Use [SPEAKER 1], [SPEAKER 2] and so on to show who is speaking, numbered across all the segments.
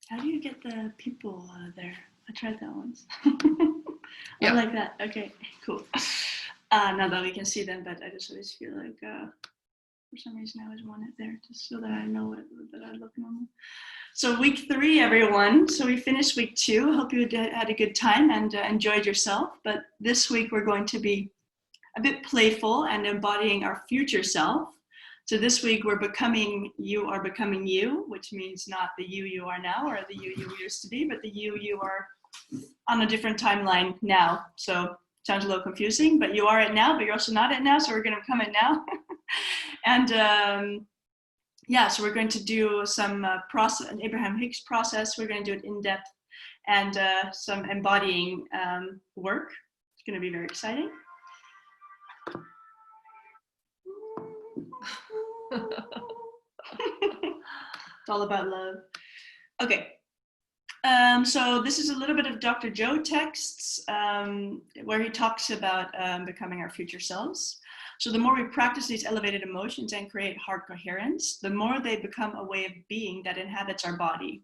[SPEAKER 1] How do you get the people there? I tried that once. I
[SPEAKER 2] Yeah.
[SPEAKER 1] like that. Okay, cool. Now that we can see them, but I just always feel like for some reason I always want it there just so that I know that I look normal. So week 3, everyone. So we finished week 2. Hope you had a good time and enjoyed yourself. But this week we're going to be a bit playful and embodying our future self. So this week we're becoming you are becoming you, which means not the you are now or the you used to be, but the you are on a different timeline now. So sounds a little confusing, but you are it now, but you're also not it now. So we're going to become it now. And yeah, so we're going to do some process, an Abraham Hicks process. We're going to do it in depth and some embodying work. It's going to be very exciting. It's all about love. Okay. So this is a little bit of Dr. Joe texts where he talks about becoming our future selves. So the more we practice these elevated emotions and create heart coherence, the more they become a way of being that inhabits our body.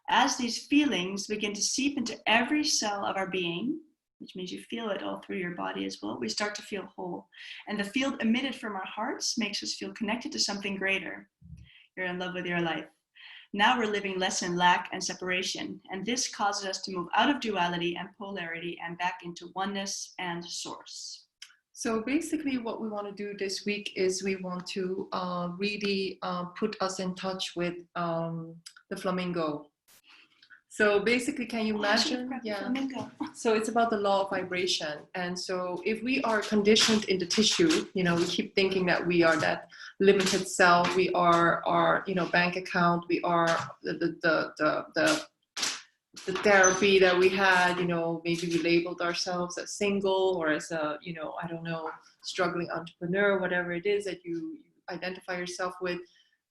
[SPEAKER 1] As these feelings begin to seep into every cell of our being, which means you feel it all through your body as well, we start to feel whole. And the field emitted from our hearts makes us feel connected to something greater. You're in love with your life. Now we're living less in lack and separation, and this causes us to move out of duality and polarity and back into oneness and source.
[SPEAKER 2] So basically what we want to do this week is we want to really put us in touch with the flamingo. So basically, can you imagine? Yeah. So it's about the law of vibration. And so if we are conditioned in the tissue, you know, we keep thinking that we are that limited self, we are our, you know, bank account, we are the therapy that we had, you know, maybe we labeled ourselves as single or as a, you know, I don't know, struggling entrepreneur, whatever it is that you identify yourself with.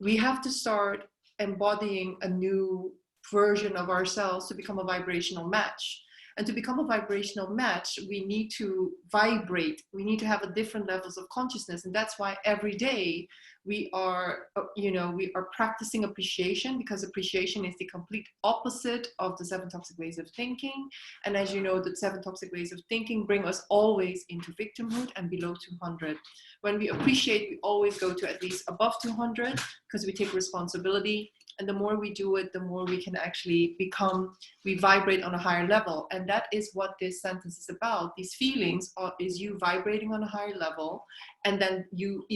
[SPEAKER 2] We have to start embodying a new version of ourselves to become a vibrational match. And to become a vibrational match, we need to vibrate. We need to have a different levels of consciousness. And that's why every day we are, you know, we are practicing appreciation, because appreciation is the complete opposite of the 7 toxic ways of thinking. And as you know, the 7 toxic ways of thinking bring us always into victimhood and below 200. When we appreciate, we always go to at least above 200 because we take responsibility. And the more we do it, the more we can actually become, we vibrate on a higher level. And that is what this sentence is about. These feelings is you vibrating on a higher level. And then you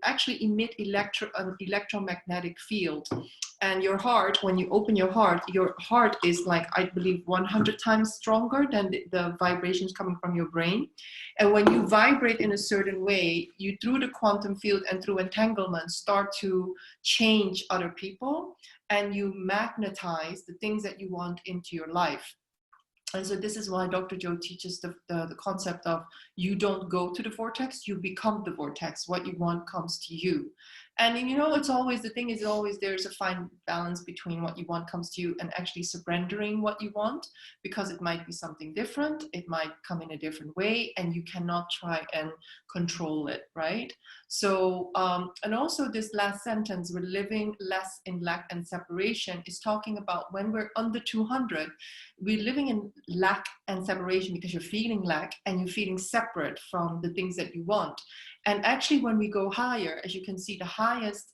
[SPEAKER 2] actually emit an electromagnetic field. And your heart, when you open your heart is like, I believe, 100 times stronger than the vibrations coming from your brain. And when you vibrate in a certain way, you, through the quantum field and through entanglement, start to change other people, and you magnetize the things that you want into your life. And so this is why Dr. Joe teaches the concept of you don't go to the vortex, you become the vortex. What you want comes to you. And you know, it's always, the thing is always there's a fine balance between what you want comes to you and actually surrendering what you want, because it might be something different, it might come in a different way, and you cannot try and control it, right? So, and also this last sentence, we're living less in lack and separation, is talking about when we're under 200, we're living in lack and separation because you're feeling lack and you're feeling separate from the things that you want. And actually, when we go higher, as you can see, the highest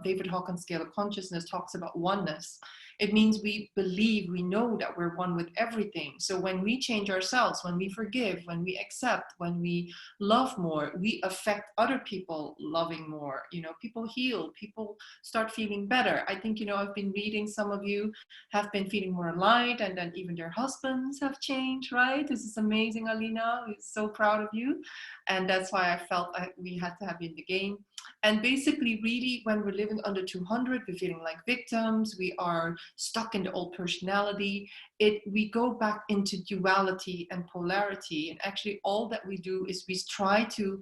[SPEAKER 2] David Hawkins scale of consciousness talks about oneness. It means we believe, we know that we're one with everything. So when we change ourselves, when we forgive, when we accept, when we love more, we affect other people loving more. You know, people heal, people start feeling better. I think, you know, I've been reading, some of you have been feeling more light, and then even their husbands have changed, right? This is amazing, Alina. We're so proud of you. And that's why I felt we had to have you in the game. And basically, really, when we're living under 200, we're feeling like victims, we are stuck in the old personality, we go back into duality and polarity. And actually, all that we do is we try to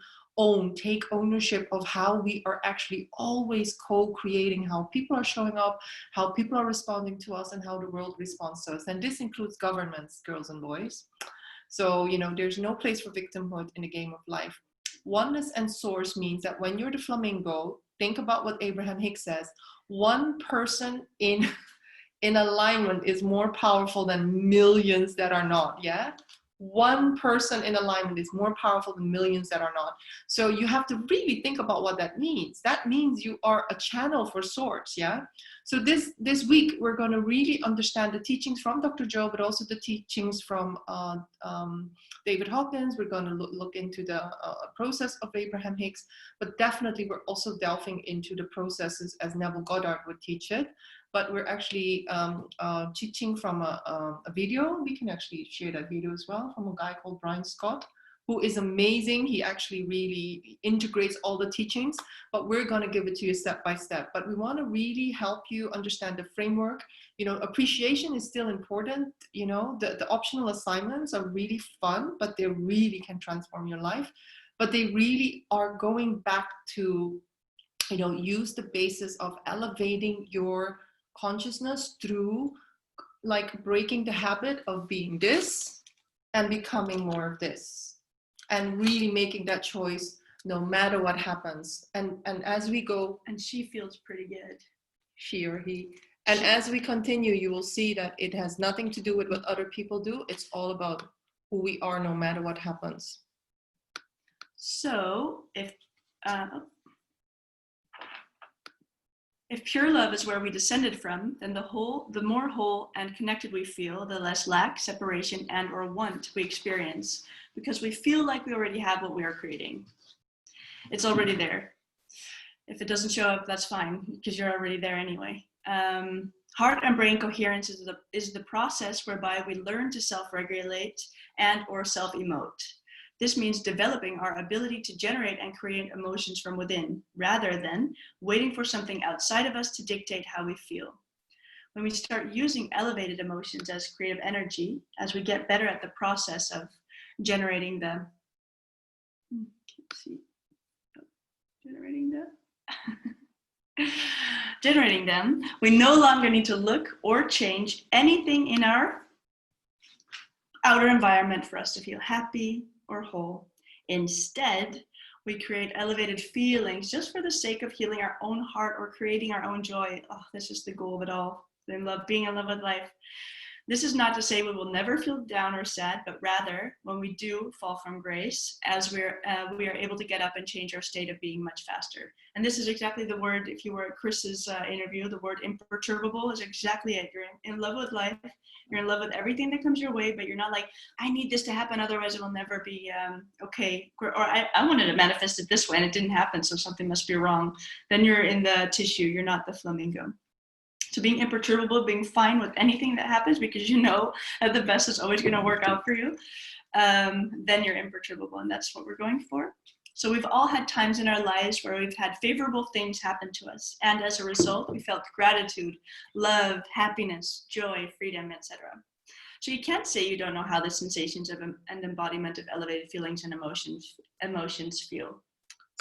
[SPEAKER 2] take ownership of how we are actually always co-creating how people are showing up, how people are responding to us, and how the world responds to us. And this includes governments, girls and boys. So, you know, there's no place for victimhood in the game of life. Oneness and source means that when you're the flamingo, think about what Abraham Hicks says, one person in in alignment is more powerful than millions that are not. Yeah. One person in alignment is more powerful than millions that are not. So you have to really think about what that means. That means you are a channel for source. Yeah. So this week we're going to really understand the teachings from Dr. Joe, but also the teachings from David Hawkins. We're going to look into the process of Abraham Hicks, but definitely we're also delving into the processes as Neville Goddard would teach it. But we're actually teaching from a video. We can actually share that video as well, from a guy called Brian Scott, who is amazing. He actually really integrates all the teachings, but we're going to give it to you step by step. But we want to really help you understand the framework. You know, appreciation is still important. You know, the optional assignments are really fun, but they really can transform your life. But they really are going back to, you know, use the basis of elevating your consciousness through like breaking the habit of being this and becoming more of this, and really making that choice no matter what happens. And as we go,
[SPEAKER 1] and she feels pretty good,
[SPEAKER 2] she or he, and as we continue, you will see that it has nothing to do with what other people do. It's all about who we are no matter what happens.
[SPEAKER 1] So if pure love is where we descended from, then the more whole and connected we feel, the less lack, separation, and or want we experience, because we feel like we already have what we are creating. It's already there. If it doesn't show up, that's fine, because you're already there anyway. Heart and brain coherence is the process whereby we learn to self-regulate and or self-emote. This means developing our ability to generate and create emotions from within, rather than waiting for something outside of us to dictate how we feel. When we start using elevated emotions as creative energy, as we get better at the process of generating them, generating them, we no longer need to look or change anything in our outer environment for us to feel happy or whole. Instead, we create elevated feelings just for the sake of healing our own heart or creating our own joy. Oh, this is the goal of it all. Being in love with life. This is not to say we will never feel down or sad, but rather when we do fall from grace, as we are able to get up and change our state of being much faster. And this is exactly the word, if you were at Chris's interview, the word imperturbable is exactly it. You're in love with life. You're in love with everything that comes your way, but you're not like, I need this to happen, otherwise it will never be okay. Or I wanted to manifest it this way and it didn't happen, so something must be wrong. Then you're in the tissue, you're not the flamingo. So being imperturbable, being fine with anything that happens because you know that the best is always going to work out for you, then you're imperturbable, and that's what we're going for. So we've all had times in our lives where we've had favorable things happen to us, and as a result, we felt gratitude, love, happiness, joy, freedom, etc. So you can't say you don't know how the sensations of and embodiment of elevated feelings and emotions feel.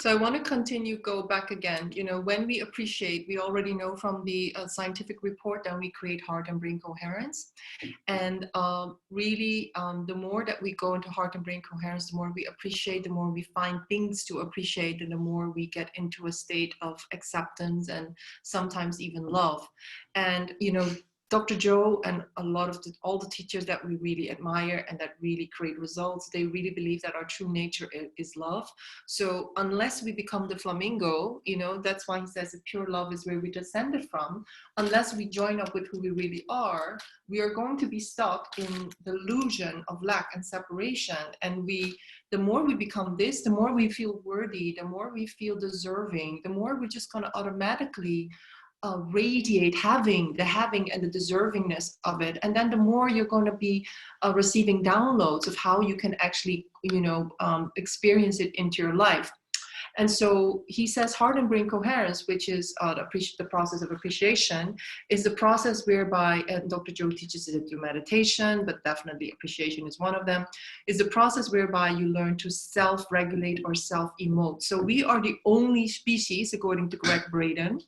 [SPEAKER 2] So I want to continue, go back again. You know, when we appreciate, we already know from the scientific report that we create heart and brain coherence. And really, the more that we go into heart and brain coherence, the more we appreciate, the more we find things to appreciate, and the more we get into a state of acceptance and sometimes even love. And, you know, Dr. Joe and a lot of all the teachers that we really admire and that really create results, they really believe that our true nature is love. So unless we become the flamingo, you know, that's why he says that pure love is where we descended from. Unless we join up with who we really are, we are going to be stuck in the illusion of lack and separation. And the more we become this, the more we feel worthy, the more we feel deserving, the more we're just going to automatically radiate the having and the deservingness of it. And then the more you're going to be receiving downloads of how you can actually, you know, experience it into your life. And so he says heart and brain coherence, which is the process of appreciation, is the process whereby, and Dr. Joe teaches it through meditation, but definitely appreciation is one of them, is the process whereby you learn to self-regulate or self-emote. So we are the only species, according to Greg Braden,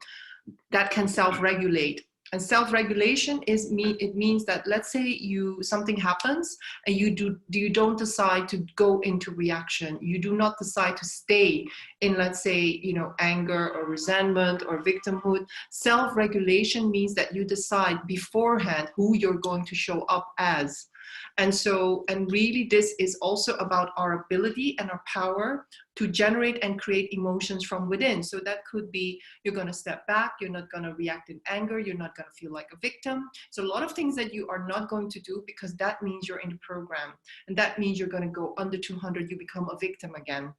[SPEAKER 2] that can self-regulate. And self-regulation it means that, let's say something happens and you don't decide to go into reaction. You do not decide to stay in, let's say, anger or resentment or victimhood. Self-regulation means that you decide beforehand who you're going to show up as. And really this is also about our ability and our power to generate and create emotions from within. So that could be, you're going to step back, you're not going to react in anger, you're not going to feel like a victim. So a lot of things that you are not going to do, because that means you're in the program. And that means you're going to go under 200, you become a victim again.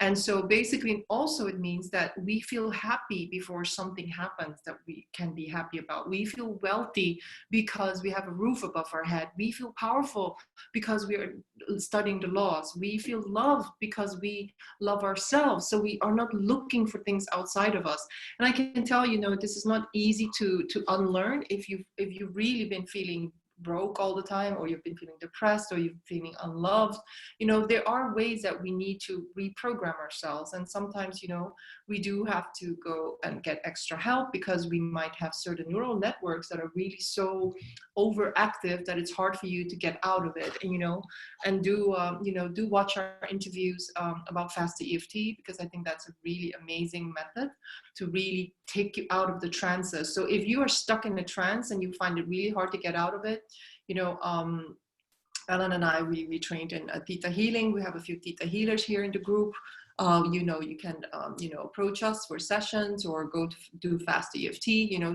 [SPEAKER 2] And so basically also it means that we feel happy before something happens that we can be happy about. We feel wealthy because we have a roof above our head. We feel powerful because we are studying the laws. We feel loved because we love ourselves. So we are not looking for things outside of us. And I can tell this is not easy to unlearn if you've really been feeling broke all the time, or you've been feeling depressed, or you're feeling unloved. There are ways that we need to reprogram ourselves, and sometimes we do have to go and get extra help, because we might have certain neural networks that are really so overactive that it's hard for you to get out of it. And do watch our interviews about Fast EFT, because I think that's a really amazing method to really take you out of the trances. So if you are stuck in a trance and you find it really hard to get out of it, Ellen and I, we trained in Theta Healing. We have a few Theta healers here in the group. You can, approach us for sessions, or go to do Fast EFT,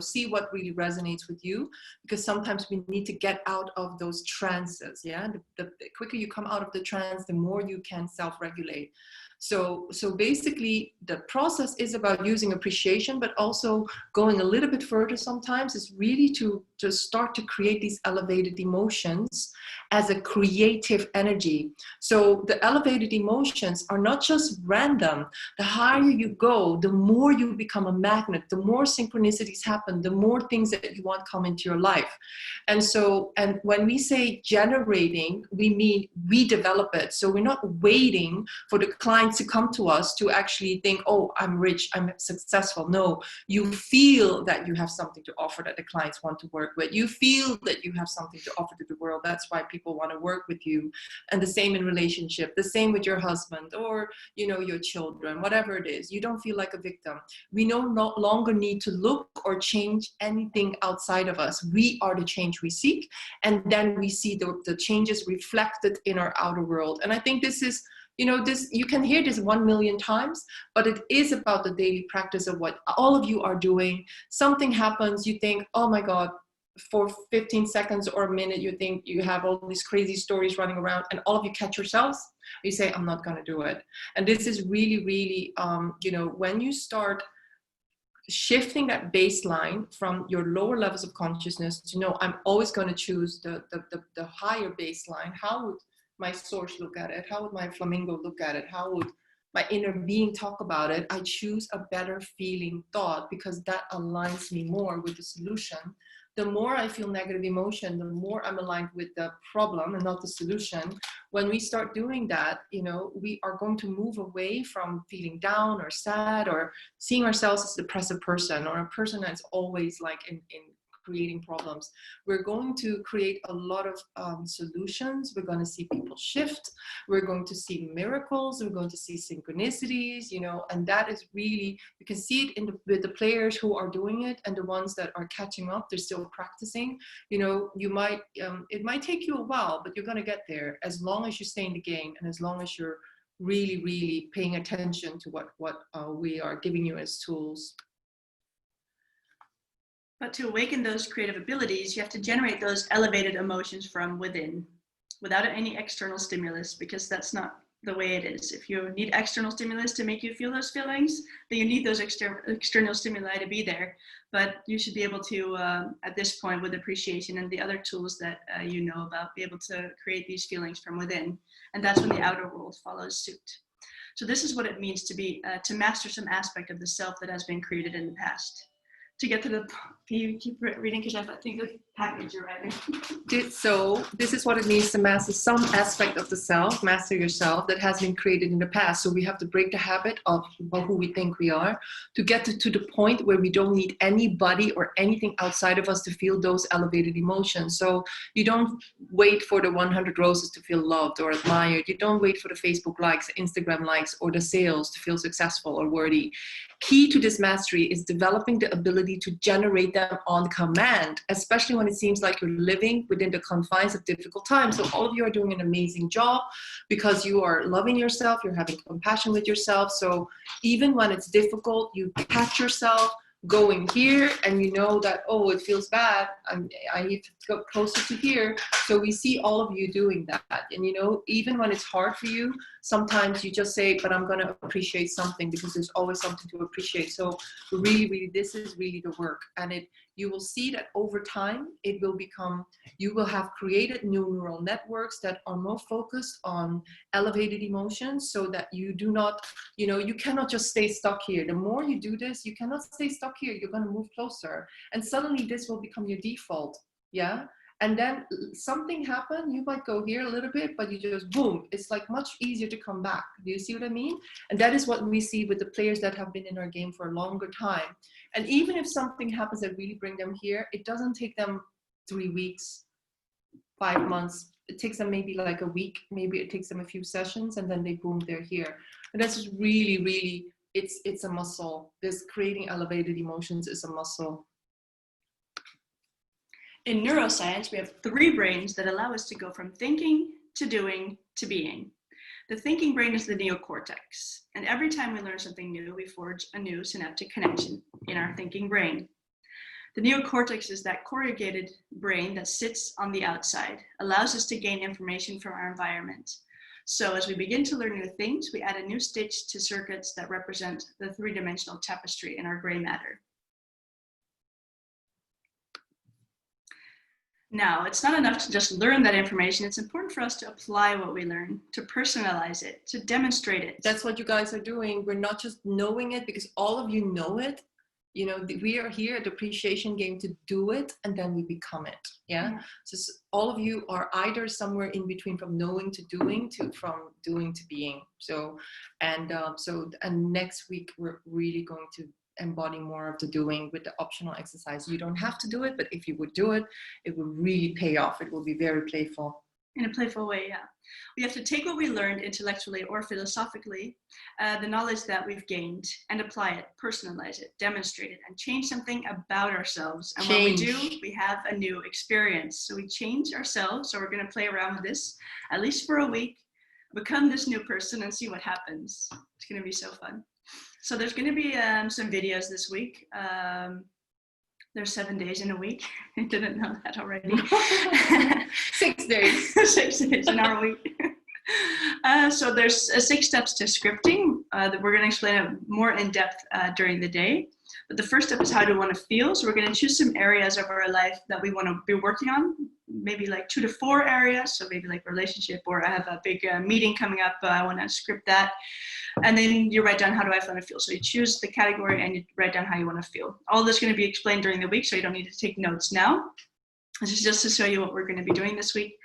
[SPEAKER 2] see what really resonates with you, because sometimes we need to get out of those trances. Yeah. The quicker you come out of the trance, the more you can self-regulate. So basically the process is about using appreciation, but also going a little bit further sometimes is really to start to create these elevated emotions as a creative energy. So the elevated emotions are not just random. The higher you go, the more you become a magnet, the more synchronicities happen, the more things that you want come into your life. And when we say generating, we mean we develop it. So we're not waiting for the clients to come to us to actually think, oh, I'm rich, I'm successful. No, you feel that you have something to offer that the clients want to work with. You feel that you have something to offer to the world. That's why people want to work with you. And the same in relationship, the same with your husband, or your children, whatever it is. You don't feel like a victim. We no longer need to look or change anything outside of us. We are the change we seek, and then we see the changes reflected in our outer world. And I think this is, you can hear this 1 million times, but it is about the daily practice of what all of you are doing. Something happens, you think, oh my God, for 15 seconds or a minute, you think you have all these crazy stories running around, and all of you catch yourselves. You say, I'm not going to do it. And this is really, really, when you start shifting that baseline from your lower levels of consciousness to know, I'm always going to choose the higher baseline. How would my source look at it? How would my flamingo look at it? How would my inner being talk about it? I choose a better feeling thought, because that aligns me more with the solution. The more I feel negative emotion, the more I'm aligned with the problem and not the solution. When we start doing that, we are going to move away from feeling down or sad, or seeing ourselves as a depressive person, or a person that's always like in creating problems. We're going to create a lot of solutions. We're going to see people shift. We're going to see miracles. We're going to see synchronicities, and that is really, you can see it with the players who are doing it, and the ones that are catching up, they're still practicing. You might, it might take you a while, but you're going to get there, as long as you stay in the game, and as long as you're really, really paying attention to what we are giving you as tools.
[SPEAKER 1] But to awaken those creative abilities, you have to generate those elevated emotions from within, without any external stimulus, because that's not the way it is. If you need external stimulus to make you feel those feelings, then you need those external stimuli to be there. But you should be able to, at this point, with appreciation and the other tools that you know about, be able to create these feelings from within. And that's when the outer world follows suit. So this is what it means to master some aspect of the self that has been created in the past. To get to the, can you keep reading, because I think package you're writing.
[SPEAKER 2] So this is what it means to master some aspect of the self, master yourself, that has been created in the past. So we have to break the habit of who we think we are to get to the point where we don't need anybody or anything outside of us to feel those elevated emotions. So you don't wait for the 100 roses to feel loved or admired. You don't wait for the Facebook likes, Instagram likes, or the sales to feel successful or worthy. Key to this mastery is developing the ability to generate them on command, especially when it seems like you're living within the confines of difficult times. So all of you are doing an amazing job because you are loving yourself, you're having compassion with yourself. So even when it's difficult, you catch yourself going here and you know that, oh, it feels bad, I need to go closer to here. So we see all of you doing that. And you know, even when it's hard for you, sometimes you just say, but I'm going to appreciate something, because there's always something to appreciate. So really, this is really the work. And you will see that over time, it will become, you will have created new neural networks that are more focused on elevated emotions, so that you do not, you know, you cannot just stay stuck here. The more you do this, you cannot stay stuck here. You're going to move closer. And suddenly this will become your default. Yeah. And then something happened, you might go here a little bit, but you just boom, it's like much easier to come back. Do you see what I mean? And that is what we see with the players that have been in our game for a longer time. And even if something happens that really bring them here, it doesn't take them 3 weeks, 5 months. It takes them maybe like a week, maybe it takes them a few sessions, and then they boom, they're here. And that's just really, it's a muscle. This creating elevated emotions is a muscle.
[SPEAKER 1] In neuroscience, we have 3 brains that allow us to go from thinking to doing to being. The thinking brain is the neocortex, and every time we learn something new, we forge a new synaptic connection in our thinking brain. The neocortex is that corrugated brain that sits on the outside, allows us to gain information from our environment. So as we begin to learn new things, we add a new stitch to circuits that represent the 3-dimensional tapestry in our gray matter. Now, it's not enough to just learn that information. It's important for us to apply what we learn, to personalize it, to demonstrate it.
[SPEAKER 2] That's what you guys are doing. We're not just knowing it because all of you know it. You know, we are here at the appreciation game to do it, and then we become it. Yeah. So all of you are either somewhere in between, from knowing to doing, from doing to being. So, and next week we're really going to embody more of the doing with the optional exercise. You don't have to do it, but if you would do it, it would really pay off. It will be very playful.
[SPEAKER 1] In a playful way, yeah. We have to take what we learned intellectually or philosophically, the knowledge that we've gained, and apply it, personalize it, demonstrate it, and change something about ourselves. And when we do, we have a new experience. So we change ourselves. So we're going to play around with this, at least for a week, become this new person and see what happens. It's going to be so fun. So there's going to be some videos this week. There's 7 days in a week. I didn't know that already.
[SPEAKER 2] 6 days.
[SPEAKER 1] 6 days in our week. So there's 6 steps to scripting that we're going to explain it more in depth during the day. But the first step is how do we want to feel. So we're going to choose some areas of our life that we want to be working on, maybe like 2 to 4 areas. So maybe like relationship, or I have a big meeting coming up. I want to script that. And then you write down, how do I want to feel? So you choose the category and you write down how you want to feel. All this is going to be explained during the week, so you don't need to take notes now. This is just to show you what we're going to be doing this week.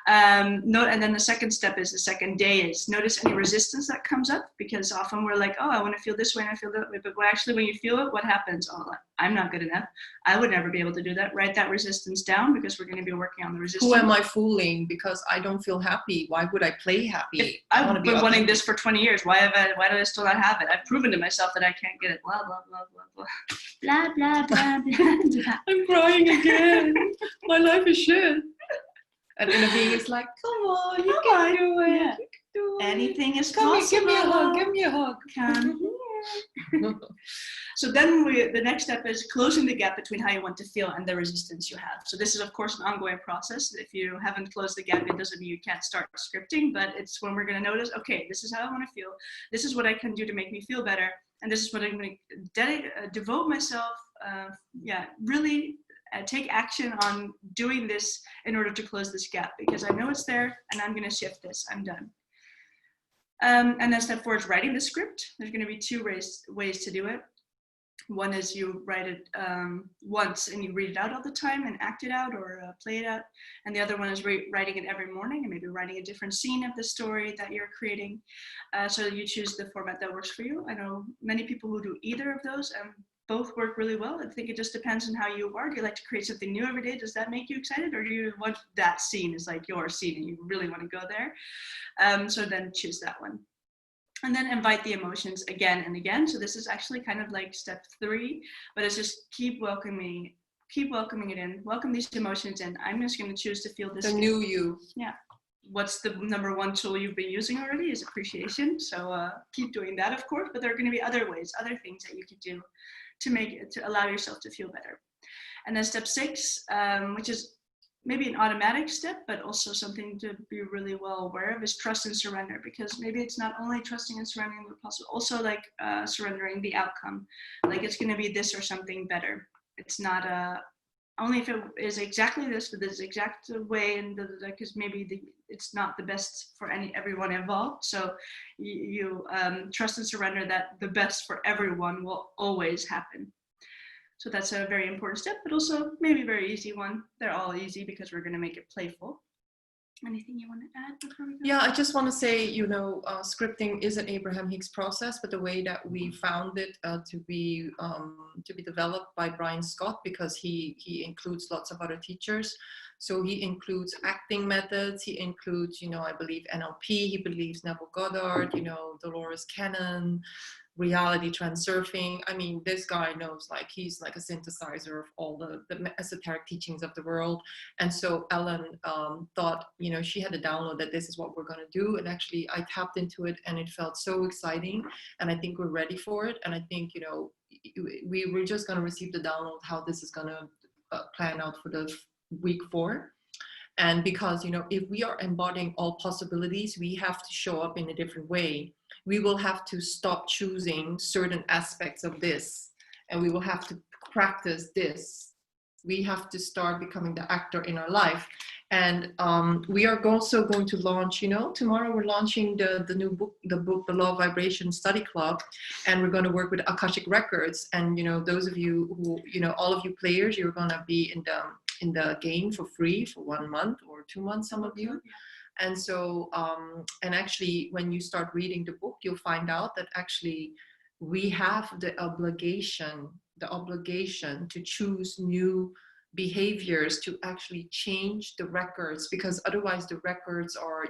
[SPEAKER 1] And then the second step is, the second day is, notice any resistance that comes up, because often we're like, oh, I want to feel this way and I feel that way. But actually, when you feel it, what happens? Oh, I'm not good enough. I would never be able to do that. Write that resistance down, because we're going to be working on the resistance.
[SPEAKER 2] Who am I fooling? Because I don't feel happy. Why would I play happy?
[SPEAKER 1] I've been wanting this for 20 years. Why do I still not have it? I've proven to myself that I can't get it. Blah, blah, blah, blah, blah. Blah, blah, blah, blah, blah.
[SPEAKER 2] I'm crying again. My life is shit. And inner being is like, come on, you can do it.
[SPEAKER 1] Yeah.
[SPEAKER 2] You can do it.
[SPEAKER 1] Anything is
[SPEAKER 2] Come
[SPEAKER 1] possible.
[SPEAKER 2] here, give me a hug. Give me a hug.
[SPEAKER 1] Come here. So then the next step is closing the gap between how you want to feel and the resistance you have. So this is, of course, an ongoing process. If you haven't closed the gap, it doesn't mean you can't start scripting, but it's when we're going to notice, okay, this is how I want to feel. This is what I can do to make me feel better. And this is what I'm going to devote myself, really take action on doing this in order to close this gap, because I know it's there and I'm going to shift this. I'm done. And then step 4 is writing the script. There's going to be 2 ways to do it. One is you write it once and you read it out all the time and act it out or play it out. And the other one is writing it every morning and maybe writing a different scene of the story that you're creating. So you choose the format that works for you. I know many people who do either of those, and both work really well. I think it just depends on how you are. Do you like to create something new every day? Does that make you excited? Or do you want that scene is like your scene and you really want to go there? So then choose that one. And then invite the emotions again and again. So this is actually kind of like step 3, but it's just keep welcoming it in, welcome these emotions in. I'm just going to choose to feel this.
[SPEAKER 2] The new you.
[SPEAKER 1] Yeah. What's the number 1 tool you've been using already is appreciation. So keep doing that, of course, but there are going to be other ways, other things that you could do to allow yourself to feel better. And then step 6, which is maybe an automatic step, but also something to be really well aware of, is trust and surrender, because maybe it's not only trusting and surrendering the possible, also like surrendering the outcome. Like it's going to be this or something better. It's not only if it is exactly this, but this exact way, and because maybe it's not the best for everyone involved. So you trust and surrender that the best for everyone will always happen. So that's a very important step, but also maybe a very easy one. They're all easy because we're going to make it playful. Anything you want to add before we go?
[SPEAKER 2] Yeah, I just want to say, scripting is an Abraham Hicks process, but the way that we found it to be developed by Brian Scott, because he includes lots of other teachers. So he includes acting methods. He includes, I believe NLP. He believes Neville Goddard, Dolores Cannon, reality transurfing. I mean, this guy knows, like, he's like a synthesizer of all the esoteric teachings of the world. And so Ellen thought, she had a download that this is what we're going to do. And actually I tapped into it and it felt so exciting. And I think we're ready for it. And I think, we're just going to receive the download how this is going to plan out for the week 4. And because, if we are embodying all possibilities, we have to show up in a different way. We will have to stop choosing certain aspects of this, and we will have to practice this. We have to start becoming the actor in our life. And we are also going to launch, tomorrow we're launching the new book, the Law of Vibration Study Club, and we're going to work with Akashic Records. And, those of you who, all of you players, you're going to be in the game for free for 1 month or 2 months, some of you. And so, and actually, when you start reading the book, you'll find out that actually we have the obligation to choose new behaviors to actually change the records, because otherwise the records are,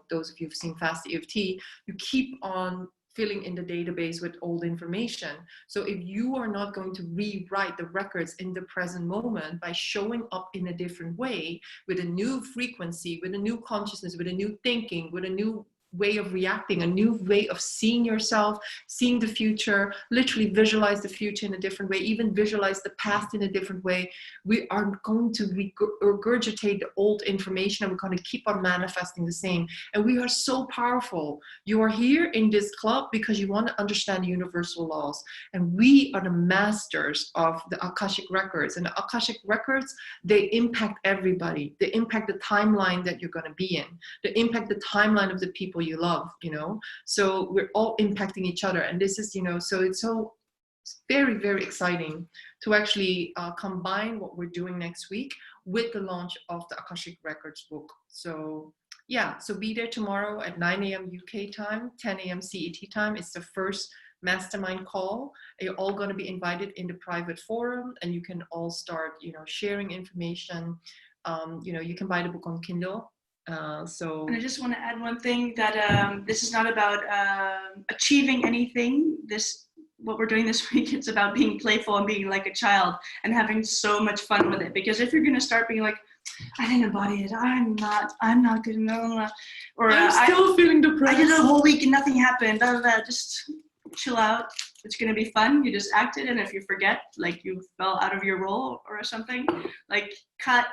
[SPEAKER 2] those of you who've seen Fast EFT, you keep on filling in the database with old information. So if you are not going to rewrite the records in the present moment by showing up in a different way, with a new frequency, with a new consciousness, with a new thinking, with a new way of reacting, a new way of seeing yourself, seeing the future, literally visualize the future in a different way, even visualize the past in a different way, we are going to regurgitate the old information, and we're going to keep on manifesting the same. And we are so powerful. You are here in this club because you want to understand the universal laws, and we are the masters of the Akashic Records. And the Akashic Records, they impact everybody. They impact the timeline that you're going to be in. They impact the timeline of the people you love, so we're all impacting each other. And this is, so it's very, very exciting to actually combine what we're doing next week with the launch of the Akashic Records book. So yeah, so be there tomorrow at 9 a.m. UK time, 10 a.m. CET time. It's the first mastermind call. You're all going to be invited in the private forum, and you can all start, sharing information. You can buy the book on Kindle. And
[SPEAKER 1] I just want to add one thing, that this is not about achieving anything. What we're doing this week, it's about being playful and being like a child and having so much fun with it. Because if you're going to start being like, I didn't embody it, I'm not good enough, or
[SPEAKER 2] I'm still feeling depressed,
[SPEAKER 1] I did it a whole week and nothing happened, just chill out. It's going to be fun. You just acted, and if you forget, like you fell out of your role or something, like cut.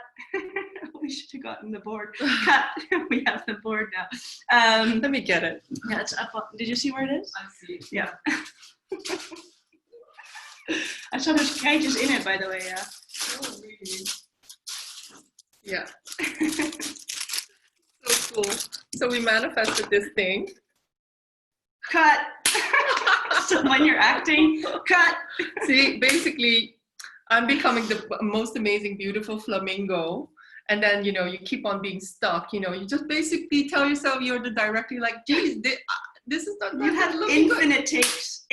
[SPEAKER 1] We should have gotten the board. Cut. We have the board now.
[SPEAKER 2] Let me get it.
[SPEAKER 1] Yeah, it's up. Did you see where it is?
[SPEAKER 2] I see it.
[SPEAKER 1] Yeah. I saw there's cages in it, by the way. Yeah.
[SPEAKER 2] Oh, really? Yeah. So cool. So we manifested this thing.
[SPEAKER 1] Cut. So when you're acting, cut.
[SPEAKER 2] See, basically, I'm becoming the most amazing, beautiful flamingo. And then, you keep on being stuck. You just basically tell yourself you're the director. You're like, geez, this is not
[SPEAKER 1] You have
[SPEAKER 2] looking good.
[SPEAKER 1] infinite takes.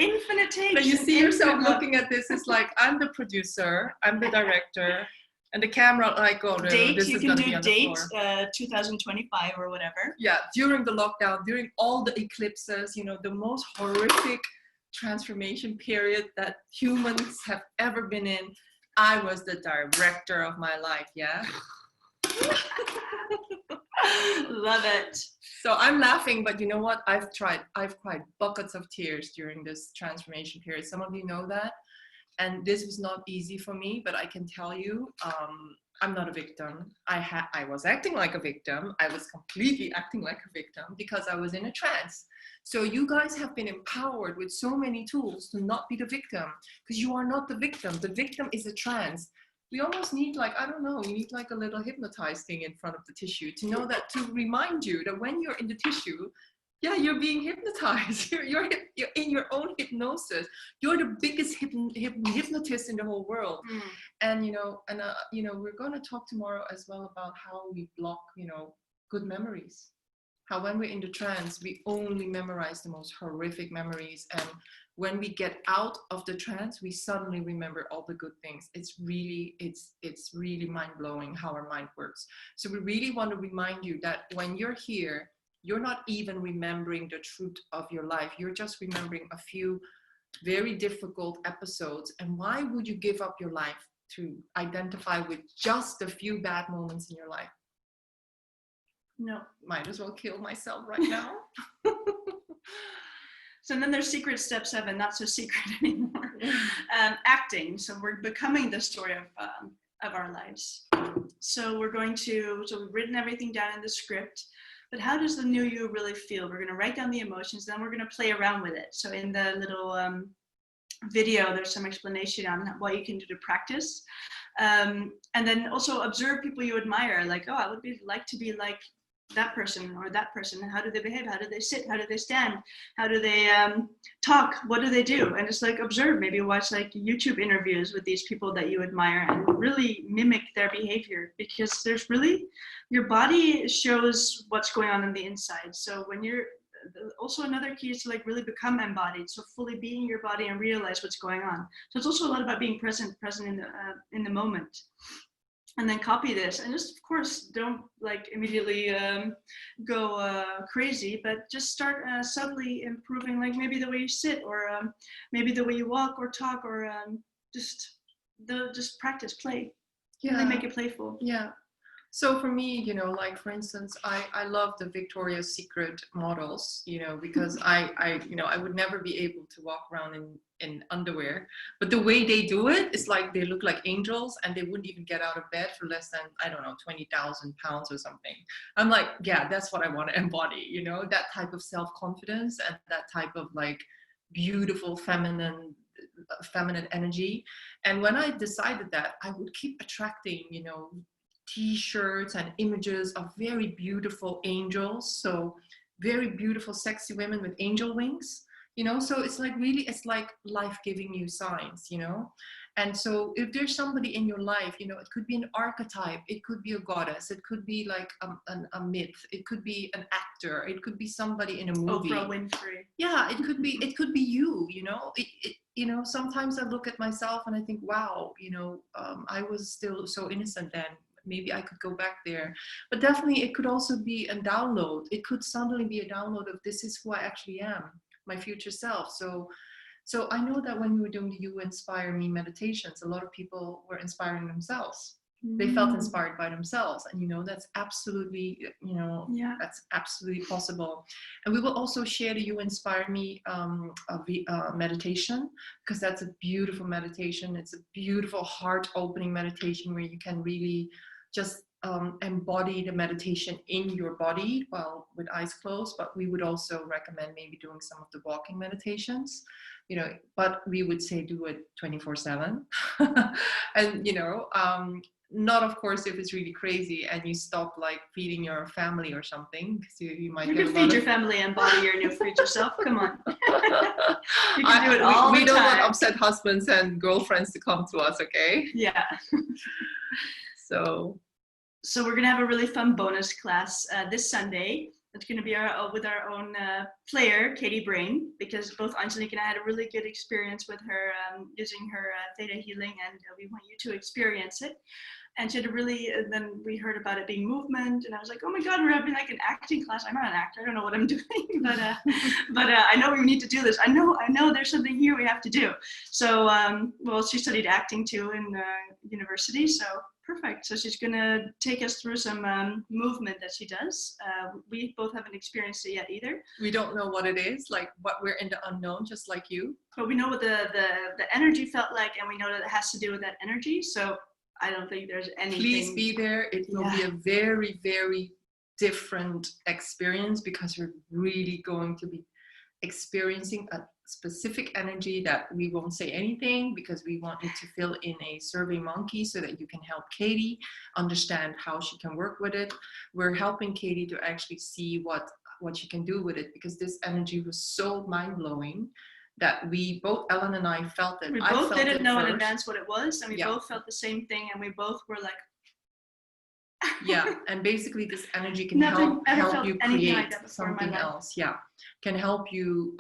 [SPEAKER 2] But you see yourself looking at this. It's like, I'm the producer, I'm the director, and the camera, like, oh, no,
[SPEAKER 1] date,
[SPEAKER 2] this
[SPEAKER 1] you
[SPEAKER 2] is
[SPEAKER 1] can
[SPEAKER 2] going to be
[SPEAKER 1] do
[SPEAKER 2] on the
[SPEAKER 1] date
[SPEAKER 2] floor.
[SPEAKER 1] 2025 or whatever.
[SPEAKER 2] Yeah, during the lockdown, during all the eclipses, the most horrific transformation period that humans have ever been in, I was the director of my life, yeah?
[SPEAKER 1] Love it.
[SPEAKER 2] So I'm laughing, but you know what? I've cried buckets of tears during this transformation period. Some of you know that. And this was not easy for me, but I can tell you, I'm not a victim. I was acting like a victim. I was completely acting like a victim because I was in a trance. So you guys have been empowered with so many tools to not be the victim, because you are not the victim. The victim is a trance. We almost need, like, I don't know, you need like a little hypnotized thing in front of the tissue to know that, to remind you that when you're in the tissue, yeah, you're being hypnotized. You're in your own hypnosis. You're the biggest hypnotist in the whole world. And we're going to talk tomorrow as well about how we block, good memories. How when we're in the trance, we only memorize the most horrific memories, and when we get out of the trance, we suddenly remember all the good things. It's really mind-blowing how our mind works. So we really want to remind you that when you're here, you're not even remembering the truth of your life. You're just remembering a few very difficult episodes. And why would you give up your life to identify with just a few bad moments in your life?
[SPEAKER 1] No.
[SPEAKER 2] Might as well kill myself right now.
[SPEAKER 1] So then there's secret step 7, not so secret anymore. Acting. So we're becoming the story of our lives. So we've written everything down in the script. But how does the new you really feel? We're going to write down the emotions, then we're going to play around with it. So in the little video, there's some explanation on what you can do to practice. And then also observe people you admire. Like, oh, I would like to be like that person or that person. How do they behave? How do they sit? How do they stand? How do they talk? What do they do? And just like observe, maybe watch like YouTube interviews with these people that you admire and really mimic their behavior, because your body shows what's going on the inside. So when also another key is to like really become embodied, so fully be in your body and realize what's going on. So it's also a lot about being present in the moment. And then copy this, and just of course don't like immediately go crazy, but just start subtly improving, like maybe the way you sit, or maybe the way you walk or talk, or just practice, play.
[SPEAKER 2] Yeah,
[SPEAKER 1] really make it playful.
[SPEAKER 2] Yeah. So for me, like for instance, I love the Victoria's Secret models, because I would never be able to walk around in underwear, but the way they do it is like they look like angels, and they wouldn't even get out of bed for less than, I don't know, 20,000 pounds or something. I'm like, yeah, that's what I want to embody, that type of self-confidence and that type of like beautiful feminine energy. And when I decided that, I would keep attracting, t-shirts and images of very beautiful angels, so very beautiful sexy women with angel wings, so it's like really, it's like life giving you signs, and so if there's somebody in your life, it could be an archetype, it could be a goddess, it could be like a myth, it could be an actor, it could be somebody in a movie.
[SPEAKER 1] Oprah Winfrey.
[SPEAKER 2] Yeah, it could be you, sometimes I look at myself and I think, wow, I was still so innocent then. Maybe I could go back there. But definitely it could also be a download. It could suddenly be a download of, this is who I actually am, my future self. So I know that when we were doing the You Inspire Me meditations, a lot of people were inspiring themselves. They felt inspired by themselves, and that's absolutely, that's absolutely possible. And we will also share the You Inspire Me meditation, because that's a beautiful meditation. It's a beautiful heart opening meditation where you can really just embody the meditation in your body, well, with eyes closed. But we would also recommend maybe doing some of the walking meditations, but we would say do it 24/7. And not of course if it's really crazy and you stop like feeding your family or something, because you might
[SPEAKER 1] You
[SPEAKER 2] get
[SPEAKER 1] can
[SPEAKER 2] a lot
[SPEAKER 1] feed your
[SPEAKER 2] of
[SPEAKER 1] family and body your new food yourself. Come on. You can do it all
[SPEAKER 2] we
[SPEAKER 1] the
[SPEAKER 2] don't want
[SPEAKER 1] time.
[SPEAKER 2] upset husbands and girlfriends to come to us, okay?
[SPEAKER 1] Yeah.
[SPEAKER 2] So
[SPEAKER 1] So we're gonna have a really fun bonus class this Sunday. It's gonna be with our own player, Katie Brain, because both Angelique and I had a really good experience with her using her theta healing, and we want you to experience it. And she had a really, and then we heard about it being movement, and I was like, oh my God, we're having like an acting class. I'm not an actor, I don't know what I'm doing, but I know we need to do this. I know there's something here we have to do. So, well, she studied acting too in university, so perfect. So she's gonna take us through some movement that she does. We both haven't experienced it yet either.
[SPEAKER 2] we don't know what it is, like what we're in the unknown, just like you.
[SPEAKER 1] But we know what the energy felt like, and we know that it has to do with that energy. So I don't think there's anything.
[SPEAKER 2] Please be there. It will be a very, very different experience, because we're really going to be experiencing a specific energy that we won't say anything, because we want you to fill in a survey monkey so that you can help Katie understand how she can work with it. We're helping Katie to actually see what she can do with it, because this energy was so mind-blowing that we both, Ellen and I, felt it.
[SPEAKER 1] We both didn't know in advance what it was, and we both felt the same thing, and we both were like,
[SPEAKER 2] yeah. And basically this energy can help you create something else. Yeah, can help you.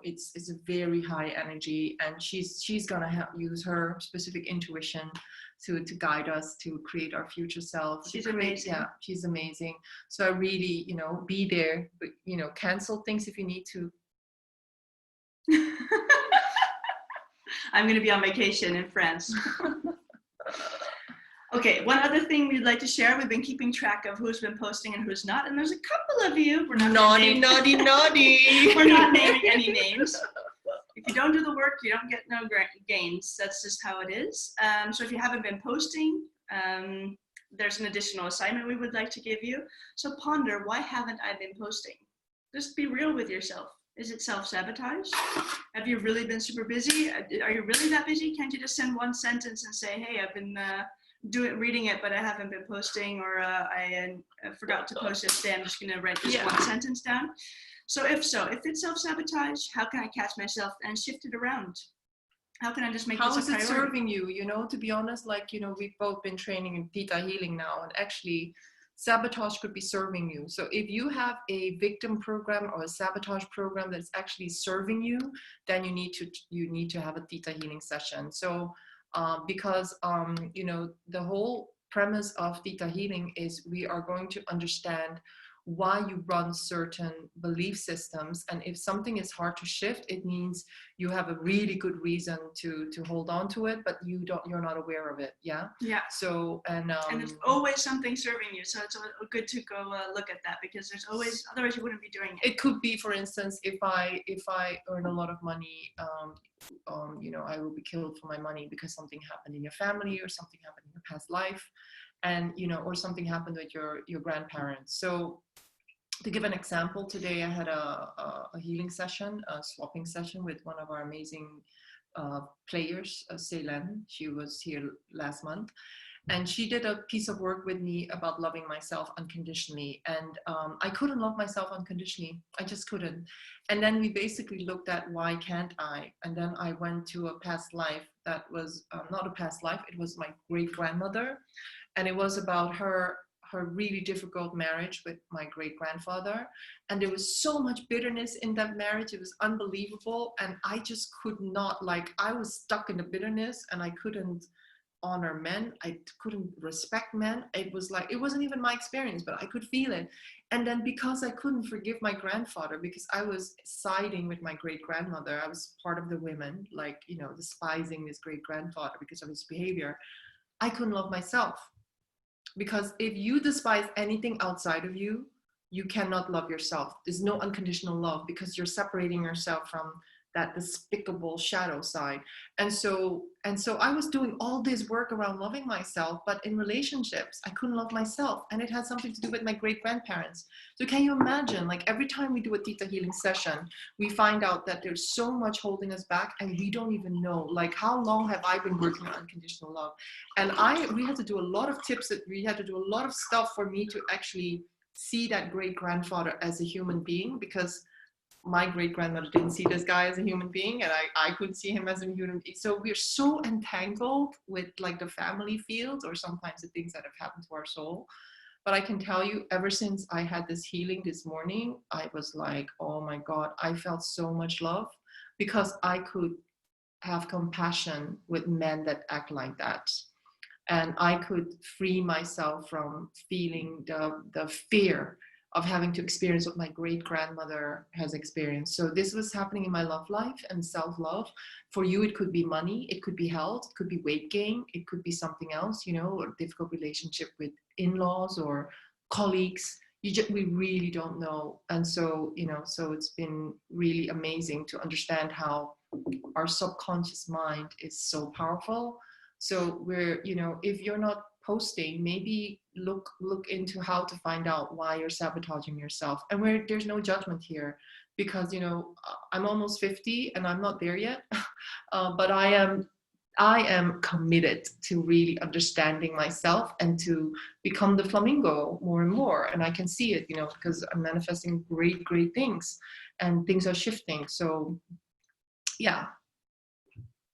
[SPEAKER 2] It's a very high energy, and she's gonna use her specific intuition to guide us to create our future self.
[SPEAKER 1] She's amazing.
[SPEAKER 2] Yeah, she's amazing. So I really, be there, but cancel things if you need to.
[SPEAKER 1] I'm going to be on vacation in France. Okay, one other thing we'd like to share. We've been keeping track of who's been posting and who's not, and there's a couple of you. We're not
[SPEAKER 2] naughty.
[SPEAKER 1] We're not naming any names. If you don't do the work, you don't get no gains. That's just how it is. So if you haven't been posting, there's an additional assignment we would like to give you. So ponder, why haven't I been posting? Just be real with yourself. Is it self-sabotage? Have you really been super busy? Are you really that busy? Can't you just send one sentence and say, hey, I've been reading it, but I haven't been posting, or I forgot to post it today. I'm just gonna write this one sentence down. So if it's self-sabotage, how can I catch myself and shift it around? How can I just make this a priority?
[SPEAKER 2] How is it serving you? To be honest, we've both been training in theta healing now, and actually sabotage could be serving you. So if you have a victim program or a sabotage program that's actually serving you, then you need to have a theta healing session. So because the whole premise of theta healing is we are going to understand why you run certain belief systems, and if something is hard to shift, it means you have a really good reason to hold on to it, but you're not aware of it. Yeah. So and there's
[SPEAKER 1] always something serving you, so it's good to go look at that, because there's always, otherwise you wouldn't be doing it.
[SPEAKER 2] It could be, for instance, if I earn a lot of money, I will be killed for my money because something happened in your family, or something happened in your past life, and or something happened with your grandparents. So to give an example, today I had a healing session, a swapping session with one of our amazing players, Ceylan. She was here last month, and she did a piece of work with me about loving myself unconditionally. And I couldn't love myself unconditionally. I just couldn't. And then we basically looked at why can't I? And then I went to a past life that was not a past life. It was my great-grandmother. And it was about her really difficult marriage with my great-grandfather. And there was so much bitterness in that marriage. It was unbelievable. And I just could not, I was stuck in the bitterness, and I couldn't honor men. I couldn't respect men. It wasn't even my experience, but I could feel it. And then because I couldn't forgive my grandfather, because I was siding with my great-grandmother, I was part of the women, despising this great-grandfather because of his behavior, I couldn't love myself. Because if you despise anything outside of you, you cannot love yourself. There's no unconditional love, because you're separating yourself from that despicable shadow side. And so I was doing all this work around loving myself, but in relationships I couldn't love myself, and it had something to do with my great grandparents. So can you imagine, like every time we do a theta healing session, we find out that there's so much holding us back, and we don't even know, like, how long have I been working on unconditional love? And we had to do a lot of tips, that we had to do a lot of stuff for me to actually see that great grandfather as a human being, because my great grandmother didn't see this guy as a human being, and I could see him as a human being. So we're so entangled with like the family fields, or sometimes the things that have happened to our soul. But I can tell you, ever since I had this healing this morning, I was like, oh my God, I felt so much love, because I could have compassion with men that act like that. And I could free myself from feeling the fear of having to experience what my great grandmother has experienced. So this was happening in my love life and self-love. For you, it could be money, it could be health, it could be weight gain, it could be something else, you know, or difficult relationship with in-laws or colleagues. We really don't know. And so, you know, so it's been really amazing to understand how our subconscious mind is so powerful. So we're, you know, if you're not posting, maybe look into how to find out why you're sabotaging yourself. And there's no judgment here, because, you know, I'm almost 50 and I'm not there yet, but I am committed to really understanding myself and to become the flamingo more and more. And I can see it, you know, because I'm manifesting great things, and things are shifting. So yeah,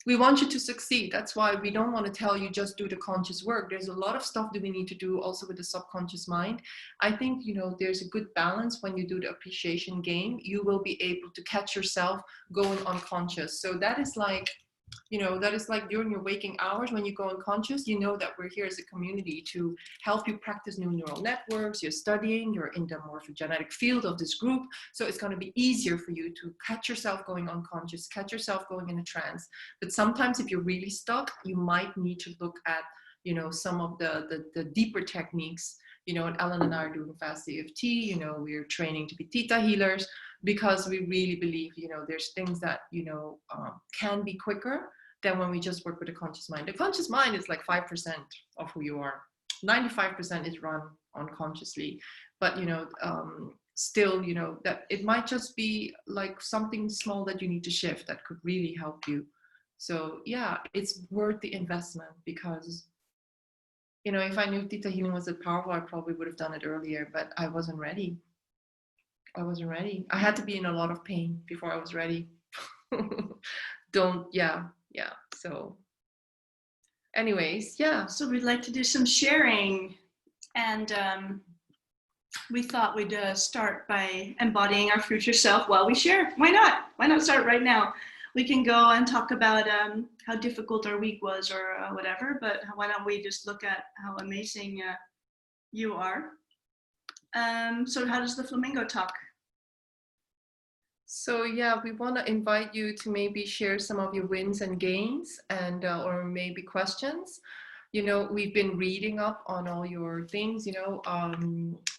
[SPEAKER 2] we want you to succeed. That's why we don't want to tell you just do the conscious work. There's a lot of stuff that we need to do also with the subconscious mind. I think, you know, there's a good balance when you do the appreciation game. You will be able to catch yourself going unconscious. So that is like, you know, that is like during your waking hours when you go unconscious, you know that we're here as a community to help you practice new neural networks. You're studying, you're in the morphogenetic field of this group. So it's going to be easier for you to catch yourself going unconscious, catch yourself going in a trance. But sometimes if you're really stuck, you might need to look at, you know, some of the deeper techniques. You know, and Ellen and I are doing fast EFT, you know, we're training to be theta healers, because we really believe, you know, there's things that, you know, can be quicker than when we just work with the conscious mind. The conscious mind is like 5% of who you are. 95% is run unconsciously. But, you know, still, you know, that it might just be like something small that you need to shift that could really help you. So yeah, it's worth the investment, because, you know, if I knew theta healing was that powerful, I probably would have done it earlier, but I wasn't ready. I had to be in a lot of pain before I was ready. Yeah. So anyways, yeah.
[SPEAKER 1] So we'd like to do some sharing, and we thought we'd start by embodying our future self while we share. Why not? Why not start right now? We can go and talk about how difficult our week was, or whatever, but why don't we just look at how amazing you are. So how does the flamingo talk?
[SPEAKER 2] So yeah, we want to invite you to maybe share some of your wins and gains, and or maybe questions. You know, we've been reading up on all your things, you know,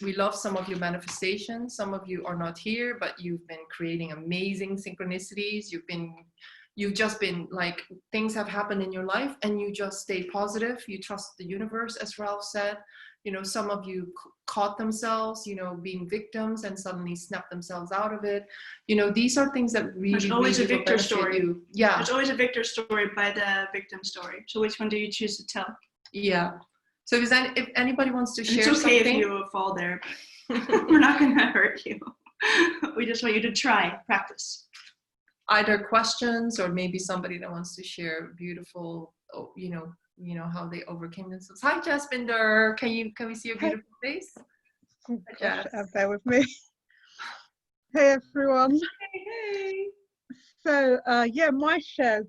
[SPEAKER 2] we love some of your manifestations. Some of you are not here, but you've been creating amazing synchronicities. You've just been like, things have happened in your life and you just stay positive. You trust the universe, as Ralph said. You know, some of you caught themselves, you know, being victims and suddenly snapped themselves out of it. You know, these are things that really,
[SPEAKER 1] there's always
[SPEAKER 2] really
[SPEAKER 1] a victor story.
[SPEAKER 2] You. Yeah.
[SPEAKER 1] There's always a victor story by the victim story. So which one do you choose to tell?
[SPEAKER 2] Yeah. So if anybody wants to share
[SPEAKER 1] it's okay
[SPEAKER 2] something,
[SPEAKER 1] if you fall there, but we're not going to hurt you. We just want you to try, practice.
[SPEAKER 2] Either questions, or maybe somebody that wants to share beautiful, you know how they overcame themselves. Hi, Jaspinder. Can we see your beautiful face?
[SPEAKER 3] Oh, gosh, bear with me. Hey everyone.
[SPEAKER 1] Hey.
[SPEAKER 3] So yeah, my shares.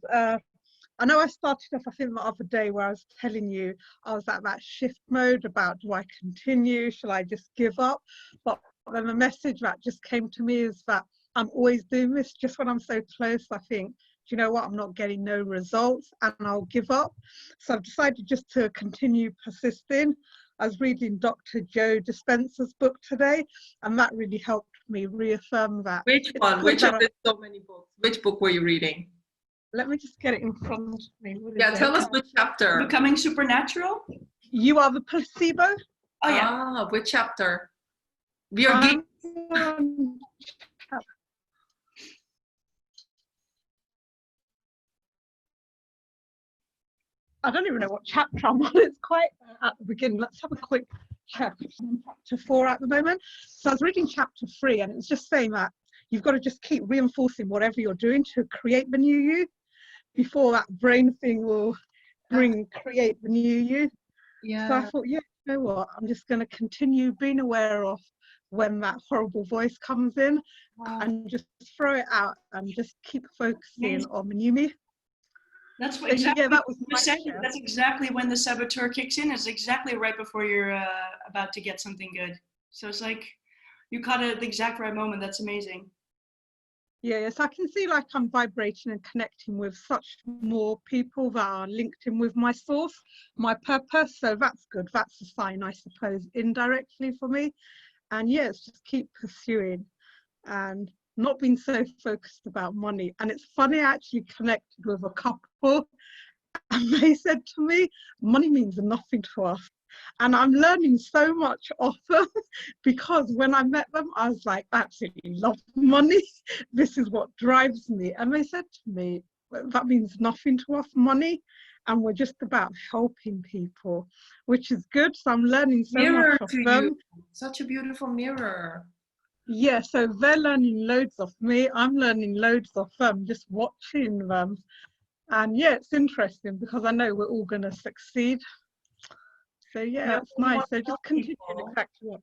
[SPEAKER 3] I know I started off, I think, the other day where I was telling you I was at that shift mode about, do I continue? Shall I just give up? But then the message that just came to me is that I'm always doing this. Just when I'm so close, I think, do you know what? I'm not getting no results, and I'll give up. So I've decided just to continue persisting. I was reading Dr. Joe Dispenza's book today, and that really helped me reaffirm that.
[SPEAKER 2] Which
[SPEAKER 3] It's
[SPEAKER 2] one?
[SPEAKER 3] good
[SPEAKER 2] Which
[SPEAKER 3] that
[SPEAKER 2] of the so many books? Which book were you reading?
[SPEAKER 3] let me just get it in front of me. What is
[SPEAKER 2] Yeah,
[SPEAKER 3] it?
[SPEAKER 2] tell us which chapter.
[SPEAKER 1] Becoming Supernatural?
[SPEAKER 3] You Are the Placebo.
[SPEAKER 1] Oh yeah.
[SPEAKER 2] Ah, which chapter? We are geeks.
[SPEAKER 3] On I don't even know what chapter I'm on. It's quite at the beginning. Let's have a quick check. I'm on chapter 4 at the moment. So I was reading chapter 3, and it was just saying that you've got to just keep reinforcing whatever you're doing to create the new you before that brain thing will create the new you.
[SPEAKER 2] Yeah.
[SPEAKER 3] So I thought, yeah, you know what? I'm just going to continue being aware of when that horrible voice comes in and just throw it out and just keep focusing on the new me.
[SPEAKER 1] That's what
[SPEAKER 3] So,
[SPEAKER 1] exactly
[SPEAKER 3] yeah, that was
[SPEAKER 1] you
[SPEAKER 3] my
[SPEAKER 1] said.
[SPEAKER 3] share.
[SPEAKER 1] That's exactly when the saboteur kicks in. It's exactly right before you're about to get something good. So it's like you caught it at the exact right moment. That's amazing.
[SPEAKER 3] Yeah, yes, I can see like I'm vibrating and connecting with such more people that are linked in with my source, my purpose. So that's good. That's a sign, I suppose, indirectly for me. And yes, just keep pursuing and not being so focused about money. And it's funny, I actually connected with a couple and they said to me, money means nothing to us. And I'm learning so much off them because when I met them, I was like, I absolutely love money. This is what drives me. And they said to me, that means nothing to us, money. And we're just about helping people, which is good. So I'm learning so
[SPEAKER 2] Mirror
[SPEAKER 3] much of
[SPEAKER 2] to
[SPEAKER 3] them.
[SPEAKER 2] you. Such a beautiful mirror.
[SPEAKER 3] Yeah, so they're learning loads of me. I'm learning loads of them, just watching them. And yeah, it's interesting because I know we're all going to succeed. So yeah, it's nice. So just continue exactly what.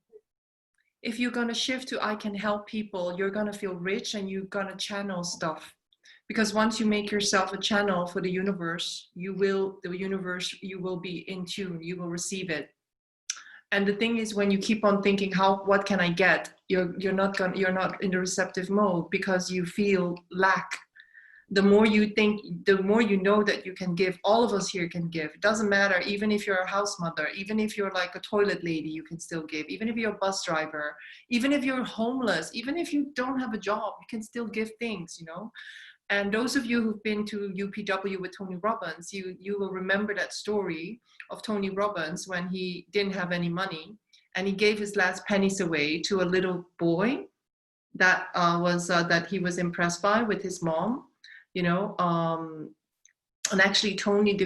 [SPEAKER 2] If you're going to shift to I can help people, you're going to feel rich and you're going to channel stuff. Because once you make yourself a channel for the universe, you will be in tune, you will receive it. And the thing is, when you keep on thinking, what can I get? You're not in the receptive mode because you feel lack. The more you think, the more you know that you can give. All of us here can give. It doesn't matter, even if you're a house mother, even if you're like a toilet lady, you can still give. Even if you're a bus driver, even if you're homeless, even if you don't have a job, you can still give things, you know. And those of you who've been to UPW with Tony Robbins, you will remember that story of Tony Robbins when he didn't have any money and he gave his last pennies away to a little boy that that he was impressed by with his mom, you know. And actually Tony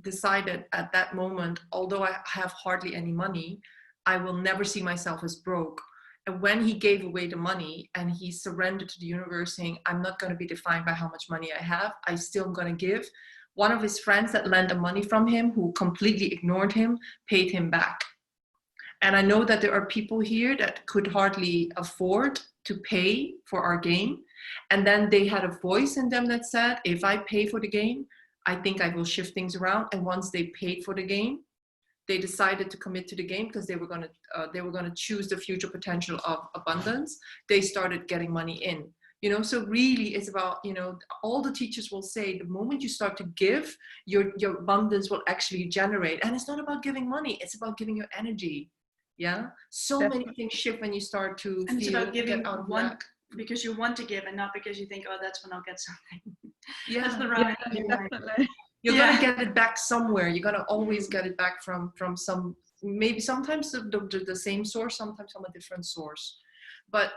[SPEAKER 2] decided at that moment, although I have hardly any money, I will never see myself as broke. And when he gave away the money and he surrendered to the universe saying, I'm not going to be defined by how much money I have, I still am going to give. One of his friends that lent the money from him, who completely ignored him, paid him back. And I know that there are people here that could hardly afford to pay for our game. And then they had a voice in them that said, if I pay for the game, I think I will shift things around. And once they paid for the game, they decided to commit to the game because they were going to choose the future potential of abundance. They started getting money in, you know. So really it's about, you know, all the teachers will say the moment you start to give, your abundance will actually generate. And it's not about giving money, it's about giving your energy. Yeah, so
[SPEAKER 3] Definitely.
[SPEAKER 2] many things shift when you start to
[SPEAKER 1] And it's about giving
[SPEAKER 2] get out of
[SPEAKER 1] one
[SPEAKER 2] whack.
[SPEAKER 1] because you want to give and not because you think, oh, that's when I'll get something.
[SPEAKER 2] Yeah,
[SPEAKER 1] That's the
[SPEAKER 3] Yeah,
[SPEAKER 1] right.
[SPEAKER 3] definitely.
[SPEAKER 2] you're
[SPEAKER 1] Yeah.
[SPEAKER 2] gonna get it back somewhere. You're gonna always get it back from some, maybe sometimes the same source, sometimes from a different source. But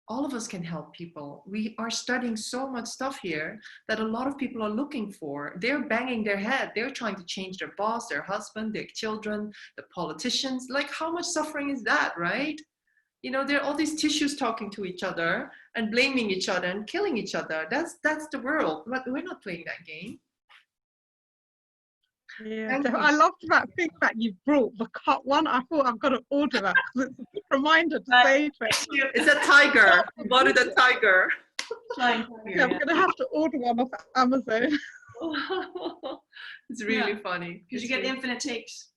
[SPEAKER 2] all of us can help people. We are studying so much stuff here that a lot of people are looking for. They're banging their head. They're trying to change their boss, their husband, their children, the politicians. Like, how much suffering is that, right? You know, there are all these tissues talking to each other and blaming each other and killing each other. That's the world. But we're not playing that game.
[SPEAKER 3] Yeah,
[SPEAKER 2] Thank you.
[SPEAKER 3] I loved that thing that you brought, the cut one. I thought I've got to order that because it's a good reminder to say to it.
[SPEAKER 2] It's a tiger. You wanted a tiger.
[SPEAKER 1] Flying
[SPEAKER 3] Yeah, I'm going to have to order one off Amazon.
[SPEAKER 2] It's really funny.
[SPEAKER 1] because you get infinite takes.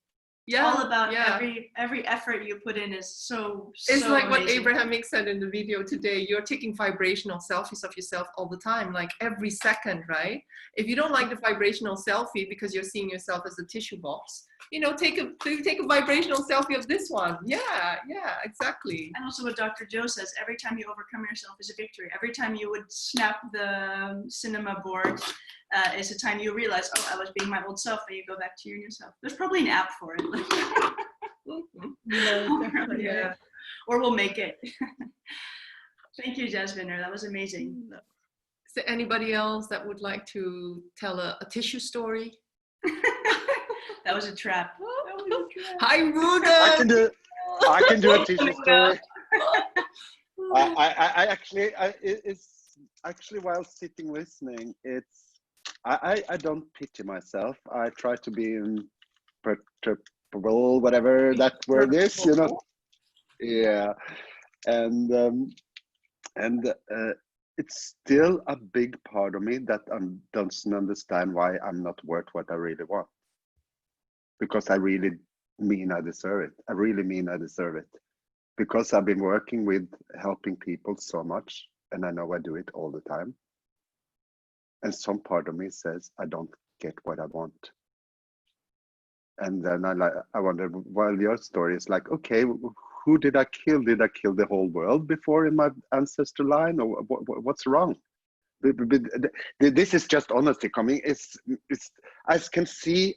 [SPEAKER 2] Yeah,
[SPEAKER 1] All about
[SPEAKER 2] yeah.
[SPEAKER 1] every effort you put in is so
[SPEAKER 2] It's
[SPEAKER 1] so
[SPEAKER 2] like what
[SPEAKER 1] amazing.
[SPEAKER 2] Abraham Hicks said in the video today. You're taking vibrational selfies of yourself all the time, like every second, right? If you don't like the vibrational selfie because you're seeing yourself as a tissue box, take a vibrational selfie of this one. Yeah, exactly.
[SPEAKER 1] And also what Dr. Joe says, every time you overcome yourself is a victory. Every time you would snap the cinema board is a time you realize, oh, I was being my old self, and you go back to your new self. There's probably an app for it.
[SPEAKER 3] No, definitely.
[SPEAKER 2] Yeah.
[SPEAKER 1] Or we'll make it. Thank you, Jasminer. That was amazing.
[SPEAKER 2] Is there anybody else that would like to tell a tissue story?
[SPEAKER 1] That was a trap.
[SPEAKER 2] Hi, Runa.
[SPEAKER 4] I can do a tissue story. I actually, it's actually while sitting listening, I don't pity myself. I try to be imperturbable, whatever that word is, Yeah, and it's still a big part of me that doesn't understand why I'm not worth what I really want. Because I really mean I deserve it. I really mean I deserve it. Because I've been working with helping people so much, and I know I do it all the time. And some part of me says I don't get what I want. And then I wonder, well, your story is like, okay, who did I kill? Did I kill the whole world before in my ancestor line, or what's wrong? This is just honesty coming. It's I can see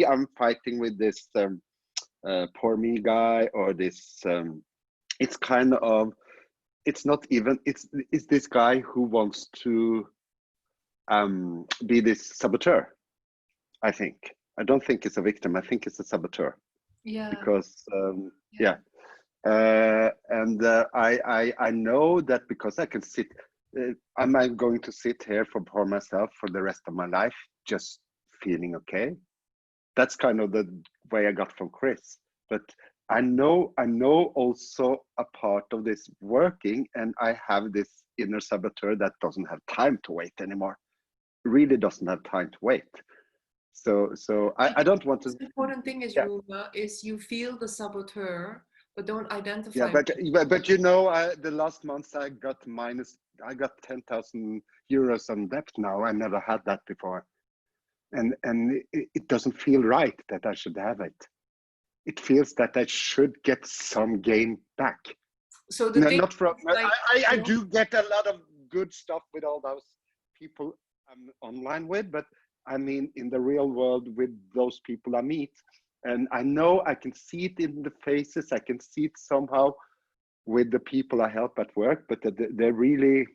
[SPEAKER 4] I'm fighting with this poor me guy, or this it's kind of, it's not even, it's this guy who wants to be this saboteur. I don't think it's a victim. I think it's a saboteur.
[SPEAKER 2] Yeah.
[SPEAKER 4] Because yeah. I know that because I can sit. Am I going to sit here for myself for the rest of my life, just feeling okay? That's kind of the way I got from Chris. But I know also a part of this working, and I have this inner saboteur that doesn't have time to wait anymore. Really doesn't have time to wait. So I don't want to.
[SPEAKER 2] The important thing is, Runa, is you feel the saboteur, but don't identify.
[SPEAKER 4] Yeah, but the last months I got 10,000 euros on debt now. I never had that before, and it doesn't feel right that I should have it. It feels that I should get some gain back.
[SPEAKER 2] So the thing,
[SPEAKER 4] not from. I do get a lot of good stuff with all those people I'm online with, but I mean in the real world with those people I meet. And I know I can see it in the faces. I can see it somehow with the people I help at work, but they're really,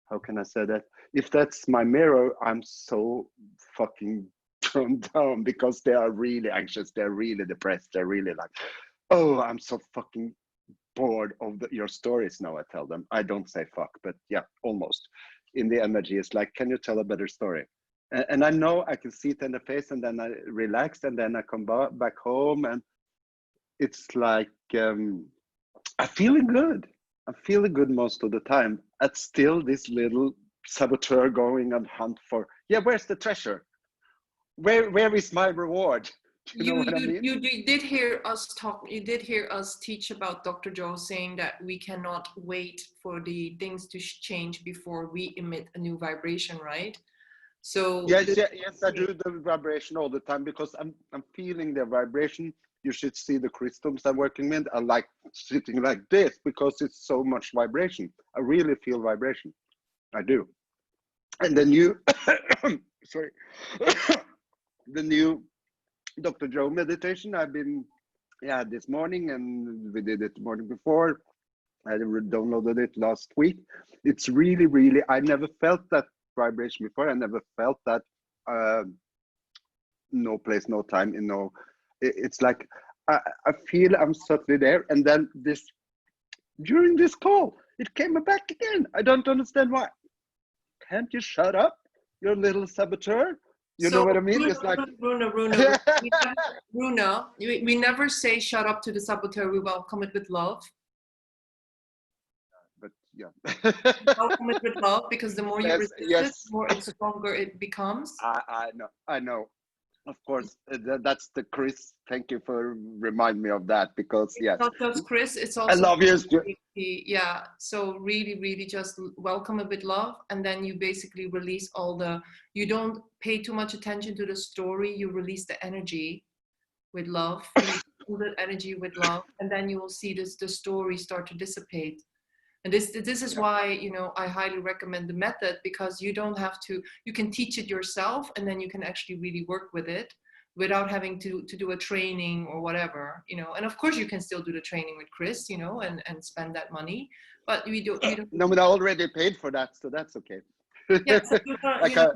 [SPEAKER 4] how can I say that? If that's my mirror, I'm so fucking thrown down because they are really anxious. They're really depressed. They're really like, oh, I'm so fucking bored of your stories now, I tell them. I don't say fuck, but yeah, almost. In the energy, it's like, can you tell a better story? And I know I can see it in the face, and then I relax, and then I come back home, and it's like I'm feeling good. I'm feeling good most of the time. It's still this little saboteur going on hunt for, yeah, where's the treasure? Where is my reward? You know what I mean?
[SPEAKER 2] You did hear us talk. You did hear us teach about Dr. Joe saying that we cannot wait for the things to change before we emit a new vibration, right? So
[SPEAKER 4] yes, I do the vibration all the time because I'm feeling the vibration. You should see the crystals I'm working with. I like sitting like this because it's so much vibration. I really feel vibration. I do. And the new, sorry, the new Dr. Joe meditation I've been, this morning, and we did it the morning before. I downloaded it last week. It's really, really, I never felt that vibration before. I never felt that no place, no time, it's like I feel I'm suddenly there, and then during this call it came back again. I don't understand why. Can't you shut up, your little saboteur? You know what I mean?
[SPEAKER 2] Runa,
[SPEAKER 4] it's like
[SPEAKER 2] Runa, we never say shut up to the saboteur. We welcome it with love.
[SPEAKER 4] But yeah.
[SPEAKER 2] Welcome it with love, because the more you resist it, the more stronger it becomes.
[SPEAKER 4] I know. Of course, that's the Chris. Thank you for reminding me of that, because yes.
[SPEAKER 2] It's not just Chris, it's also
[SPEAKER 4] I love you.
[SPEAKER 2] Yeah. So really, really just welcome it with love, and then you basically release you don't pay too much attention to the story. You release the energy, with love. You fill that energy with love, and then you will see the story start to dissipate. And this is
[SPEAKER 4] Yeah.
[SPEAKER 2] why, you know, I highly recommend the method, because you don't have to, you can teach it yourself, and then you can actually really work with it without having to do a training or whatever, you know. And of course you can still do the training with Chris, you know, and spend that money, but we don't
[SPEAKER 4] No, but I already paid for that, so that's okay.
[SPEAKER 2] yeah, so
[SPEAKER 4] Like
[SPEAKER 2] you know,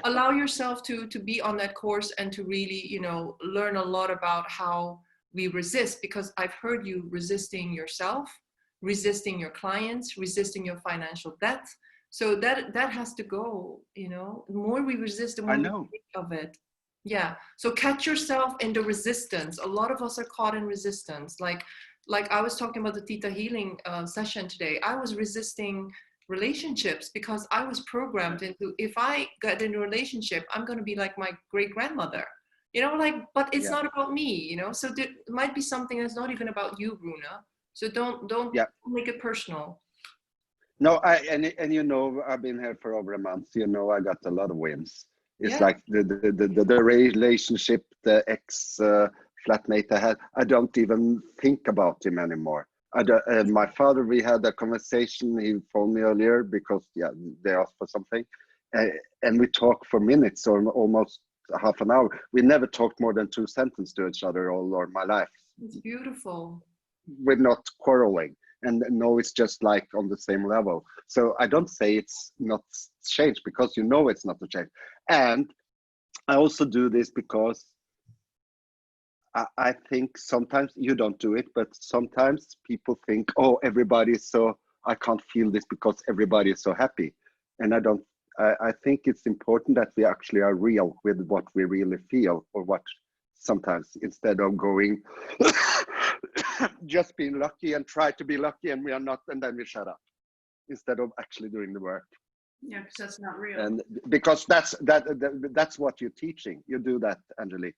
[SPEAKER 2] allow yourself to be on that course and to really, you know, learn a lot about how we resist, because I've heard you resisting yourself, resisting your clients, resisting your financial debt. So that has to go, you know. The more we resist, the
[SPEAKER 4] I
[SPEAKER 2] more we
[SPEAKER 4] know.
[SPEAKER 2] think of it. Yeah, so catch yourself in the resistance. A lot of us are caught in resistance, like I was talking about the Theta healing session today. I was resisting relationships because I was programmed into, if I get in a relationship, I'm going to be like my great grandmother, you know, like, but it's
[SPEAKER 4] Yeah.
[SPEAKER 2] not about me, you know. So there might be something that's not even about you, Runa. So don't
[SPEAKER 4] Yeah.
[SPEAKER 2] make it personal.
[SPEAKER 4] No, and you know, I've been here for over a month. You know, I got a lot of wins. It's
[SPEAKER 2] Yeah.
[SPEAKER 4] like the relationship, the ex flatmate I had. I don't even think about him anymore. My father, we had a conversation. He phoned me earlier because they asked for something, and we talked for minutes or almost half an hour. We never talked more than 2 sentences to each other all my life.
[SPEAKER 2] It's beautiful.
[SPEAKER 4] We're not quarreling, and no, it's just like on the same level. So I don't say it's not changed, because you know it's not a change. And I also do this because I think sometimes you don't do it, but sometimes people think, oh, everybody is so, I can't feel this because everybody is so happy. And I don't, I think it's important that we actually are real with what we really feel, or what sometimes, instead of going just being lucky and try to be lucky and we are not, and then we shut up instead of actually doing the work.
[SPEAKER 1] Yeah, because that's not real.
[SPEAKER 4] And because that's what you're teaching. You do that, Angelique.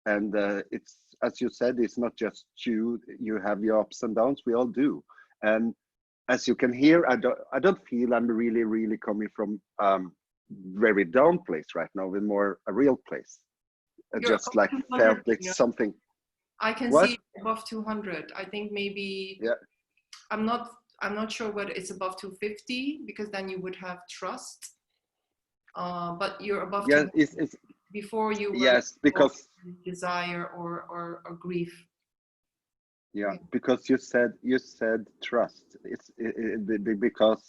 [SPEAKER 4] And it's, as you said, it's not just you have your ups and downs. We all do. And as you can hear, I don't feel I'm really coming from very down place right now, with more a real place. I
[SPEAKER 2] You're
[SPEAKER 4] just like
[SPEAKER 2] up to
[SPEAKER 4] felt
[SPEAKER 2] 100,
[SPEAKER 4] it's
[SPEAKER 2] you know?
[SPEAKER 4] something.
[SPEAKER 2] I can
[SPEAKER 4] What?
[SPEAKER 2] see above 200. I think maybe,
[SPEAKER 4] Yeah.
[SPEAKER 2] I'm not sure whether it's above 250, because then you would have trust. But you're above
[SPEAKER 4] Yeah,
[SPEAKER 2] 200.
[SPEAKER 4] it's
[SPEAKER 2] Before you were
[SPEAKER 4] yes, because
[SPEAKER 2] desire or grief.
[SPEAKER 4] yeah, because you said trust. Because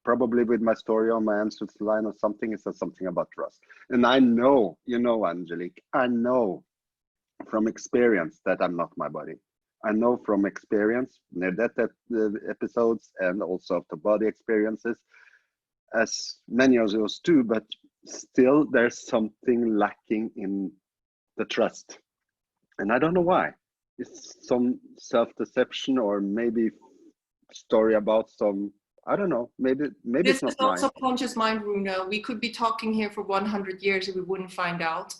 [SPEAKER 4] probably with my story on my answers line or something, it says something about trust. And I know, you know, Angelique, I know from experience that I'm not my body. I know from experience, near death episodes, and also of the body experiences, as many of those too, but still there's something lacking in the trust. And I don't know why. It's some self-deception, or maybe story about some, I don't know, maybe
[SPEAKER 2] This
[SPEAKER 4] it's
[SPEAKER 2] is
[SPEAKER 4] not
[SPEAKER 2] all
[SPEAKER 4] mine.
[SPEAKER 2] subconscious mind, Runa. We could be talking here for 100 years and we wouldn't find out.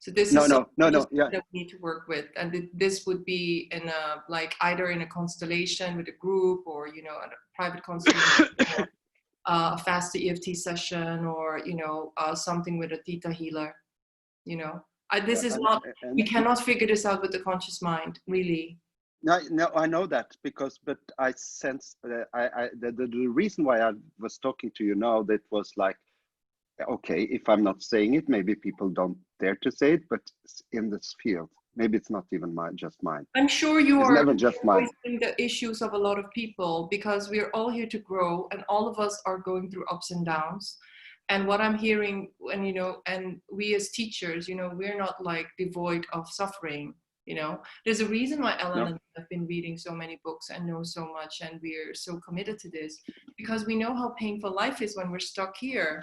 [SPEAKER 2] So this
[SPEAKER 4] No,
[SPEAKER 2] is
[SPEAKER 4] no, yeah.
[SPEAKER 2] that we need to work with, and this would be in a, like, either in a constellation with a group, or, you know, a private constellation, or a fast EFT session, or, you know, something with a Theta healer. You know, this is not. We cannot figure this out with the conscious mind, really.
[SPEAKER 4] No, I know that, because, but I sense the reason why I was talking to you now, that was like, okay, if I'm not saying it, maybe people don't dare to say it, but in this field, maybe it's not even just mine.
[SPEAKER 2] I'm sure you
[SPEAKER 4] It's
[SPEAKER 2] are
[SPEAKER 4] never just mine.
[SPEAKER 2] voicing the issues of a lot of people, because we're all here to grow, and all of us are going through ups and downs. And what I'm hearing, and, you know, and we as teachers, you know, we're not like devoid of suffering. You know, there's a reason why Ellen and I have been reading so many books and know so much, and we're so committed to this, because we know how painful life is when we're stuck here.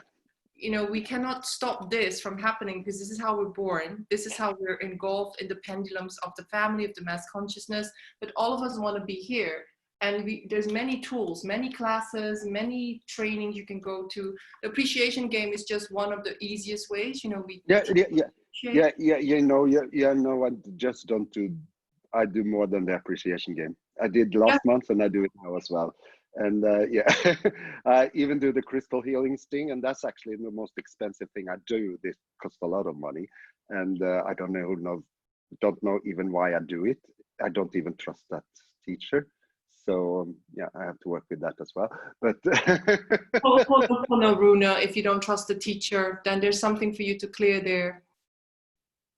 [SPEAKER 2] You know, we cannot stop this from happening, because this is how we're born. This is how we're engulfed in the pendulums of the family, of the mass consciousness. But all of us want to be here. And there's many tools, many classes, many trainings you can go to. The appreciation game is just one of the easiest ways. You know,
[SPEAKER 4] you know, I just don't do. I do more than the appreciation game. I did last month, and I do it now as well. And I even do the crystal healing thing, and that's actually the most expensive thing I do. This costs a lot of money, and I don't know don't know even why I do it. I don't even trust that teacher. So yeah, I have to work with that as well. But
[SPEAKER 2] No, Runa, if you don't trust the teacher, then there's something for you to clear there.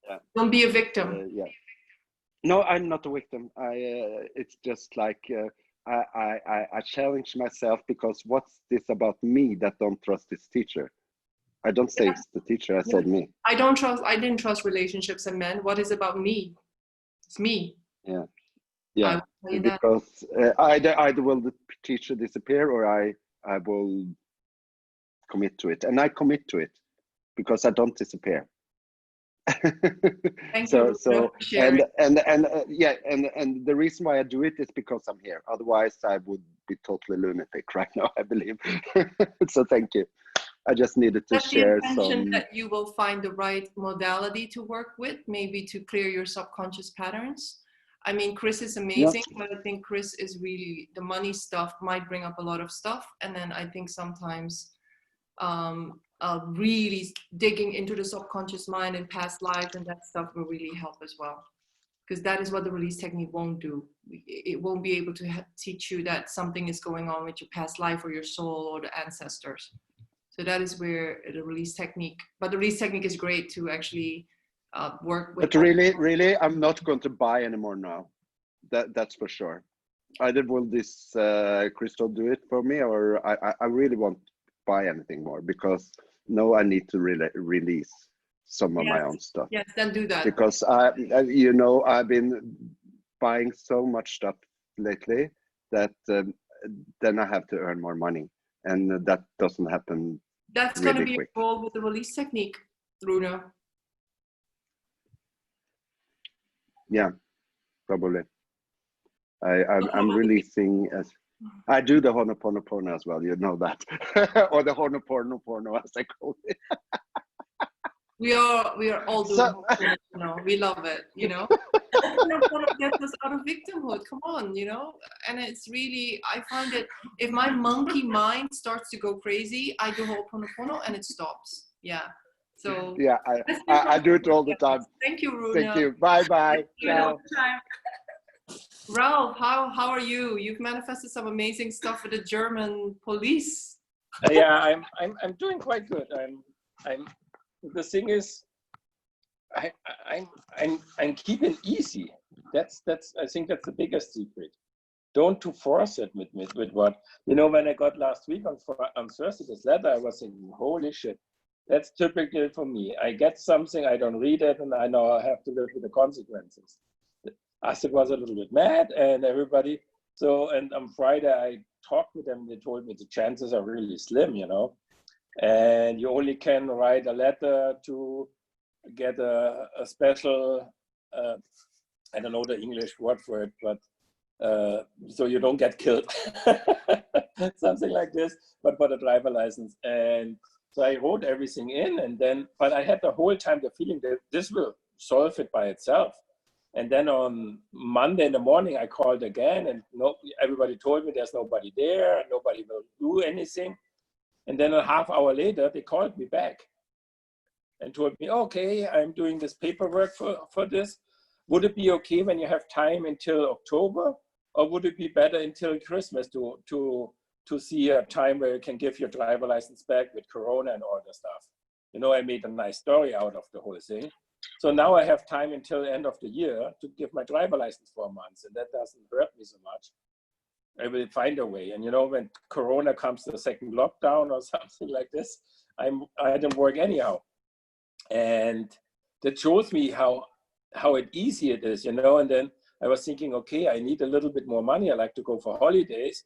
[SPEAKER 4] Yeah.
[SPEAKER 2] Don't be a victim.
[SPEAKER 4] yeah. No, I'm not a victim. It's just like I challenge myself, because what's this about me that don't trust this teacher? I don't say it's the teacher. I said me.
[SPEAKER 2] I didn't trust relationships and men. What is about me? It's me.
[SPEAKER 4] Yeah.
[SPEAKER 2] I will tell you that.
[SPEAKER 4] Because either will the teacher disappear, or I will commit to it, and I commit to it because I don't disappear.
[SPEAKER 2] Thank
[SPEAKER 4] so
[SPEAKER 2] you.
[SPEAKER 4] so and the reason why I do it is because I'm here. Otherwise, I would be totally lunatic right now, I believe. So thank you. I just needed to share some.
[SPEAKER 2] That you will find the right modality to work with, maybe to clear your subconscious patterns. I mean, Chris is amazing, but I think Chris is really, the money stuff might bring up a lot of stuff. And then I think sometimes really digging into the subconscious mind and past lives and that stuff will really help as well. Because that is what the release technique won't do. It won't be able to teach you that something is going on with your past life or your soul or the ancestors. So that is where the release technique, but the release technique is great to actually work with.
[SPEAKER 4] But really, I'm not going to buy anymore now. That's for sure. Either will this crystal do it for me, or I really won't buy anything more, because no, I need to release some of my own stuff.
[SPEAKER 2] Yes, then do that.
[SPEAKER 4] Because I've been buying so much stuff lately that then I have to earn more money, and that doesn't happen.
[SPEAKER 2] That's
[SPEAKER 4] really
[SPEAKER 2] going to be
[SPEAKER 4] quick.
[SPEAKER 2] your goal with the release technique, Runa.
[SPEAKER 4] Yeah, probably. I'm releasing as I do the Ho'oponopono as well. You know that, or the Ho'oponopono as I call it.
[SPEAKER 2] We are all doing it, you know. We love it, you know. Get us out of victimhood. Come on, you know. And it's really, I find it, if my monkey mind starts to go crazy, I do Ho'oponopono and it stops. Yeah. So
[SPEAKER 4] yeah, I do it all the time.
[SPEAKER 2] Thank you, Runa.
[SPEAKER 4] Thank you. Bye. Ciao.
[SPEAKER 2] Ralph, how are you? You've manifested some amazing stuff with the German police.
[SPEAKER 5] Yeah, I'm doing quite good. I'm. The thing is, I'm keeping easy. That's I think that's the biggest secret. Don't to force it with what, you know. When I got last week on Thursday this letter, I was thinking, holy shit, that's typical for me. I get something, I don't read it, and I know I have to live with the consequences. Astrid was a little bit mad, and everybody. So, and on Friday I talked with them. They told me the chances are really slim, you know. And you only can write a letter to get a special, I don't know the English word for it, but so you don't get killed, something like this, but for the driver license. And so I wrote everything in, and then, but I had the whole time the feeling that this will solve it by itself. And then on Monday in the morning, I called again, and everybody told me there's nobody there, nobody will do anything. And then a half hour later, they called me back and told me, okay, I'm doing this paperwork for this. Would it be okay when you have time until October, or would it be better until Christmas to see a time where you can give your driver license back with Corona and all the stuff? You know, I made a nice story out of the whole thing. So now I have time until the end of the year to give my driver license for a month, and that doesn't hurt me so much. I will find a way. And you know, when Corona comes to the second lockdown or something like this, I don't work anyhow. And that shows me how easy it is, you know. And then I was thinking, okay, I need a little bit more money. I like to go for holidays.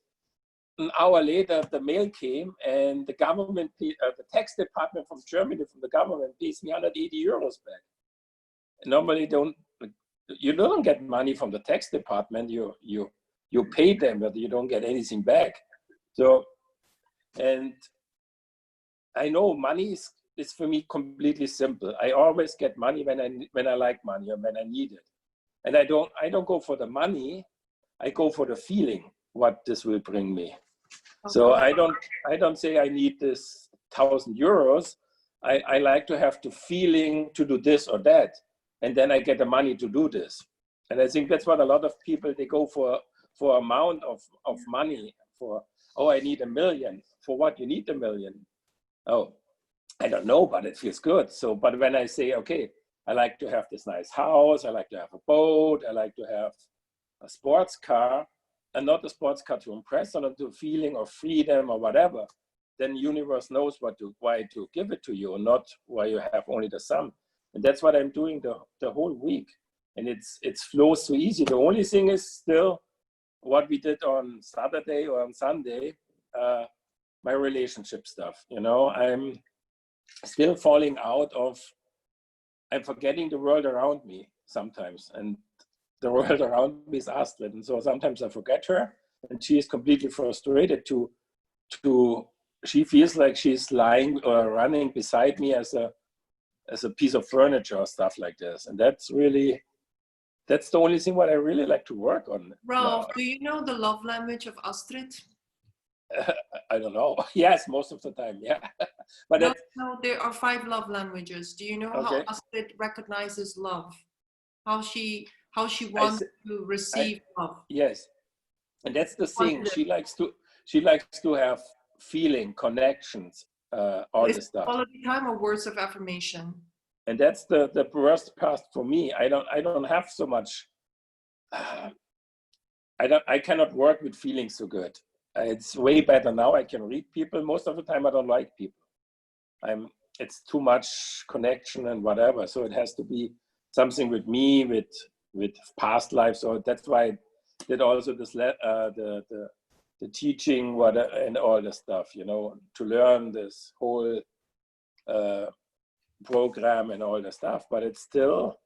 [SPEAKER 5] An hour later, the mail came, and the government, the tax department from Germany, from the government, pays me 180 euros back. Normally, you don't get money from the tax department. You pay them, but you don't get anything back. So, and I know money is for me completely simple. I always get money when I like money or when I need it, and I don't go for the money. I go for the feeling what this will bring me. Okay. So I don't say I need this 1,000 euros. I like to have the feeling to do this or that, and then I get the money to do this. And I think that's what a lot of people, they go for amount of money for, oh, I need 1 million. For what you need 1 million? Oh, I don't know, but it feels good. So, but when I say, okay, I like to have this nice house, I like to have a boat, I like to have a sports car, and not a sports car to impress, or to a feeling of freedom or whatever, then the universe knows why to give it to you, and not why you have only the sum. And that's what I'm doing the whole week. And it flows so easy. The only thing is still what we did on Saturday or on Sunday, my relationship stuff. You know, I'm still falling out of, I'm forgetting the world around me sometimes. And the world around me is Astrid. And so sometimes I forget her, and she is completely frustrated she feels like she's lying or running beside me as a piece of furniture or stuff like this. And that's the only thing what I really like to work on.
[SPEAKER 2] Ralph, do you know the love language of Astrid?
[SPEAKER 5] I don't know. Yes, most of the time, yeah. But
[SPEAKER 2] no, there are 5 love languages. Do you know how Astrid recognizes love? How she wants to receive love?
[SPEAKER 5] Yes, and that's the thing. She likes to have feeling, connections, all this stuff.
[SPEAKER 2] Quality time or words of affirmation?
[SPEAKER 5] And that's the worst part for me. I don't have so much. I cannot work with feelings so good. It's way better now. I can read people. Most of the time, I don't like people. It's too much connection and whatever. So it has to be something with me, with past lives. So that's why I did also this the teaching, and all the stuff. You know, to learn this whole program and all the stuff. But it's still,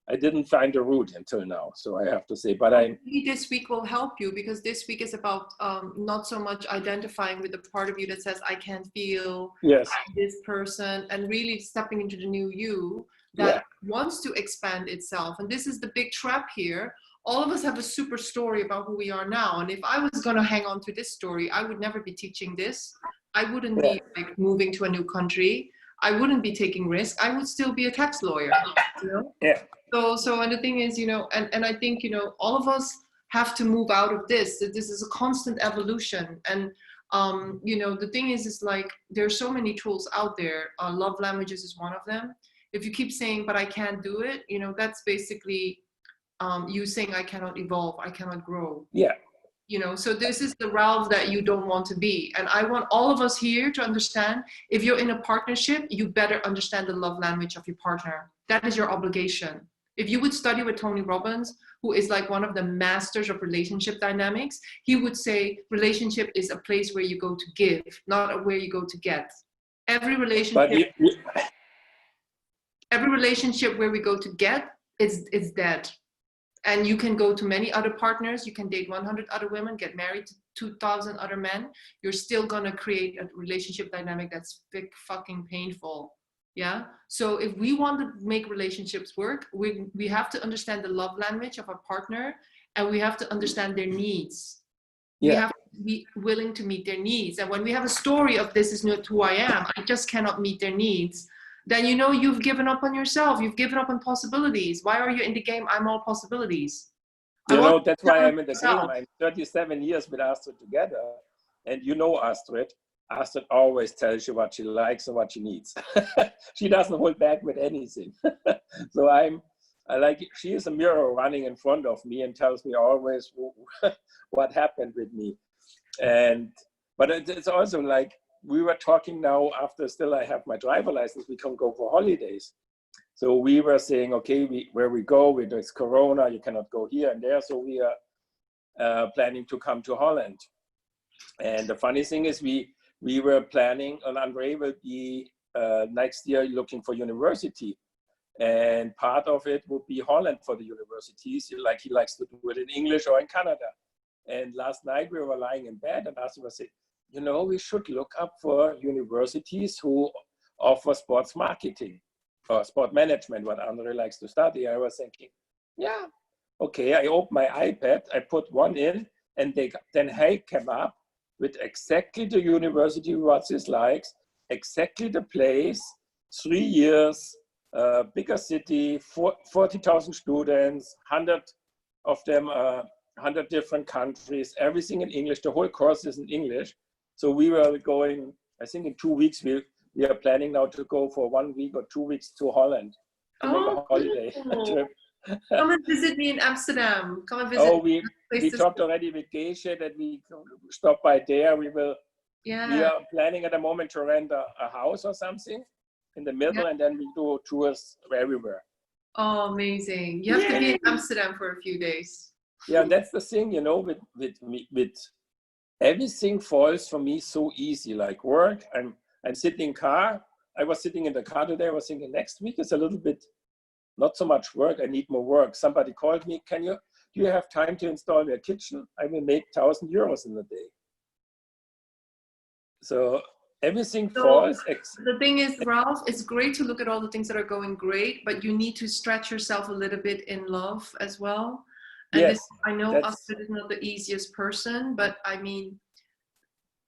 [SPEAKER 5] I didn't find a route until now, so I have to say. But
[SPEAKER 2] this week will help you, because this week is about not so much identifying with the part of you that says I can't feel this person, and really stepping into the new you that wants to expand itself. And this is the big trap here. All of us have a super story about who we are now, and if I was going to hang on to this story, I would never be teaching this. I wouldn't be like moving to a new country. I wouldn't be taking risks. I would still be a tax lawyer, you know?
[SPEAKER 5] Yeah.
[SPEAKER 2] So, and the thing is, you know, and I think, you know, all of us have to move out of this. This is a constant evolution. And, you know, the thing is like, there's so many tools out there. Love languages is one of them. If you keep saying, but I can't do it, you know, that's basically you saying, I cannot evolve, I cannot grow.
[SPEAKER 5] Yeah.
[SPEAKER 2] You know, so this is the Ralph that you don't want to be. And I want all of us here to understand, if you're in a partnership, you better understand the love language of your partner. That is your obligation. If you would study with Tony Robbins, who is like one of the masters of relationship dynamics, he would say relationship is a place where you go to give, not where you go to get. Every relationship, every relationship where we go to get, it's dead. And you can go to many other partners, you can date 100 other women, get married to 2,000 other men. You're still gonna create a relationship dynamic that's fucking painful. Yeah. So if we want to make relationships work, we have to understand the love language of our partner, and we have to understand their needs. We have to be willing to meet their needs. And when we have a story of this is not who I am, I just cannot meet their needs, then you know you've given up on yourself. You've given up on possibilities. Why are you in the game? I'm all possibilities.
[SPEAKER 5] You know, that's why I'm in the game. I'm 37 years with Astrid together. And you know Astrid. Astrid always tells you what she likes and what she needs. She doesn't hold back with anything. So she is a mirror running in front of me and tells me always what happened with me. But it's also like, we were talking now after still I have my driver license, we can go for holidays. So we were saying, okay, where we go, it's Corona, you cannot go here and there. So we are planning to come to Holland. And the funny thing is we were planning, and Andre will be next year looking for university. And part of it would be Holland for the universities, like he likes to do it in English or in Canada. And last night we were lying in bed and Astrid was saying, you know, we should look up for universities who offer sports marketing or sport management, what Andre likes to study. I was thinking, yeah, okay. I opened my iPad, I put one in, and then he came up with exactly the university what he likes, exactly the place, 3 years, bigger city, 40,000 students, 100 of them, 100 different countries, everything in English. The whole course is in English. So we were going, I think in 2 weeks, we are planning now to go for 1 week or 2 weeks to Holland to make a holiday trip.
[SPEAKER 2] Come and visit me in Amsterdam. Come and visit.
[SPEAKER 5] Oh, we talked already with Geisha that we stop by there. We are planning at the moment to rent a house or something in the middle, and then we do tours everywhere.
[SPEAKER 2] Oh, amazing. You have to be in Amsterdam for a few days.
[SPEAKER 5] Yeah, that's the thing, you know, with everything falls for me so easy, like work. I'm sitting in car. I was sitting in the car today. I was thinking next week is a little bit, not so much work. I need more work. Somebody called me, do you have time to install your kitchen? I will make 1,000 euros in a day. So everything falls.
[SPEAKER 2] The thing is, Ralph, it's great to look at all the things that are going great, but you need to stretch yourself a little bit in love as well. And
[SPEAKER 5] yes,
[SPEAKER 2] I know Astrid is not the easiest person, but I mean,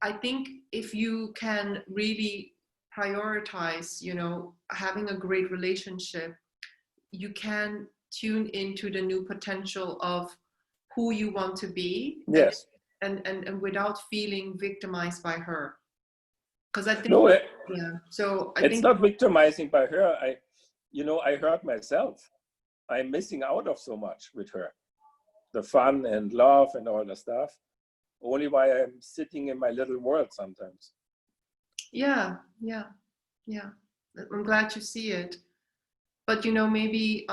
[SPEAKER 2] I think if you can really prioritize, you know, having a great relationship, you can tune into the new potential of who you want to be.
[SPEAKER 5] Yes.
[SPEAKER 2] And without feeling victimized by her. Because I think, so I
[SPEAKER 5] it's
[SPEAKER 2] think
[SPEAKER 5] not victimizing by her. I hurt myself. I'm missing out of so much with her. The fun and love and all the stuff. Only why I'm sitting in my little world sometimes. Yeah.
[SPEAKER 2] I'm glad you see it. But, you know, maybe,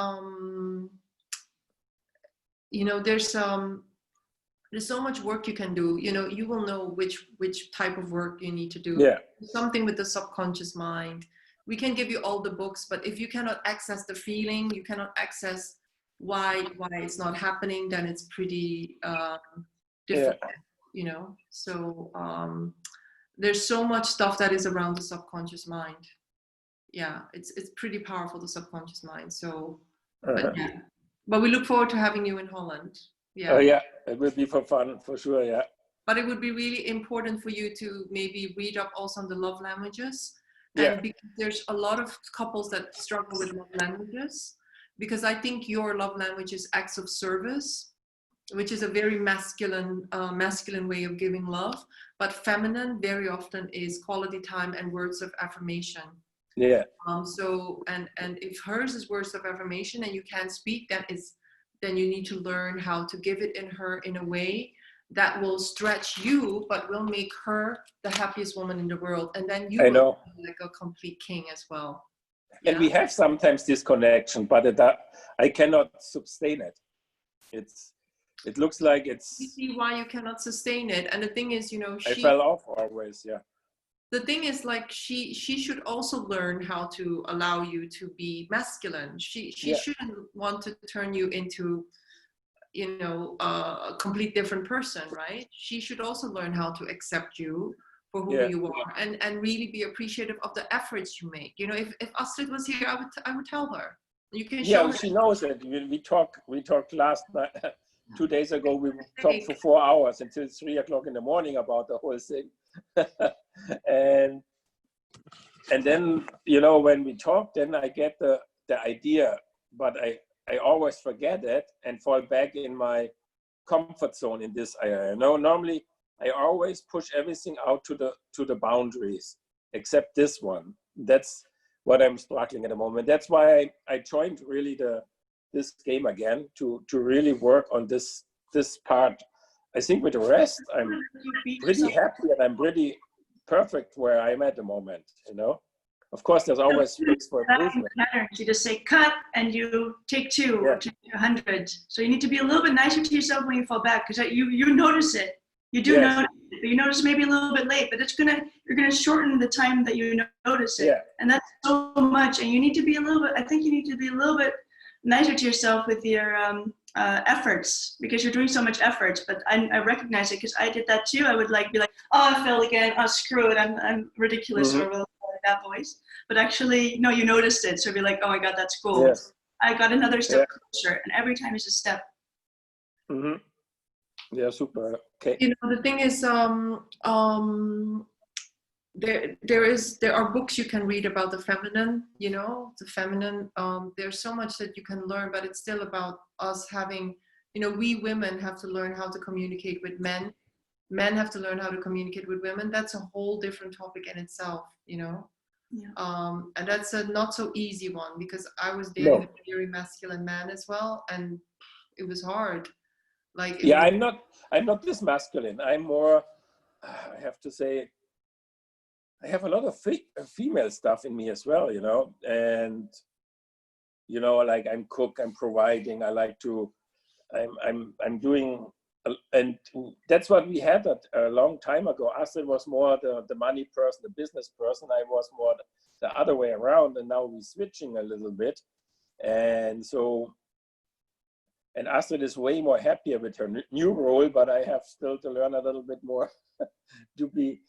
[SPEAKER 2] you know, there's so much work you can do. You know, you will know which type of work you need to do.
[SPEAKER 5] Yeah.
[SPEAKER 2] Something with the subconscious mind. We can give you all the books, but if you cannot access the feeling, you cannot access why it's not happening, then it's pretty difficult, you know. So there's so much stuff that is around the subconscious mind. Yeah, it's pretty powerful, the subconscious mind. So, but we look forward to having you in Holland.
[SPEAKER 5] Yeah, it will be for fun, for sure, yeah.
[SPEAKER 2] But it would be really important for you to maybe read up also on the love languages. And because there's a lot of couples that struggle with love languages, because I think your love language is acts of service, which is a very masculine way of giving love, but feminine very often is quality time and words of affirmation.
[SPEAKER 5] Yeah.
[SPEAKER 2] So, and if hers is words of affirmation and you can't speak, then you need to learn how to give it in a way that will stretch you, but will make her the happiest woman in the world. And then you will be like a complete king as well.
[SPEAKER 5] And we have sometimes this connection, but I cannot sustain it. It looks like it's...
[SPEAKER 2] You see why you cannot sustain it. And the thing is, you know,
[SPEAKER 5] I fell off always, yeah.
[SPEAKER 2] The thing is, like, she should also learn how to allow you to be masculine. She shouldn't want to turn you into, you know, a complete different person, right? She should also learn how to accept you for who you are and really be appreciative of the efforts you make. You know, if Astrid was here, I would tell her. You can show her.
[SPEAKER 5] She knows it. We talked last night, 2 days ago. We talked for 4 hours until 3 o'clock in the morning about the whole thing. and then, you know, when we talk, then I get the idea, but I always forget it and fall back in my comfort zone in this area. You know, normally I always push everything out to the boundaries, except this one. That's what I'm struggling at the moment. That's why I joined really this game again to really work on this part. I think with the rest, I'm pretty happy and I'm pretty perfect where I'm at the moment, you know. Of course, there's always space for improvement.
[SPEAKER 1] You just say cut and you take 2 or take 100. So you need to be a little bit nicer to yourself when you fall back, because you notice it. You do notice it, but you notice maybe a little bit late. But you're gonna shorten the time that you notice it, and that's so much. And you need to be I think you need to be a little bit nicer to yourself with your efforts, because you're doing so much effort. But I recognize it, because I did that too. I would be like, oh, I failed again. Oh, screw it. I'm ridiculous, or that voice. But actually, no, you noticed it. So be like, oh my God, that's cool.
[SPEAKER 5] Yes.
[SPEAKER 1] I got another step closer, and every time is a step.
[SPEAKER 5] Yeah, super. Okay.
[SPEAKER 2] You know, the thing is, there are books you can read about the feminine, you know, the feminine. There's so much that you can learn, but it's still about us having, you know, we women have to learn how to communicate with men. Men have to learn how to communicate with women. That's a whole different topic in itself, you know.
[SPEAKER 1] Yeah.
[SPEAKER 2] And that's a not so easy one, because I was dating a very masculine man as well, and it was hard. Like,
[SPEAKER 5] Yeah, I'm not this masculine. I'm more, I have to say, I have a lot of female stuff in me as well, you know, and, you know, like I'm cook, I'm providing, I like to, I'm doing, and that's what we had a long time ago. Astrid was more the money person, the business person. I was more the other way around, and now we're switching a little bit. And so, and Astrid is way more happier with her new role, but I have still to learn a little bit more to be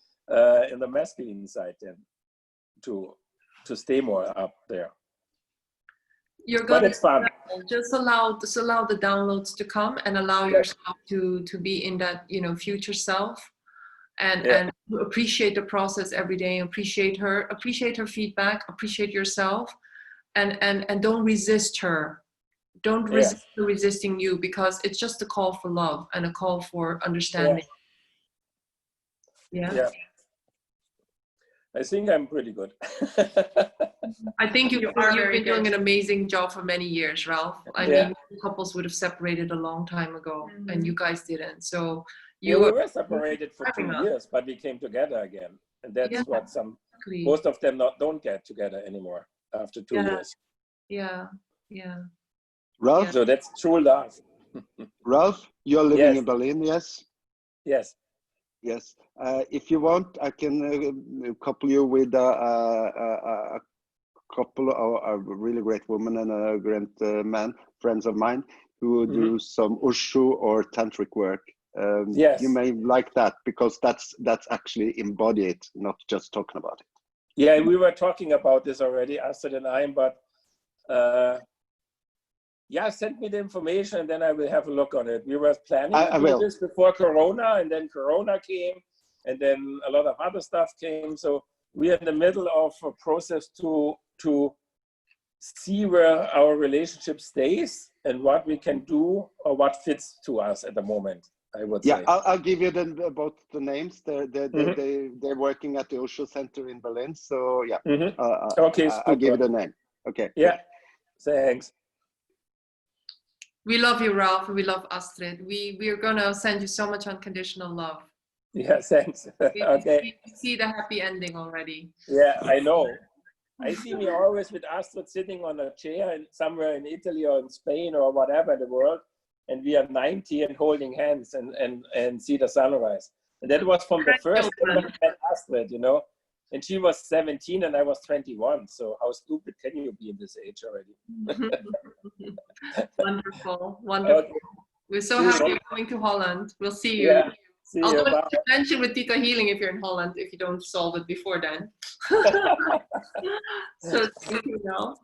[SPEAKER 5] in the masculine side then, to stay more up there.
[SPEAKER 2] You're
[SPEAKER 5] But
[SPEAKER 2] gonna
[SPEAKER 5] it's fun.
[SPEAKER 2] just allow the downloads to come, and allow yourself to be in that, you know, future self, and appreciate the process every day. Appreciate her feedback, appreciate yourself, and don't resist her. Don't resist her resisting you, because it's just a call for love and a call for understanding. Yeah. I
[SPEAKER 5] think I'm pretty good.
[SPEAKER 2] I think you've
[SPEAKER 1] very
[SPEAKER 2] been doing
[SPEAKER 1] good.
[SPEAKER 2] an amazing job for many years, Ralph. I mean, couples would have separated a long time ago, and you guys didn't. So
[SPEAKER 5] we were separated for 2 years, but we came together again, and that's what most of them don't get together anymore after 2 years.
[SPEAKER 2] Yeah.
[SPEAKER 4] Ralph,
[SPEAKER 5] So that's true love.
[SPEAKER 4] Ralph, you're living in Berlin, yes?
[SPEAKER 5] Yes.
[SPEAKER 4] Yes. If you want, I can couple you with a couple of a really great woman and a great man, friends of mine, who do some Osho or tantric work.
[SPEAKER 5] Yes.
[SPEAKER 4] You may like that, because that's actually embodied, not just talking about it.
[SPEAKER 5] Yeah, we were talking about this already, Astrid and I, but send me the information and then I will have a look on it. We were planning to do this before Corona, and then Corona came, and then a lot of other stuff came. So we're in the middle of a process to see where our relationship stays and what we can do or what fits to us at the moment, I would say.
[SPEAKER 4] I'll give you both the names. They're working at the Osho Center in Berlin. So
[SPEAKER 5] okay,
[SPEAKER 4] I'll give you the name. Okay.
[SPEAKER 5] Yeah, thanks.
[SPEAKER 2] We love you, Ralph. We love Astrid. We are gonna send you so much unconditional love.
[SPEAKER 5] Yeah, thanks. Okay.
[SPEAKER 2] We see the happy ending already.
[SPEAKER 5] Yeah, I know. I see me always with Astrid sitting on a chair somewhere in Italy or in Spain or whatever in the world, and we are 90 and holding hands and see the sunrise. And that was from the first time I met Astrid, you know. And she was 17 and I was 21. So how stupid can you be in this age already?
[SPEAKER 2] Wonderful. Okay. We're so happy you're coming to Holland. We'll see you.
[SPEAKER 5] Yeah. See
[SPEAKER 2] I'll
[SPEAKER 5] you.
[SPEAKER 2] do a convention with Theta Healing if you're in Holland, if you don't solve it before then. So you know.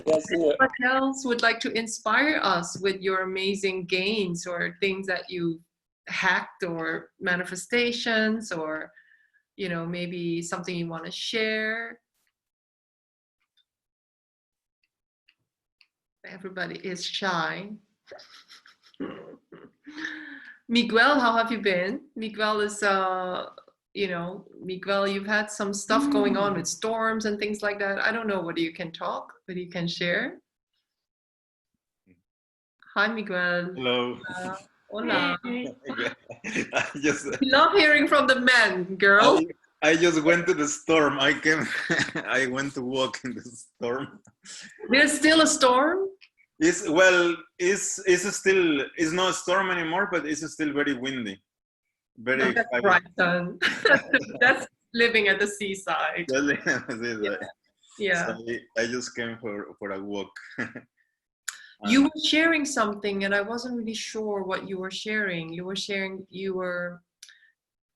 [SPEAKER 5] Yes,
[SPEAKER 2] Anyone else would like to inspire us with your amazing gains or things that you hacked, or manifestations, or you know, maybe something you want to share? Everybody is shy. Miguel, how have you been? Miguel is, you know, Miguel, you've had some stuff going on with storms and things like that. I don't know whether you can talk, whether you can share. Hi, Miguel.
[SPEAKER 6] Hello.
[SPEAKER 2] Hola.
[SPEAKER 1] Hey.
[SPEAKER 2] We love hearing from the men, girl.
[SPEAKER 6] I just went to the storm. I went to walk in the storm.
[SPEAKER 2] There's still a storm?
[SPEAKER 6] It's not a storm anymore, but it's still very windy. Very
[SPEAKER 2] That's right, son. That's living at the seaside. Yeah.
[SPEAKER 6] So I just came for a walk.
[SPEAKER 2] You were sharing something and I wasn't really sure what you were sharing.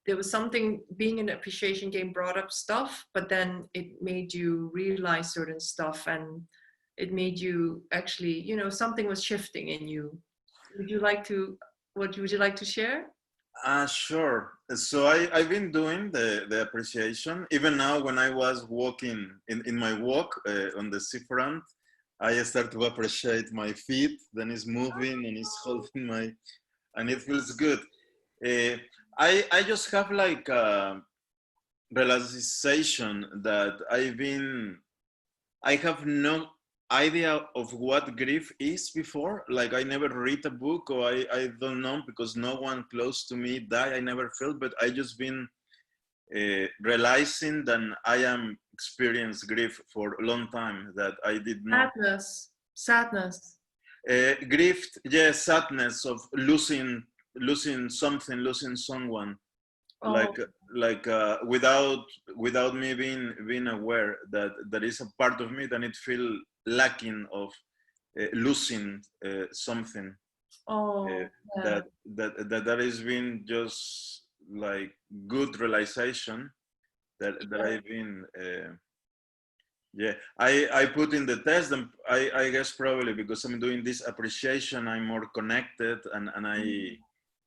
[SPEAKER 2] There was something, being in the appreciation game brought up stuff, but then it made you realize certain stuff, and it made you actually, you know, something was shifting in you. Would you like to share?
[SPEAKER 6] Sure. So I've been doing the appreciation. Even now, when I was walking in my walk on the seafront, I start to appreciate my feet. Then it's moving and it's holding my, and it feels good. Uh, I just have like a realization that I have no idea of what grief is before. Like I never read a book, or I don't know, because no one close to me died. I never felt, but I just been realizing that I am experienced grief for a long time that I did not.
[SPEAKER 2] Sadness.
[SPEAKER 6] Grief, yes, sadness of losing something, losing someone.
[SPEAKER 2] Oh.
[SPEAKER 6] Like without me being aware that there is a part of me that it feel lacking of losing something.
[SPEAKER 2] Oh, yeah.
[SPEAKER 6] That has been just like good realization that I've been yeah, I put in the test, and I guess probably because I'm doing this appreciation, I'm more connected, and I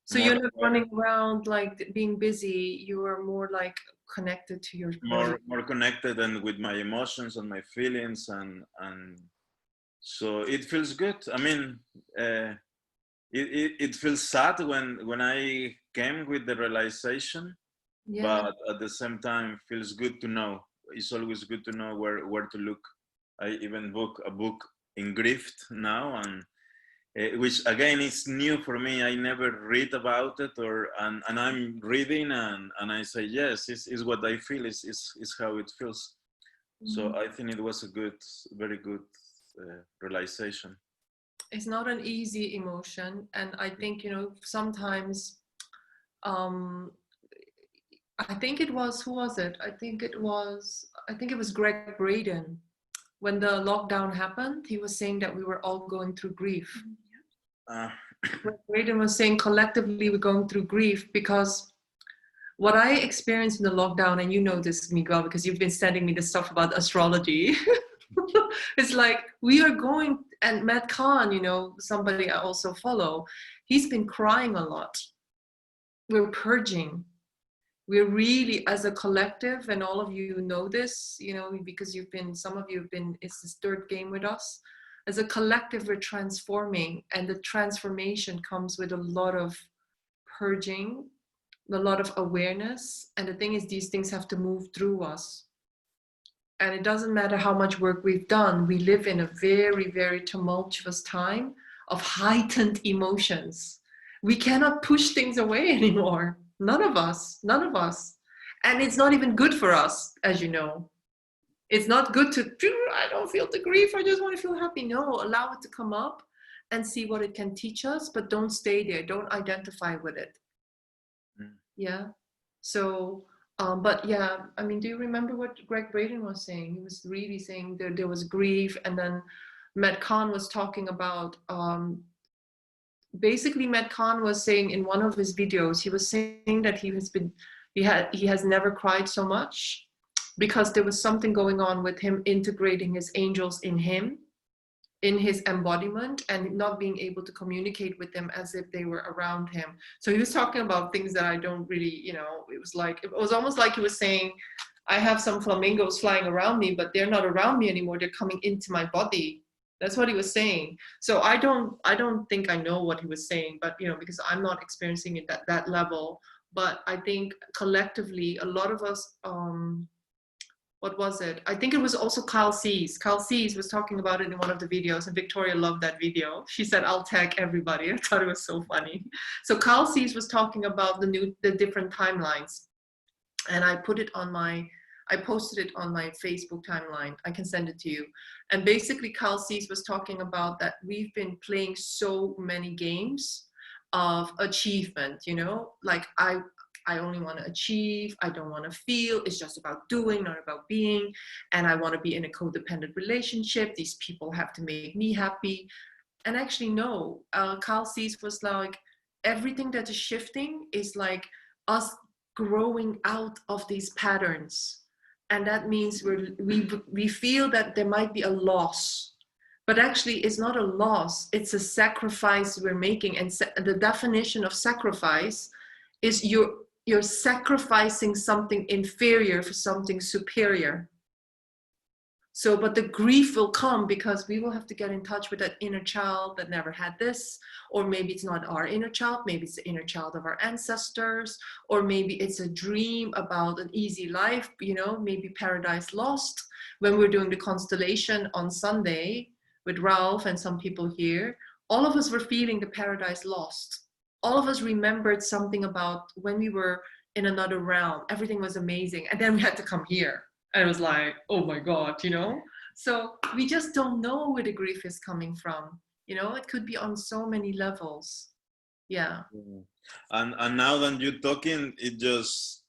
[SPEAKER 2] So you're not running around like being busy, you are more like connected to your
[SPEAKER 6] more connected and with my emotions and my feelings, and so it feels good. I mean, it feels sad when I came with the realization, but at the same time feels good to know. It's always good to know where to look. I even book a book in grief now, and which again is new for me. I never read about it, and I'm reading, and I say yes, it's what I feel, is how it feels. So I think it was a very good realization.
[SPEAKER 2] It's not an easy emotion, and I think, you know, sometimes I think it was, who was it? I think it was Greg Braden. When the lockdown happened, he was saying that we were all going through grief. Greg Braden was saying collectively we're going through grief, because what I experienced in the lockdown, and you know this, Miguel, because you've been sending me the stuff about astrology. It's like we are going, and Matt Kahn, you know, somebody I also follow, he's been crying a lot. We're purging. We're really, as a collective, and all of you know this, you know, because some of you have been, it's this third game with us. As a collective, we're transforming, and the transformation comes with a lot of purging, a lot of awareness. And the thing is, these things have to move through us. And it doesn't matter how much work we've done, we live in a very, very tumultuous time of heightened emotions. We cannot push things away anymore. None of us. And it's not even good for us, as you know. It's not good to, I don't feel the grief, I just want to feel happy. No, allow it to come up and see what it can teach us, but don't stay there. Don't identify with it. Yeah. So, but yeah, I mean, do you remember what Greg Braden was saying? He was really saying that there was grief, and then Matt Kahn was talking about, basically Matt Kahn was saying in one of his videos, he was saying that he has never cried so much, because there was something going on with him integrating his angels in him, in his embodiment, and not being able to communicate with them as if they were around him. So he was talking about things that I don't really, you know, it was almost like he was saying, I have some flamingos flying around me, but they're not around me anymore. They're coming into my body. That's what he was saying. So I don't think I know what he was saying, but, you know, because I'm not experiencing it at that level. But I think collectively, a lot of us, what was it? I think it was also Kyle Cease. Kyle Cease was talking about it in one of the videos, and Victoria loved that video. She said, I'll tag everybody. I thought it was so funny. So Kyle Cease was talking about the different timelines. And I posted it on my Facebook timeline. I can send it to you. And basically Kyle Cease was talking about that we've been playing so many games of achievement, you know, like I only want to achieve, I don't want to feel, it's just about doing, not about being, and I want to be in a codependent relationship, these people have to make me happy. And actually no, Kyle Cease was like, everything that is shifting is like us growing out of these patterns. And that means we feel that there might be a loss, but actually it's not a loss, it's a sacrifice we're making. And the definition of sacrifice is you're sacrificing something inferior for something superior. So, but the grief will come because we will have to get in touch with that inner child that never had this, or maybe it's not our inner child, maybe it's the inner child of our ancestors, or maybe it's a dream about an easy life, you know, maybe paradise lost. When we're doing the constellation on Sunday with Ralph and some people here, all of us were feeling the paradise lost. All of us remembered something about when we were in another realm, everything was amazing, and then we had to come here. And it was like, oh my God, you know? So we just don't know where the grief is coming from. You know, it could be on so many levels. Yeah.
[SPEAKER 6] And now that you're talking, it just,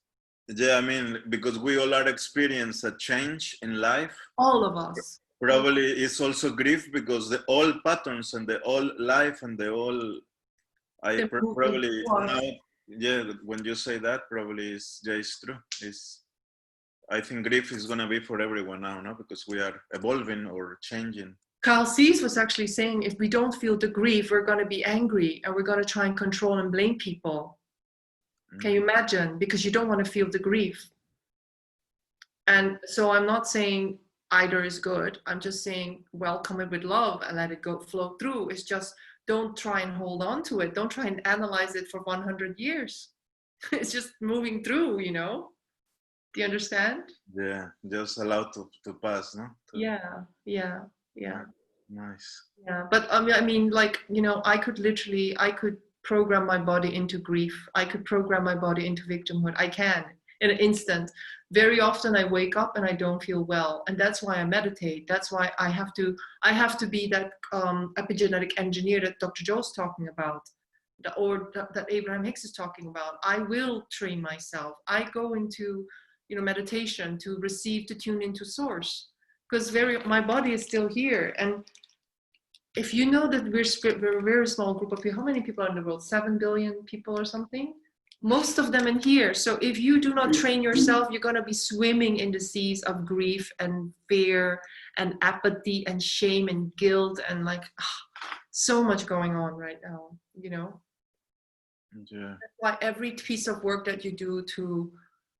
[SPEAKER 6] yeah, I mean, because we all are experience a change in life.
[SPEAKER 2] All of us.
[SPEAKER 6] Probably it's also grief because the old patterns and the old life and the old, probably now, yeah, when you say that, probably it's true. I think grief is going to be for everyone now, no? Because we are evolving or changing.
[SPEAKER 2] Carl Sees was actually saying, if we don't feel the grief, we're going to be angry and we're going to try and control and blame people. Can you imagine? Because you don't want to feel the grief. And so I'm not saying either is good. I'm just saying welcome it with love and let it go flow through. It's just don't try and hold on to it. Don't try and analyze it for 100 years. It's just moving through, you know? Do you understand?
[SPEAKER 6] Yeah, just allow to pass, no?
[SPEAKER 2] Yeah.
[SPEAKER 6] Nice.
[SPEAKER 2] Yeah, but I mean, like, you know, I could program my body into grief. I could program my body into victimhood. I can in an instant. Very often I wake up and I don't feel well. And that's why I meditate. That's why I have to be that epigenetic engineer that Dr. Joe's talking about, that Abraham Hicks is talking about. I will train myself. I go into, you know, meditation to tune into source, because my body is still here. And if you know that we're a very small group of people, how many people are in the world? 7 billion people or something? Most of them in here. So if you do not train yourself, you're going to be swimming in the seas of grief and fear and apathy and shame and guilt and like so much going on right now, you know?
[SPEAKER 6] Yeah.
[SPEAKER 2] That's why every piece of work that you do to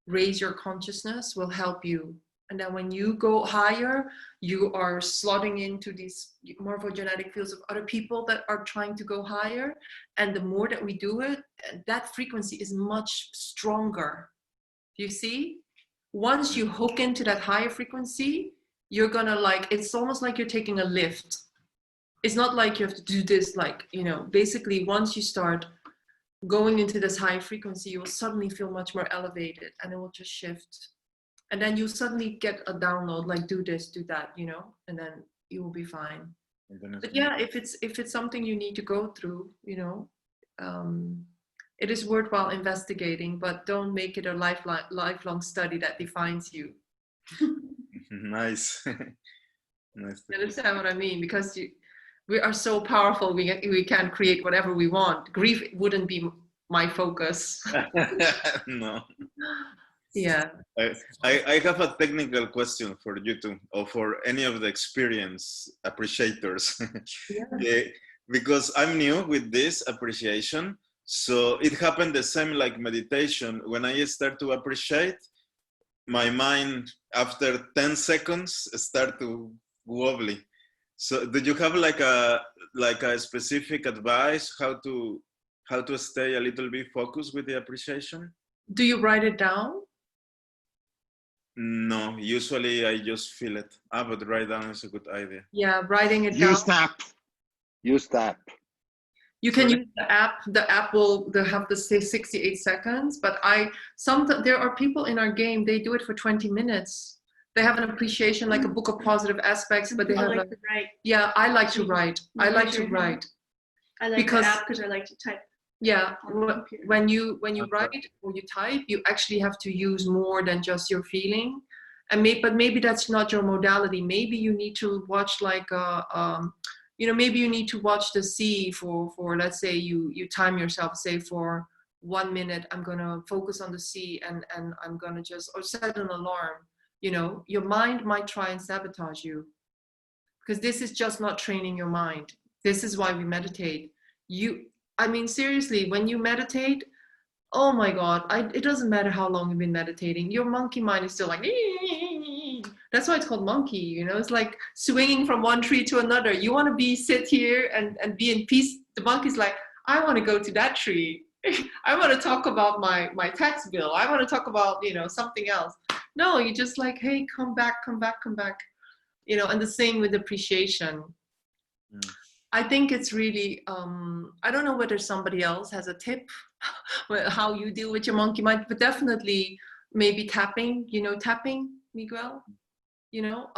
[SPEAKER 2] raise your consciousness will help you. And then when you go higher, you are slotting into these morphogenetic fields of other people that are trying to go higher. And the more that we do it, that frequency is much stronger. You see? Once you hook into that higher frequency, you're gonna it's almost like you're taking a lift. It's not like you have to do this, like, you know, basically once you start going into this high frequency, you will suddenly feel much more elevated and it will just shift. And then you suddenly get a download, like do this, do that, you know, and then you will be fine. But yeah, if it's something you need to go through, you know, it is worthwhile investigating, but don't make it a lifelong study that defines you.
[SPEAKER 6] Nice. Nice.
[SPEAKER 2] You understand what I mean? Because we are so powerful, we can create whatever we want. Grief wouldn't be my focus.
[SPEAKER 6] No.
[SPEAKER 2] Yeah.
[SPEAKER 6] I have a technical question for you two, or for any of the experience appreciators. Yeah. Because I'm new with this appreciation. So it happened the same like meditation. When I start to appreciate, my mind after 10 seconds start to wobbly. So did you have like a specific advice how to stay a little bit focused with the appreciation?
[SPEAKER 2] Do you write it down?
[SPEAKER 6] No, usually I just feel it. But write down is a good idea.
[SPEAKER 2] Yeah, writing it down.
[SPEAKER 4] Use the app.
[SPEAKER 2] You can use the app. The app will have the 68 seconds, but there are people in our game, they do it for 20 minutes. They have an appreciation, like a book of positive aspects, but they have
[SPEAKER 1] to write.
[SPEAKER 2] Yeah, I like to write. I like to write.
[SPEAKER 1] I like the app because I like to type.
[SPEAKER 2] Yeah, when you write or you type, you actually have to use more than just your feeling. And but maybe that's not your modality. Maybe you need to watch like maybe you need to watch the sea for let's say you time yourself, say for 1 minute, I'm gonna focus on the sea and I'm gonna or set an alarm. You know, your mind might try and sabotage you because this is just not training your mind. This is why we meditate. I mean, seriously, when you meditate, Oh my God, it doesn't matter how long you've been meditating. Your monkey mind is still like, that's why it's called monkey, you know, it's like swinging from one tree to another. You want to sit here and be in peace. The monkey's like, I want to go to that tree. I want to talk about my tax bill. I want to talk about, you know, something else. No, you just like, hey, come back, come back, come back. You know, and the same with appreciation.
[SPEAKER 6] Mm.
[SPEAKER 2] I think it's really, I don't know whether somebody else has a tip how you deal with your monkey mind, but definitely maybe tapping, you know, tapping, Miguel, you know,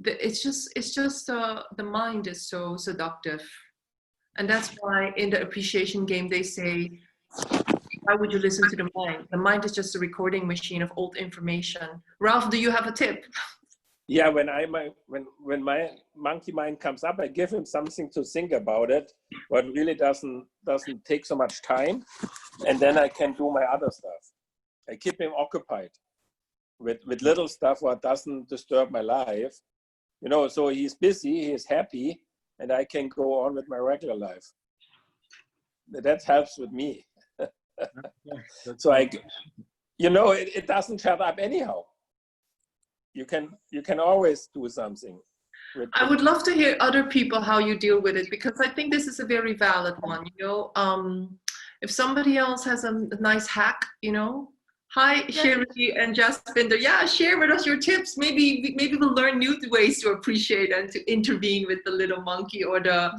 [SPEAKER 2] it's just the mind is so seductive. And that's why in the appreciation game, they say, why would you listen to the mind? The mind is just a recording machine of old information. Ralph, do you have a tip?
[SPEAKER 5] Yeah, when my monkey mind comes up, I give him something to think about it, but really doesn't take so much time, and then I can do my other stuff. I keep him occupied with little stuff what doesn't disturb my life, you know. So he's busy, he's happy, and I can go on with my regular life. That helps with me. So you know, it doesn't shut up anyhow. You can always do something.
[SPEAKER 2] I would love to hear other people how you deal with it, because I think this is a very valid one. You know, if somebody else has a nice hack, you know, hi Sherry and Jaspinder, yeah, share with us your tips. Maybe we'll learn new ways to appreciate and to intervene with the little monkey or the,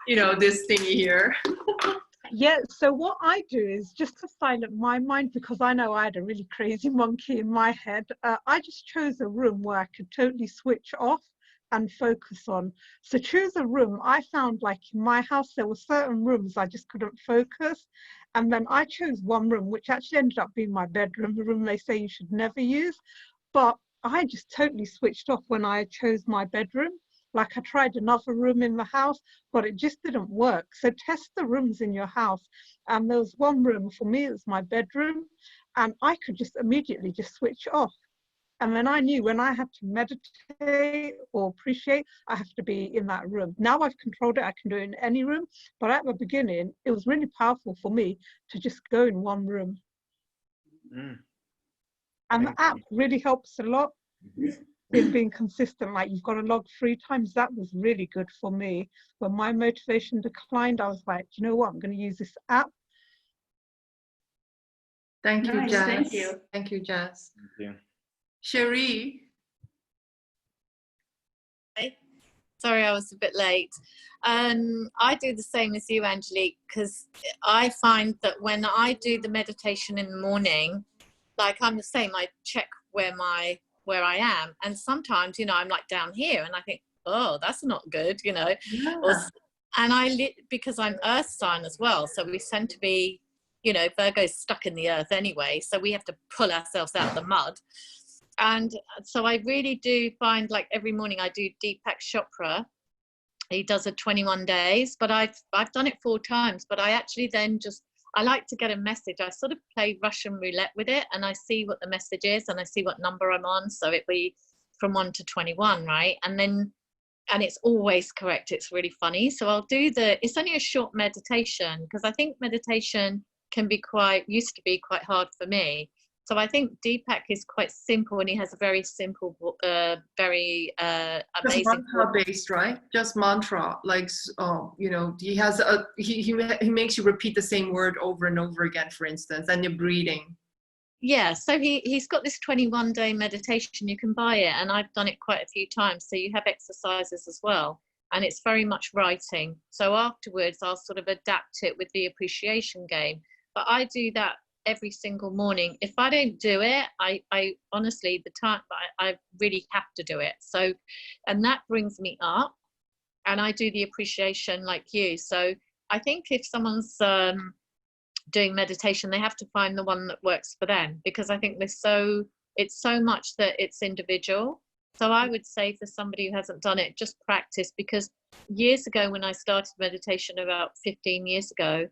[SPEAKER 2] you know, this thingy here.
[SPEAKER 3] Yeah, so what I do is just to silence my mind, because I know I had a really crazy monkey in my head. I just chose a room where I could totally switch off and focus on. So choose a room. I found like in my house, there were certain rooms I just couldn't focus. And then I chose one room, which actually ended up being my bedroom, the room they say you should never use. But I just totally switched off when I chose my bedroom. Like I tried another room in the house, but it just didn't work. So test the rooms in your house. And there was one room for me, it was my bedroom, and I could just immediately just switch off. And then I knew when I had to meditate or appreciate, I have to be in that room. Now I've controlled it, I can do it in any room. But at the beginning, it was really powerful for me to just go in one room.
[SPEAKER 6] Mm.
[SPEAKER 3] And the app really helps a lot. In being consistent, like you've got to log 3 times. That was really good for me. When my motivation declined, I was like, you know what, I'm going to use this app.
[SPEAKER 2] Thank you,
[SPEAKER 1] Nice,
[SPEAKER 2] Jazz.
[SPEAKER 1] thank you.
[SPEAKER 2] Thank you, Jazz.
[SPEAKER 6] Thank you.
[SPEAKER 2] Cherie.
[SPEAKER 7] Sorry, I was a bit late. I do the same as you, Angelique, because I find that when I do the meditation in the morning, like I'm the same, I check where I am, and sometimes, you know, I'm like down here and I think, oh, that's not good, you know.
[SPEAKER 2] Yeah.
[SPEAKER 7] And because I'm earth sign as well, so we tend to be, you know, Virgo's stuck in the earth anyway, so we have to pull ourselves out of the mud. And so I really do find, like, every morning I do Deepak Chopra. He does it 21 days, but I've done it 4 times, but I actually then I like to get a message. I sort of play Russian roulette with it, and I see what the message is, and I see what number I'm on. So it'd be from 1 to 21, right? And it's always correct. It's really funny. So I'll do it's only a short meditation, because I think meditation used to be quite hard for me. So I think Deepak is quite simple, and he has a very simple, very amazing.
[SPEAKER 2] Just mantra based, right? Just mantra, like, you know, he has he makes you repeat the same word over and over again, for instance, and you're breathing.
[SPEAKER 7] Yeah, so he's got this 21-day meditation. You can buy it, and I've done it quite a few times. So you have exercises as well, and it's very much writing. So afterwards, I'll sort of adapt it with the appreciation game. But I do that every single morning. If I don't do it, I honestly, I really have to do it. So, and that brings me up, and I do the appreciation like you. So I think if someone's doing meditation, they have to find the one that works for them, because I think it's so much that it's individual. So I would say for somebody who hasn't done it, just practice, because years ago when I started meditation about 15 years ago,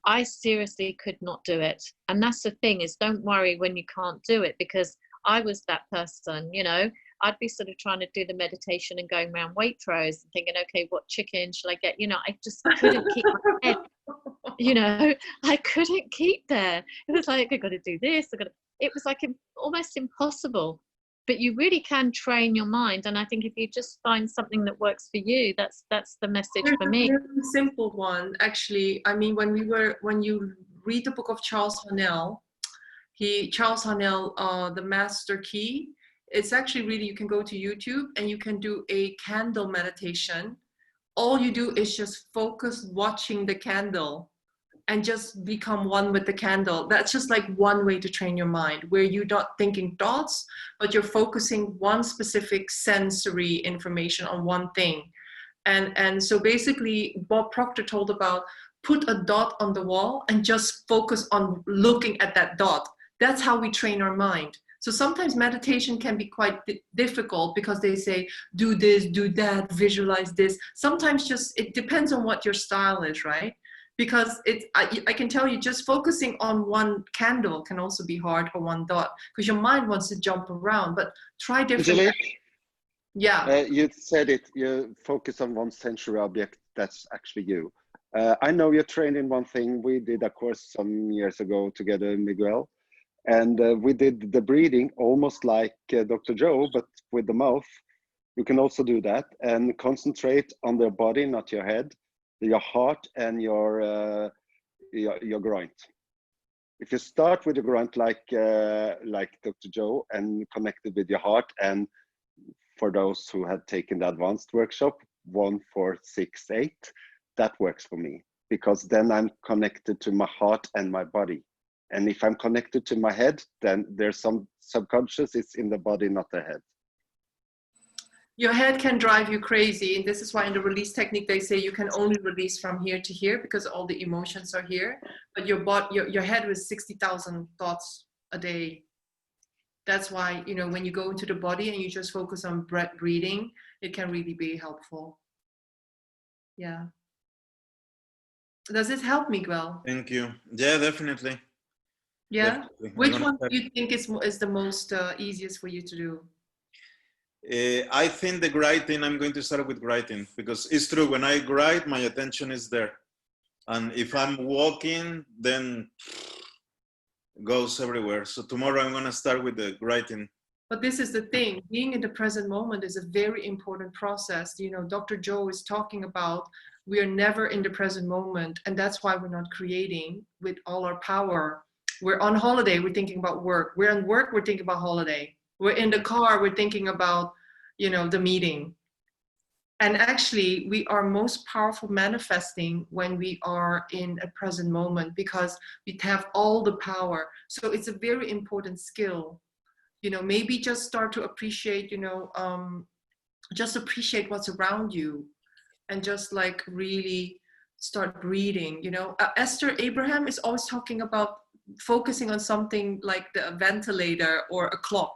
[SPEAKER 7] I seriously could not do it. And that's the thing, is don't worry when you can't do it, because I was that person, you know. I'd be sort of trying to do the meditation and going around Waitrose and thinking, okay, what chicken shall I get? You know, I just couldn't keep my head You know, I couldn't keep there. It was like, I got to do this. It was like almost impossible. But you really can train your mind. And I think if you just find something that works for you, that's the message for me.
[SPEAKER 2] There's a very simple one, actually. I mean, when you read the book of Charles Haanel, the Master Key, it's actually really, you can go to YouTube and you can do a candle meditation. All you do is just focus watching the candle and just become one with the candle. That's just like one way to train your mind, where you're not thinking thoughts, but you're focusing one specific sensory information on one thing. And so basically Bob Proctor told about put a dot on the wall and just focus on looking at that dot. That's how we train our mind. So sometimes meditation can be quite difficult because they say, do this, do that, visualize this. Sometimes just, it depends on what your style is, right? Because I can tell you, just focusing on one candle can also be hard, or one dot, because your mind wants to jump around, but try different.
[SPEAKER 4] Angelique,
[SPEAKER 2] yeah.
[SPEAKER 4] you said it, you focus on one sensory object, that's actually you. I know you're trained in one thing. We did a course some years ago together, Miguel, and we did the breathing almost like Dr. Joe, but with the mouth. You can also do that and concentrate on the body, not your head, your heart and your groin. If you start with the groin like Dr. Joe and connect it with your heart, and for those who had taken the advanced workshop 1, 4, 6, 8, that works for me, because then I'm connected to my heart and my body. And if I'm connected to my head, then there's some subconscious, it's in the body, not the head.
[SPEAKER 2] Your head can drive you crazy, and this is why in the release technique they say you can only release from here to here because all the emotions are here. But your head was 60,000 thoughts a day. That's why, you know, when you go into the body and you just focus on breathing, it can really be helpful. Yeah. Does it help, Miguel?
[SPEAKER 6] Thank you. Yeah, definitely.
[SPEAKER 2] Yeah.
[SPEAKER 6] Definitely.
[SPEAKER 2] Which one do you think is the most easiest for you to do?
[SPEAKER 6] I think the writing, I'm going to start with writing, because it's true, when I write, my attention is there. And if I'm walking, then it goes everywhere. So tomorrow I'm going to start with the writing.
[SPEAKER 2] But this is the thing, being in the present moment is a very important process. You know, Dr. Joe is talking about we are never in the present moment, and that's why we're not creating with all our power. We're on holiday, we're thinking about work. We're on work, we're thinking about holiday. We're in the car, we're thinking about, you know, the meeting. And actually, we are most powerful manifesting when we are in a present moment, because we have all the power. So it's a very important skill. You know, maybe just start to appreciate, you know, just appreciate what's around you, and just like really start breathing. You know, Esther Abraham is always talking about focusing on something like the ventilator or a clock.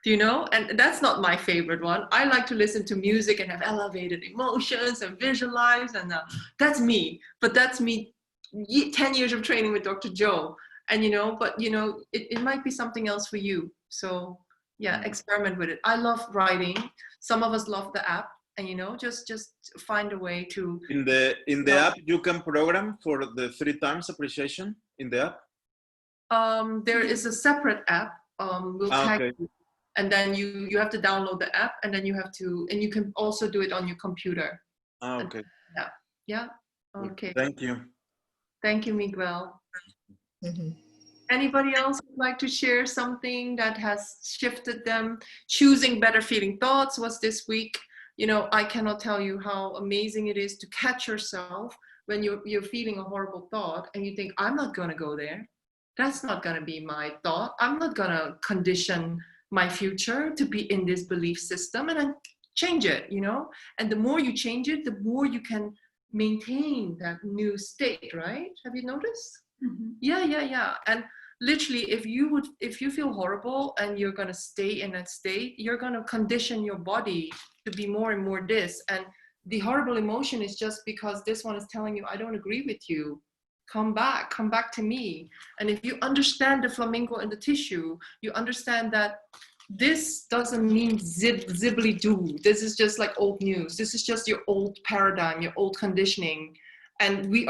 [SPEAKER 2] Do you know? And that's not my favorite one. I like to listen to music and have elevated emotions and visualize, and that's me. But that's me 10 years of training with Dr. Joe. And, you know, but, you know, it might be something else for you. So yeah, experiment with it. I love writing. Some of us love the app, and, you know, just find a way to.
[SPEAKER 6] In the app, you can program for the 3 times appreciation in the app?
[SPEAKER 2] There is a separate app. We'll tag
[SPEAKER 6] okay.
[SPEAKER 2] you. And then you have to download the app, and then you have to, and you can also do it on your computer.
[SPEAKER 6] Okay.
[SPEAKER 2] Yeah. Yeah. Okay.
[SPEAKER 6] Thank you.
[SPEAKER 2] Thank you, Miguel.
[SPEAKER 7] Mm-hmm.
[SPEAKER 2] Anybody else would like to share something that has shifted them? Choosing better feeling thoughts was this week. You know, I cannot tell you how amazing it is to catch yourself when you're feeling a horrible thought and you think, I'm not going to go there. That's not going to be my thought. I'm not going to condition my future to be in this belief system, and then change it, you know? And the more you change it, the more you can maintain that new state, right? Have you noticed?
[SPEAKER 1] Mm-hmm.
[SPEAKER 2] Yeah. And literally, if you feel horrible and you're gonna stay in that state, you're gonna condition your body to be more and more this. And the horrible emotion is just because this one is telling you, I don't agree with you. Come back to me. And if you understand the flamingo in the tissue, you understand that this doesn't mean zibbly doo. This is just like old news. This is just your old paradigm, your old conditioning. and we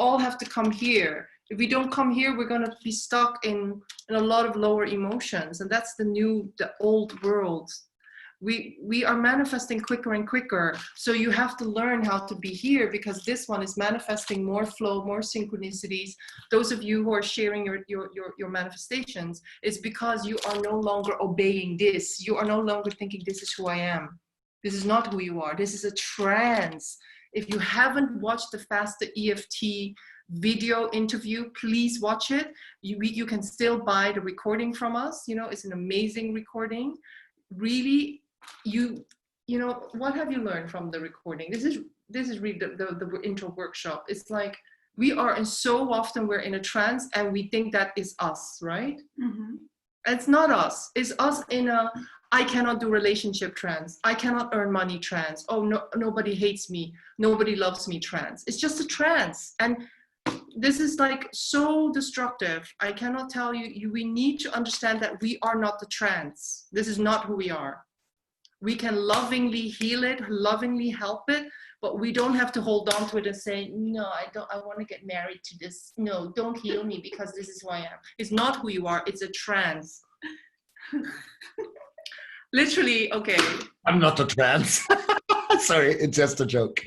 [SPEAKER 2] all have to come here. If we don't come here, we're going to be stuck in a lot of lower emotions, and that's the old world. We are manifesting quicker and quicker, so you have to learn how to be here, because this one is manifesting more flow, more synchronicities. Those of you who are sharing your manifestations, it's because you are no longer obeying this. You are no longer thinking, this is who I am. This is not who you are. This is a trance. If you haven't watched the Faster EFT video interview, please watch it. You can still buy the recording from us. You know, it's an amazing recording. Really, you know, what have you learned from the recording? This is really the intro workshop. It's like we are, and so often we're in a trance and we think that is us, right?
[SPEAKER 1] Mm-hmm.
[SPEAKER 2] It's not us. It's us in a I cannot do relationship trance. I cannot earn money trance. Oh, no, nobody hates me. Nobody loves me trance. It's just a trance. And this is like so destructive. I cannot tell you, we need to understand that we are not the trance. This is not who we are. We can lovingly heal it, lovingly help it, but we don't have to hold on to it and say, no, I want to get married to this. No, don't heal me because this is who I am. It's not who you are. It's a trance. Literally, okay.
[SPEAKER 8] I'm not a trans. Sorry, it's just a joke.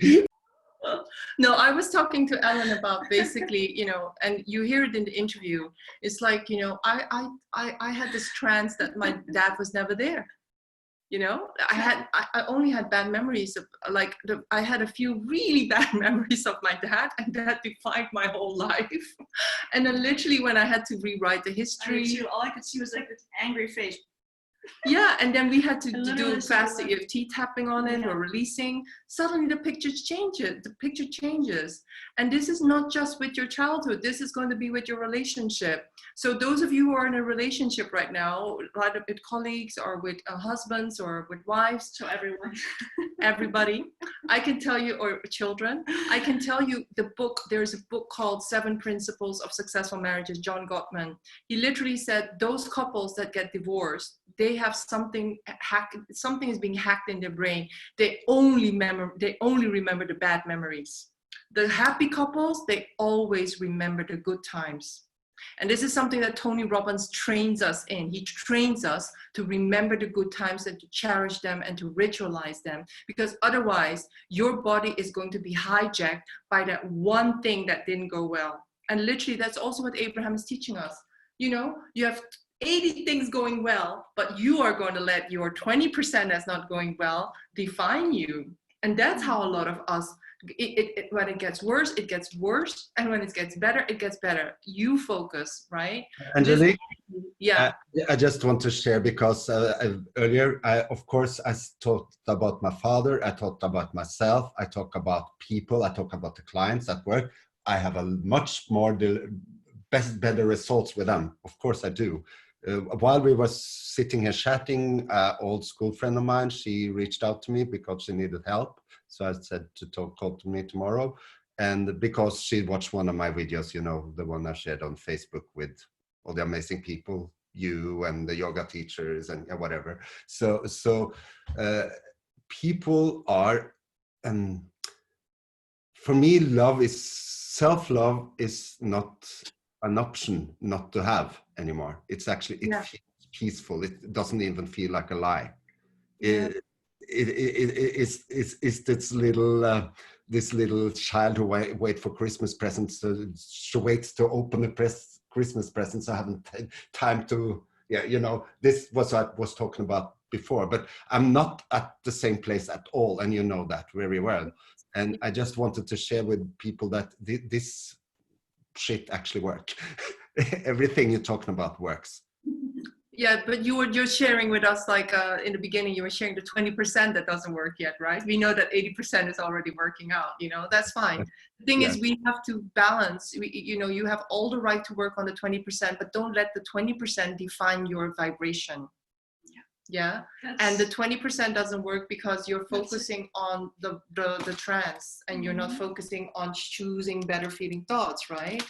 [SPEAKER 2] No, I was talking to Ellen about basically, you know, and you hear it in the interview. It's like, you know, I had this trance that my dad was never there. You know, I only had bad memories of, like, I had a few really bad memories of my dad, and that defined my whole life. And then literally when I had to rewrite the history,
[SPEAKER 1] All I could see was like this angry face.
[SPEAKER 2] yeah, and then we had to
[SPEAKER 1] literally
[SPEAKER 2] do
[SPEAKER 1] this
[SPEAKER 2] fast
[SPEAKER 1] is
[SPEAKER 2] EFT tapping on it,
[SPEAKER 1] Yeah.
[SPEAKER 2] or releasing. Suddenly the picture changes. And this is not just with your childhood, this is going to be with your relationship. So those of you who are in a relationship right now, either with colleagues or with husbands or with wives,
[SPEAKER 1] So everyone.
[SPEAKER 2] everybody, I can tell you, or children, I can tell you there's a book called 7 Principles of Successful Marriages, John Gottman. He literally said those couples that get divorced, they have something is being hacked in their brain. They only remember the bad memories. The happy couples, they always remember the good times. And this is something that Tony Robbins trains us in. He trains us to remember the good times and to cherish them and to ritualize them, because otherwise your body is going to be hijacked by that one thing that didn't go well. And literally that's also what Abraham is teaching us. You know, you have 80 things going well, but you are going to let your 20% that's not going well define you. And that's how a lot of us, when it gets worse, it gets worse. And when it gets better, it gets better. You focus, right?
[SPEAKER 8] Angelique,
[SPEAKER 2] Yeah.
[SPEAKER 8] I just want to share, because earlier, of course, I talked about my father, I talked about myself, I talk about people, I talk about the clients at work. I have a much more better results with them. Of course I do. While we were sitting here chatting, old school friend of mine, she reached out to me because she needed help. So I said to call to me tomorrow. And because she watched one of my videos, you know, the one I shared on Facebook with all the amazing people, you and the yoga teachers and whatever. So people are, for me, self-love is not an option not to have anymore. It's actually, it feels peaceful. It doesn't even feel like a lie. It's this little child who wait for Christmas presents. She waits to open the Christmas presents. I haven't had time to, you know, this was what I was talking about before, but I'm not at the same place at all. And you know that very well. And I just wanted to share with people that this shit actually works. Everything you're talking about works.
[SPEAKER 2] Yeah, but you're sharing with us, like in the beginning, you were sharing the 20% that doesn't work yet, right? We know that 80% is already working out, you know, that's fine. The thing is, we have to balance, you know, you have all the right to work on the 20%, but don't let the 20% define your vibration. Yeah. And the 20% doesn't work because you're focusing on the trance, and you're not focusing on choosing better feeling thoughts, right?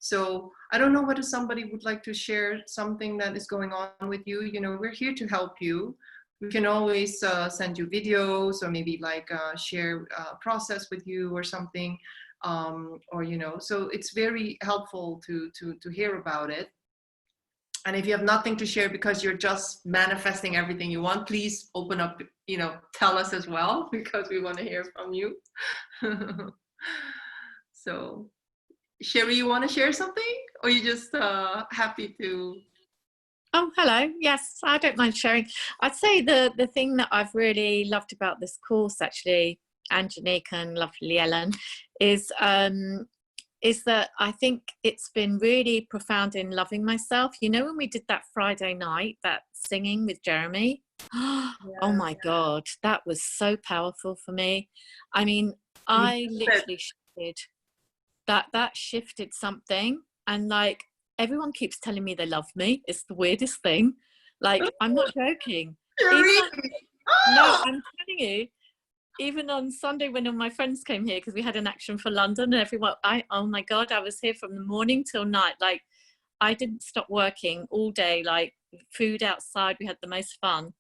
[SPEAKER 2] So I don't know whether somebody would like to share something that is going on with you. You know, we're here to help you. We can always send you videos or maybe like share process with you or something, or you know. So it's very helpful to hear about it. And if you have nothing to share because you're just manifesting everything you want, please open up, you know, tell us as well, because we want to hear from you. So, Sherry, you want to share something, or you just happy to?
[SPEAKER 7] Oh, hello. Yes, I don't mind sharing. I'd say the thing that I've really loved about this course, actually, Angelique and lovely Ellen, is that I think it's been really profound in loving myself. You know, when we did that Friday night, that singing with Jeremy, oh my God, that was so powerful for me. I mean, I literally shifted. That shifted something, and like everyone keeps telling me they love me. It's the weirdest thing. Like, I'm not joking. No, I'm telling you. Even on Sunday when all my friends came here, because we had an Action for London, and everyone, oh my God, I was here from the morning till night. Like, I didn't stop working all day, like food outside. We had the most fun.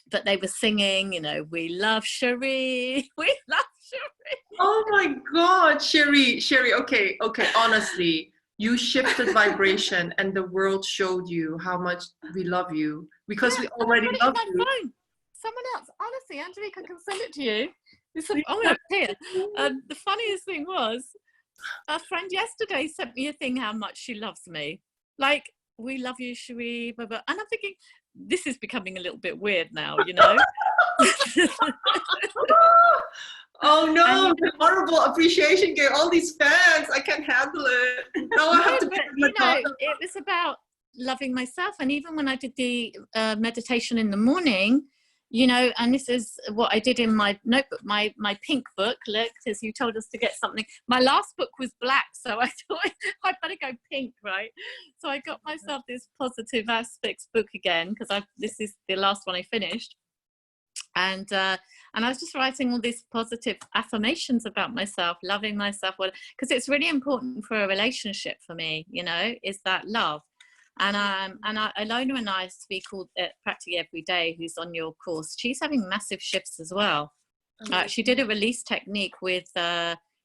[SPEAKER 7] But they were singing, you know, we love Cherie, we love Cherie.
[SPEAKER 2] Oh my God, Sherry, okay, honestly, you shifted vibration and the world showed you how much we love you, because we already love you.
[SPEAKER 7] Phone. Someone else, honestly, Angelique, I can send it to you. Oh, here. The funniest thing was, a friend yesterday sent me a thing how much she loves me. Like, we love you, Cherie, blah, blah. And I'm thinking, this is becoming a little bit weird now, you know?
[SPEAKER 2] Oh no, the horrible appreciation game, all these fans, I can't handle it. Now I have to
[SPEAKER 7] you know, it was about loving myself. And even when I did the meditation in the morning, you know, and this is what I did in my notebook, my pink book, look, because you told us to get something. My last book was black, so I thought I'd better go pink, right? So I got myself this Positive Aspects book again, because this is the last one I finished. And I was just writing all these positive affirmations about myself, loving myself, because it's really important for a relationship for me, you know, is that love. And Ilona and I speak practically every day, who's on your course. She's having massive shifts as well. She did a release technique with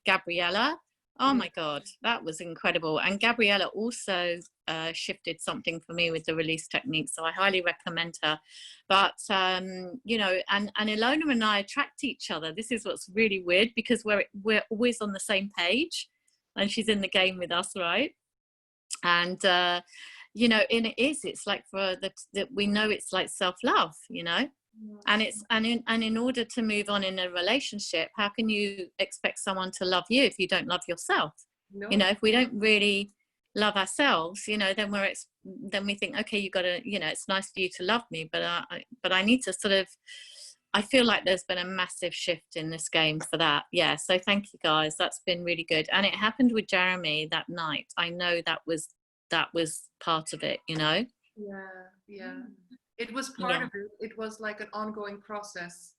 [SPEAKER 7] Gabriella. Oh my God, that was incredible. And Gabriella also shifted something for me with the release technique, so I highly recommend her. But you know, and Ilona and I attract each other. This is what's really weird, because we're always on the same page, and she's in the game with us, right? And you know, and it's like that we know it's like self-love, you know. And it's in order to move on in a relationship, how can you expect someone to love you if you don't love yourself? No. You know, if we don't really love ourselves, you know, then we think, okay, you got to, you know, it's nice for you to love me, but I need to sort of, I feel like there's been a massive shift in this game for that. Yeah, so thank you guys, that's been really good. And it happened with Jeremy that night. I know that was part of it, you know.
[SPEAKER 2] Yeah. It was part of it. It was like an ongoing process.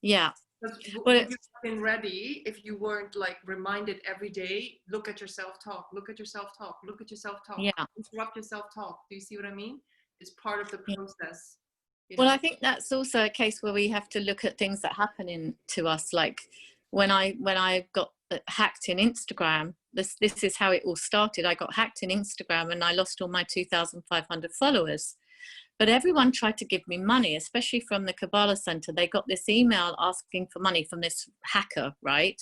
[SPEAKER 7] Yeah.
[SPEAKER 2] But would you have been ready if you weren't like reminded every day, look at your self-talk, look at your self-talk, look at your self-talk, interrupt your self-talk. Do you see what I mean? It's part of the process.
[SPEAKER 7] Well, I think that's also a case where we have to look at things that happen to us. Like when I got hacked in Instagram, this is how it all started. I got hacked in Instagram and I lost all my 2,500 followers. But everyone tried to give me money, especially from the Kabbalah Center. They got this email asking for money from this hacker, right?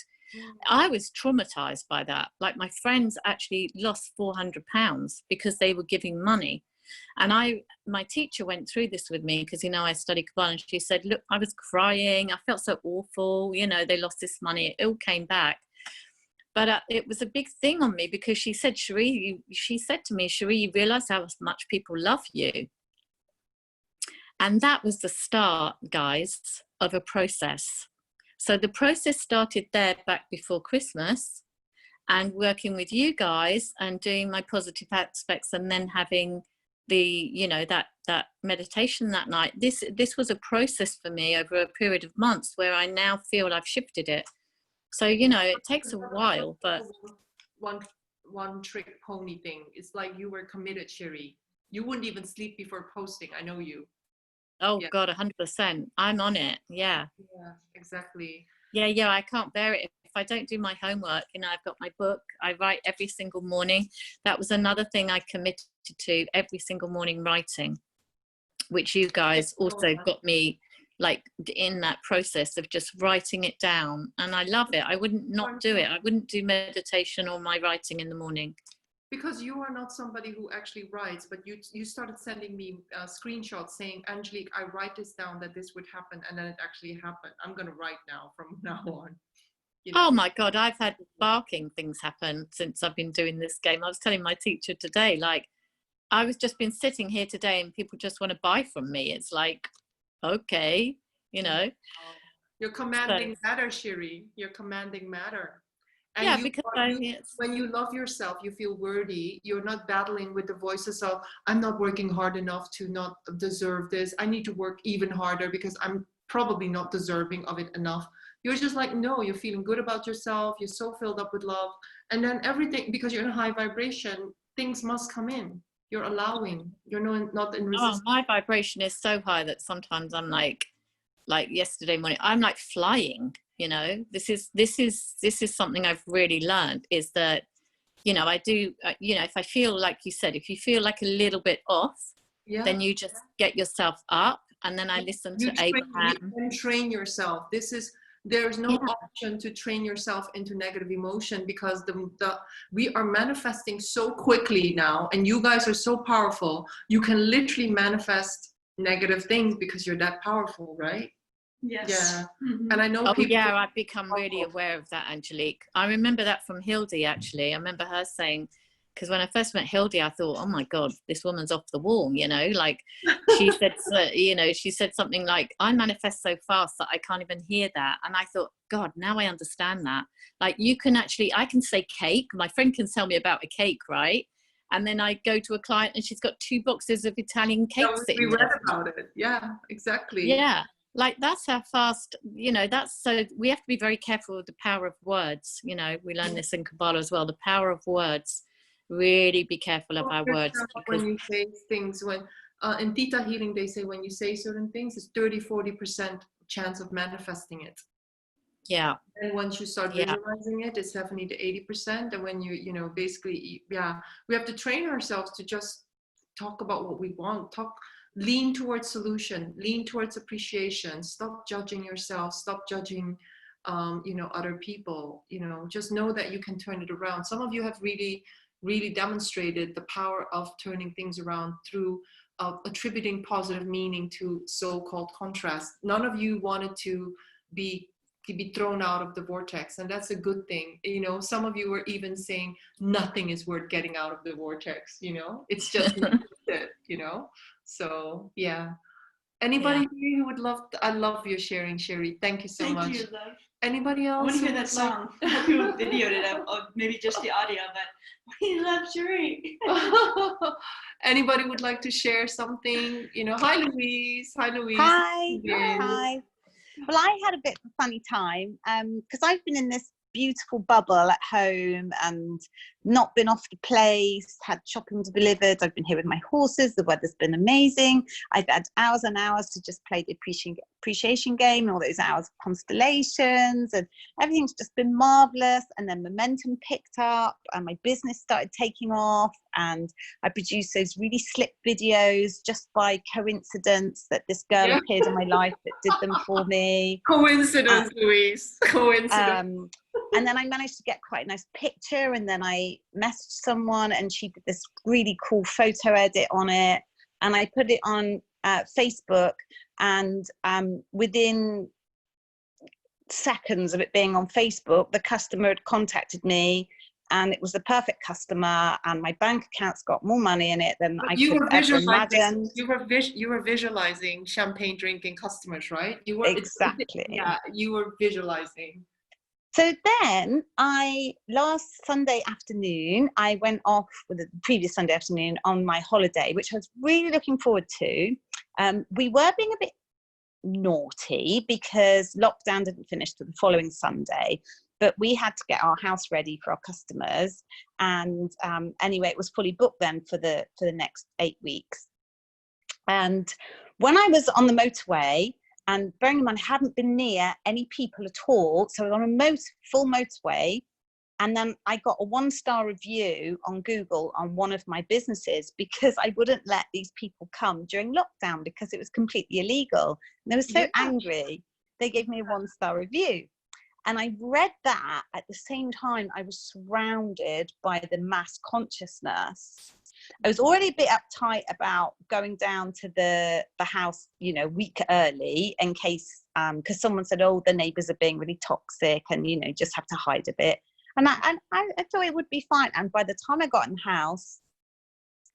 [SPEAKER 7] I was traumatized by that. Like, my friends actually lost £400 because they were giving money. And my teacher went through this with me, because, you know, I study Kabbalah, and she said, look, I was crying. I felt so awful. You know, they lost this money. It all came back. But it was a big thing on me, because she said, Cherie, you realize how much people love you. And that was the start, guys, of a process. So the process started there back before Christmas, and working with you guys and doing my Positive Aspects, and then having the, you know, that meditation that night. This was a process for me over a period of months, where I now feel I've shifted it. So, you know, it takes a while, but
[SPEAKER 2] one trick pony thing. It's like you were committed, Cherie. You wouldn't even sleep before posting. I know you.
[SPEAKER 7] Oh
[SPEAKER 2] Yeah.
[SPEAKER 7] God, 100%. I'm on it. Yeah.
[SPEAKER 2] Yeah, exactly.
[SPEAKER 7] Yeah. I can't bear it if I don't do my homework. You know, I've got my book. I write every single morning. That was another thing I committed to, every single morning writing, which you guys also got me like in that process of just writing it down. And I love it. I wouldn't not do it. I wouldn't do meditation or my writing in the morning.
[SPEAKER 2] Because you are not somebody who actually writes, but you started sending me screenshots saying, Angelique, I write this down that this would happen, and then it actually happened. I'm going to write now from now on. You know?
[SPEAKER 7] Oh my God, I've had barking things happen since I've been doing this game. I was telling my teacher today, like, I was just been sitting here today and people just want to buy from me. It's like, okay, you know.
[SPEAKER 2] You're commanding matter, Shiri. You're commanding matter. And
[SPEAKER 7] yeah,
[SPEAKER 2] you,
[SPEAKER 7] because
[SPEAKER 2] when you love yourself, you feel worthy. You're not battling with the voices of, I'm not working hard enough to not deserve this. I need to work even harder because I'm probably not deserving of it enough. You're just like, no, you're feeling good about yourself. You're so filled up with love. And then everything, because you're in a high vibration, things must come in. You're allowing. You're not in resistance.
[SPEAKER 7] my vibration is so high that sometimes I'm like yesterday morning, I'm like flying. You know, this is something I've really learned, is that, you know, I do, you know, if I feel, like you said, if you feel like a little bit off, then you just get yourself up. And then I listen to Abraham.
[SPEAKER 2] You train yourself. There's no option to train yourself into negative emotion, because we are manifesting so quickly now, and you guys are so powerful. You can literally manifest negative things because you're that powerful, right?
[SPEAKER 1] Yes.
[SPEAKER 2] Yeah.
[SPEAKER 1] Mm-hmm.
[SPEAKER 2] And I know
[SPEAKER 7] I've become really aware of that, Angelique. I remember that from Hildy, actually. I remember her saying, because when I first met Hildy, I thought, oh my God, this woman's off the wall, you know, like she said, you know, she said something like, I manifest so fast that I can't even hear that. And I thought, God, now I understand that. Like you can actually, I can say cake. My friend can tell me about a cake, right? And then I go to a client and she's got 2 boxes of Italian cake sitting there.
[SPEAKER 2] We read about it. Yeah, exactly.
[SPEAKER 7] Yeah. Like that's how fast, you know, so we have to be very careful with the power of words. You know, we learn this in Kabbalah as well, the power of words. Really be careful of our words.
[SPEAKER 2] When you say things, when in Theta Healing, they say when you say certain things, it's 30-40% chance of manifesting it.
[SPEAKER 7] Yeah.
[SPEAKER 2] And once you start visualizing it, it's 70 to 80%. And when you know, basically, yeah, we have to train ourselves to just talk about what we want, lean towards solution, lean towards appreciation, stop judging yourself, stop judging, you know, other people, you know, just know that you can turn it around. Some of you have really demonstrated the power of turning things around through attributing positive meaning to so-called contrast. None of you wanted to be thrown out of the vortex, and that's a good thing. You know, some of you were even saying nothing is worth getting out of the vortex, you know, it's just it, you know. So yeah, anybody here who would love I love your sharing, Shiri. Thank you so much.
[SPEAKER 1] Thank you, love.
[SPEAKER 2] Anybody else?
[SPEAKER 1] I want to hear that song. I hope you videoed it, or maybe just the audio, but we love Shiri.
[SPEAKER 2] Anybody would like to share something? You know, hi Louise. Hi Louise.
[SPEAKER 9] Hi.
[SPEAKER 2] Yes.
[SPEAKER 9] Hi. Well, I had a bit of a funny time because I've been in this beautiful bubble at home and not been off the place, had shopping delivered. I've been here with my horses. The weather's been amazing. I've had hours and hours to just play the appreciation game, and all those hours of constellations, and everything's just been marvelous. And then momentum picked up and my business started taking off, and I produced those really slick videos just by coincidence that this girl appeared in my life that did them for me.
[SPEAKER 2] Coincidence, Louise. Coincidence.
[SPEAKER 9] And then I managed to get quite a nice picture, and then I messaged someone and she did this really cool photo edit on it, and I put it on Facebook, and within seconds of it being on Facebook, the customer had contacted me, and it was the perfect customer, and my bank account's got more money in it than I could ever imagine.
[SPEAKER 2] You were visualizing champagne drinking customers, right? You were
[SPEAKER 9] exactly.
[SPEAKER 2] Yeah, you were visualizing.
[SPEAKER 9] So then last Sunday afternoon, I went off with the previous Sunday afternoon on my holiday, which I was really looking forward to. We were being a bit naughty because lockdown didn't finish till the following Sunday, but we had to get our house ready for our customers. And anyway, it was fully booked then for the next 8 weeks. And when I was on the motorway, and bearing in mind, I hadn't been near any people at all. So I was on a full motorway. And then I got a 1-star review on Google on one of my businesses because I wouldn't let these people come during lockdown because it was completely illegal. And they were so angry. They gave me a 1-star review. And I read that at the same time I was surrounded by the mass consciousness. I was already a bit uptight about going down to the house, you know, week early in case, because someone said, oh, the neighbours are being really toxic and, you know, just have to hide a bit. And I thought it would be fine. And by the time I got in the house,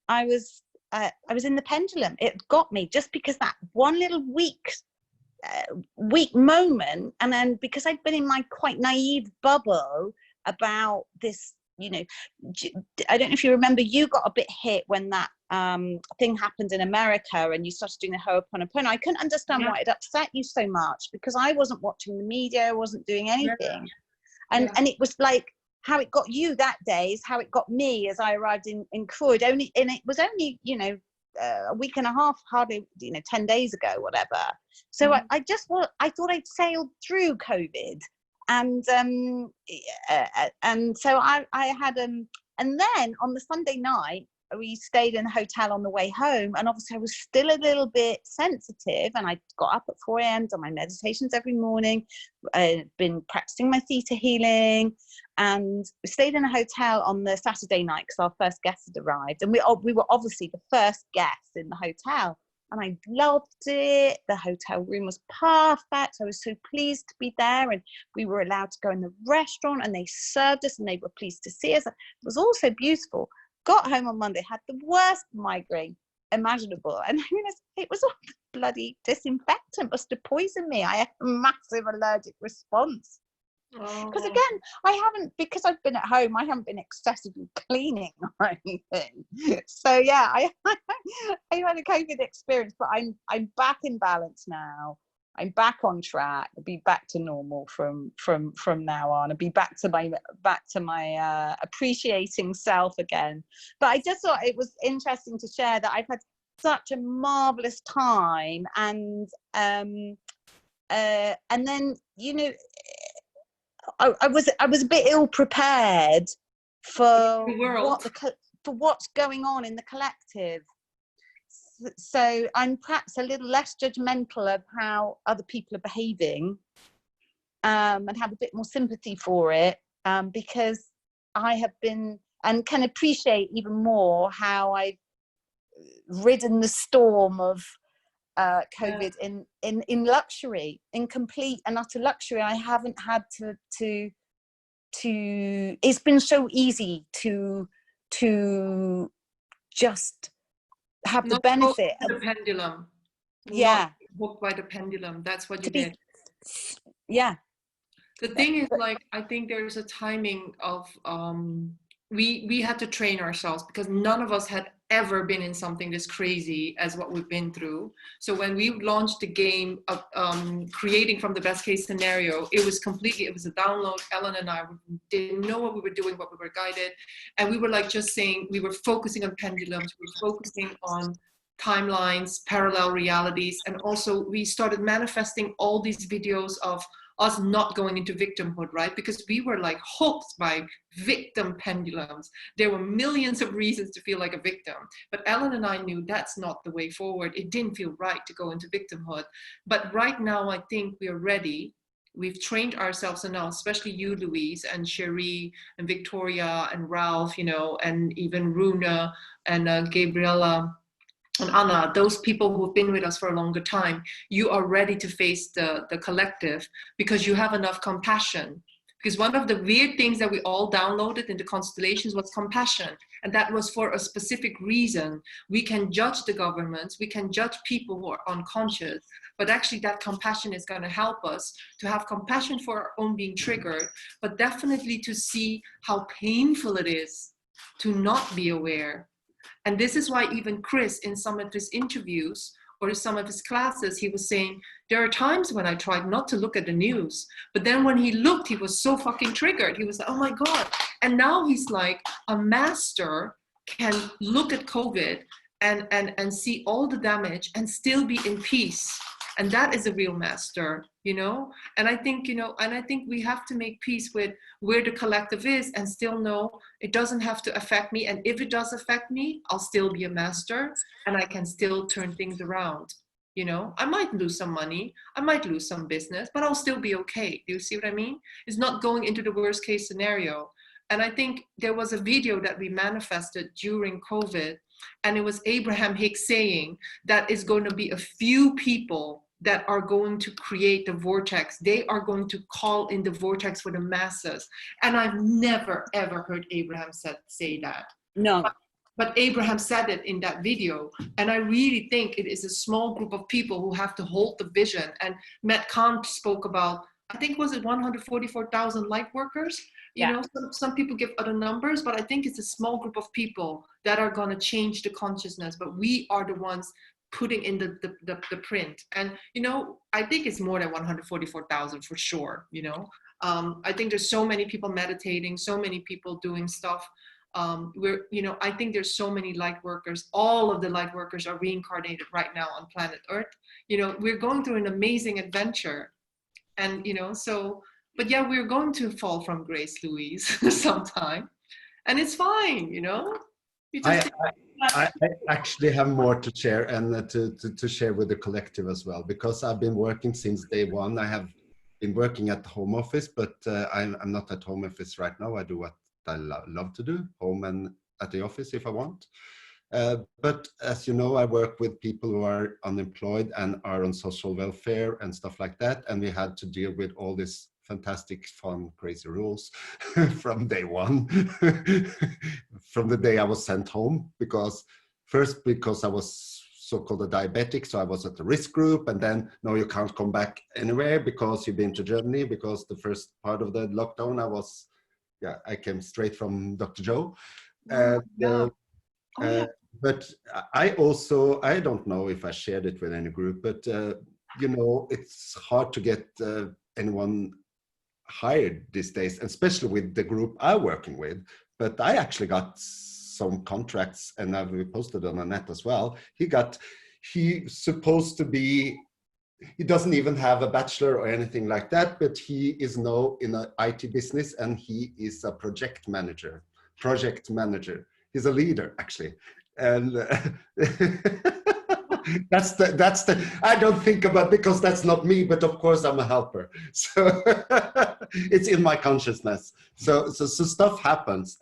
[SPEAKER 9] I was in the pendulum. It got me just because that one little weak moment. And then because I'd been in my quite naive bubble about this, you know, I don't know if you remember, you got a bit hit when that thing happened in America and you started doing the Ho'oponopono. I couldn't understand why it upset you so much because I wasn't watching the media, I wasn't doing anything. And it was like how it got you that day is how it got me as I arrived in Croyd. And it was only, you know, a week and a half, hardly, you know, 10 days ago, whatever. So I thought I'd sailed through COVID. And so I had, and then on the Sunday night, we stayed in a hotel on the way home, and obviously I was still a little bit sensitive, and I got up at 4 a.m, done my meditations every morning, been practicing my theta healing, and we stayed in a hotel on the Saturday night because our first guest had arrived, and we were obviously the first guests in the hotel, and I loved it. The hotel room was perfect. I was so pleased to be there, and we were allowed to go in the restaurant, and they served us, and they were pleased to see us. It was all so beautiful. Got home on Monday, had the worst migraine imaginable, and it was all bloody disinfectant, must have poisoned me. I had a massive allergic response. Because again, because I've been at home, I haven't been excessively cleaning or anything. So yeah, I had a COVID experience, but I'm back in balance now. I'm back on track. I'll be back to normal from now on. I'll be back to my appreciating self again. But I just thought it was interesting to share that I've had such a marvelous time, and then, you know, I was a bit ill prepared for what's going on in the collective. So I'm perhaps a little less judgmental of how other people are behaving, and have a bit more sympathy for it, because I have been and can appreciate even more how I've ridden the storm of COVID in luxury, in complete and utter luxury. I haven't had to it's been so easy to just have the benefit of
[SPEAKER 2] the pendulum.
[SPEAKER 9] Yeah.
[SPEAKER 2] Hooked by the pendulum. That's what you
[SPEAKER 9] be,
[SPEAKER 2] did.
[SPEAKER 9] Yeah.
[SPEAKER 2] The thing is, like, I think there's a timing of we had to train ourselves because none of us had ever been in something this crazy as what we've been through. So when we launched the game of creating from the best case scenario, it was a download. Ellen and I didn't know what we were doing, but we were guided. And we were like just saying, we were focusing on pendulums, we were focusing on timelines, parallel realities. And also we started manifesting all these videos of us not going into victimhood, right? Because we were like hooked by victim pendulums. There were millions of reasons to feel like a victim, but Ellen and I knew that's not the way forward. It didn't feel right to go into victimhood. But right now, I think we are ready. We've trained ourselves enough, especially you, Louise, and Cherie, and Victoria, and Ralph, you know, and even Runa, and Gabriella, and Anna, those people who've been with us for a longer time. You are ready to face the collective because you have enough compassion. Because one of the weird things that we all downloaded in the constellations was compassion. And that was for a specific reason. We can judge the governments, we can judge people who are unconscious, but actually that compassion is going to help us to have compassion for our own being triggered, but definitely to see how painful it is to not be aware. And this is why even Chris, in some of his interviews or in some of his classes, he was saying, there are times when I tried not to look at the news, but then when he looked, he was so fucking triggered. He was like, oh my God. And now he's like a master, can look at COVID and see all the damage and still be in peace. And that is a real master, you know? And I think, you know, and I think we have to make peace with where the collective is and still know it doesn't have to affect me. And if it does affect me, I'll still be a master and I can still turn things around. You know, I might lose some money, I might lose some business, but I'll still be okay. Do you see what I mean? It's not going into the worst case scenario. And I think there was a video that we manifested during COVID, and it was Abraham Hicks saying that it's going to be a few people that are going to create the vortex. They are going to call in the vortex for the masses. And I've never, ever heard Abraham say that.
[SPEAKER 9] No.
[SPEAKER 2] But Abraham said it in that video. And I really think it is a small group of people who have to hold the vision. And Matt Kahn spoke about, I think, was it 144,000 light workers? You know, some people give other numbers, but I think it's a small group of people that are going to change the consciousness. But we are the ones putting in the print. And, you know, I think it's more than 144,000 for sure, you know. I think there's so many people meditating, so many people doing stuff. You know, I think there's so many light workers. All of the light workers are reincarnated right now on planet Earth. You know, we're going through an amazing adventure. And, you know, so, but yeah, we're going to fall from grace, Louise, sometime. And it's fine, you know. You just
[SPEAKER 8] I actually have more to share and to share with the collective as well, because I've been working since day one. I have been working at the home office, but I'm not at home office right now. I do what I love to do, home and at the office if I want. But as you know, I work with people who are unemployed and are on social welfare and stuff like that. And we had to deal with all this fantastic, fun, crazy rules from day one, from the day I was sent home, because I was so-called a diabetic, so I was at the risk group, and then no, you can't come back anywhere because you've been to Germany, because the first part of the lockdown I came straight from Dr. Joe. But I don't know if I shared it with any group, but you know, it's hard to get anyone hired these days, especially with the group I'm working with. But I actually got some contracts, and I've posted on the net as well. He's supposed to be, he doesn't even have a bachelor or anything like that, but he is now in an IT business, and he is a project manager. He's a leader, actually. And that's the I don't think about, because that's not me, but of course I'm a helper. So it's in my consciousness. So stuff happens.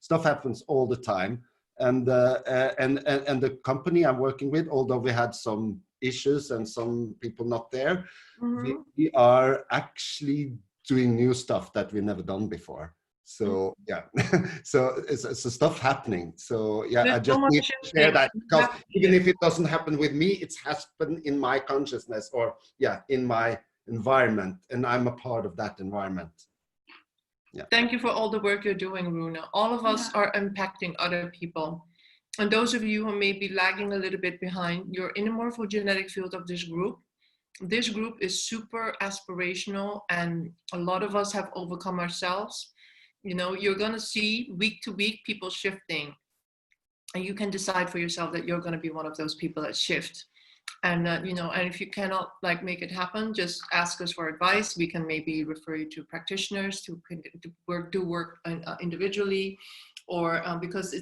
[SPEAKER 8] Stuff happens all the time. And the company I'm working with, although we had some issues and some people not there, we are actually doing new stuff that we've never done before. So yeah, so stuff happening. So yeah, I just need to share that, because even if it doesn't happen with me, it's happened in my consciousness, or in my environment, and I'm a part of that environment. Yeah.
[SPEAKER 2] Thank you for all the work you're doing, Runa. All of us are impacting other people. And those of you who may be lagging a little bit behind, you're in the morphogenetic field of this group. This group is super aspirational, and a lot of us have overcome ourselves. You know, you're going to see week to week people shifting, and you can decide for yourself that you're going to be one of those people that shift. And you know, and if you cannot make it happen, just ask us for advice. We can maybe refer you to practitioners to do work individually, or because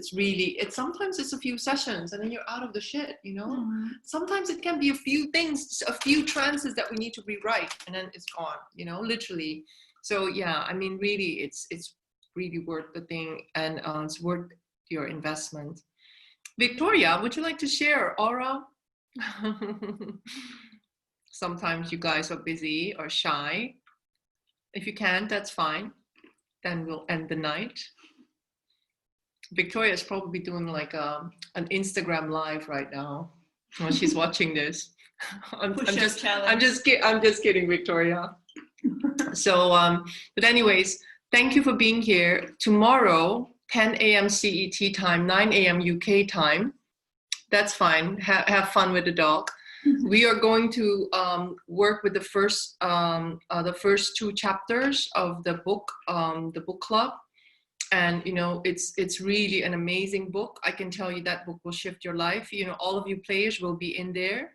[SPEAKER 2] sometimes it's a few sessions and then you're out of the shit, you know. Sometimes it can be a few things, a few trances that we need to rewrite, and then it's gone, you know, literally. So yeah, I mean, really, it's really worth the thing, and it's worth your investment. Victoria, would you like to share aura? Sometimes you guys are busy or shy. If you can't, that's fine. Then we'll end the night. Victoria is probably doing like an Instagram live right now when she's watching this. I'm just kidding, Victoria. So, but anyways, thank you for being here. Tomorrow, 10 a.m. CET time, 9 a.m. UK time. That's fine. Have fun with the dog. We are going to work with the first two chapters of the book club. And you know, it's really an amazing book. I can tell you that book will shift your life. You know, all of you players will be in there.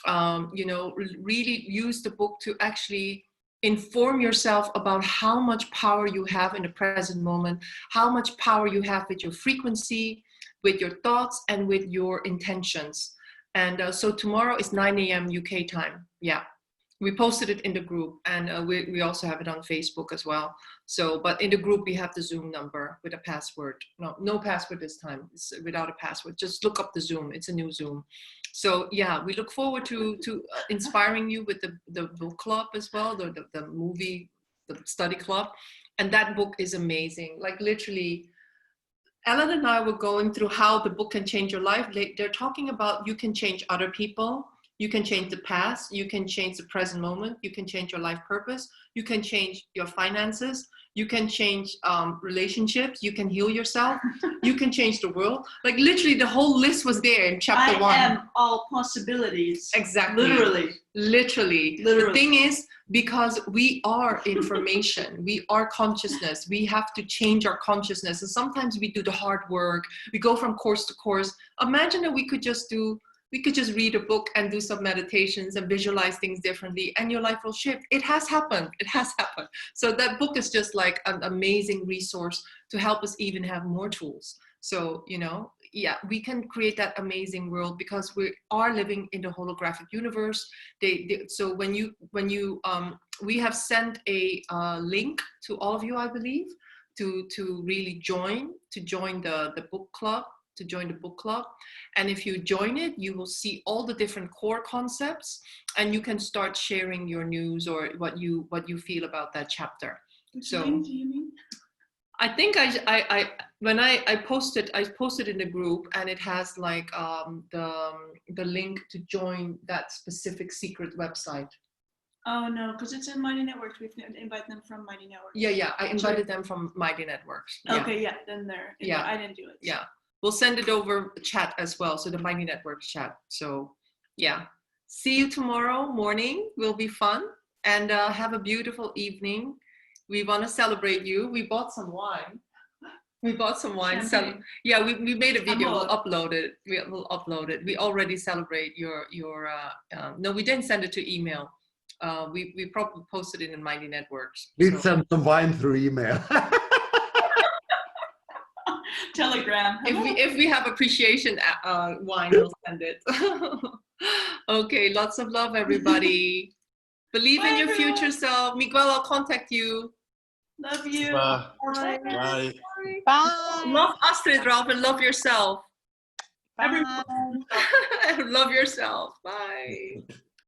[SPEAKER 2] You know, really use the book to actually inform yourself about how much power you have in the present moment, how much power you have with your frequency, with your thoughts, and with your intentions. And so tomorrow is 9 a.m. UK time. Yeah, we posted it in the group, and we also have it on Facebook as well. So, but in the group we have the Zoom number with a password. No password this time. It's without a password. Just look up the Zoom. It's a new Zoom. So yeah, we look forward to inspiring you with the book club as well, the movie, the study club. And that book is amazing. Like literally, Ellen and I were going through how the book can change your life. They're talking about you can change other people, you can change the past, you can change the present moment, you can change your life purpose, you can change your finances, you can change relationships, you can heal yourself, you can change the world. Like literally the whole list was there in chapter 1.
[SPEAKER 1] I am all possibilities.
[SPEAKER 2] Exactly. Literally. The thing is, because we are information, we are consciousness, we have to change our consciousness. And sometimes we do the hard work, we go from course to course. Imagine that we could just read a book and do some meditations and visualize things differently, and your life will shift. It has happened. It has happened. So that book is just like an amazing resource to help us even have more tools. So, you know, yeah, we can create that amazing world because we are living in the holographic universe. So when you we have sent a link to all of you, I believe, to really join the book club. To join the book club, and if you join it, you will see all the different core concepts, and you can start sharing your news or what you feel about that chapter. So,
[SPEAKER 1] do you mean?
[SPEAKER 2] I think when I posted in the group, and it has like the link to join that specific secret website.
[SPEAKER 1] Oh no, because it's in Mighty Networks. We have to invite them from Mighty Networks.
[SPEAKER 2] Yeah, I invited them from Mighty Networks. Yeah.
[SPEAKER 1] Okay, yeah, then they're.
[SPEAKER 2] Yeah,
[SPEAKER 1] I didn't do it.
[SPEAKER 2] Yeah. We'll send it over chat as well, so the Mighty Networks chat. So yeah, see you tomorrow morning. Will be fun, and have a beautiful evening. We want to celebrate you. We bought some wine. So yeah, we made a video. We'll upload it. We'll upload it. We already celebrate your. No, we didn't send it to email. We probably posted it in Mighty Networks.
[SPEAKER 8] Please send some wine through email.
[SPEAKER 1] Telegram.
[SPEAKER 2] If we have appreciation wine, we'll send it. Okay, lots of love, everybody. Believe in your future self. Miguel, I'll contact you.
[SPEAKER 1] Love you.
[SPEAKER 6] Bye.
[SPEAKER 1] Bye.
[SPEAKER 6] Bye.
[SPEAKER 9] Bye.
[SPEAKER 2] Love Astrid, Ralph, and love yourself.
[SPEAKER 9] Bye.
[SPEAKER 2] Love yourself. Bye.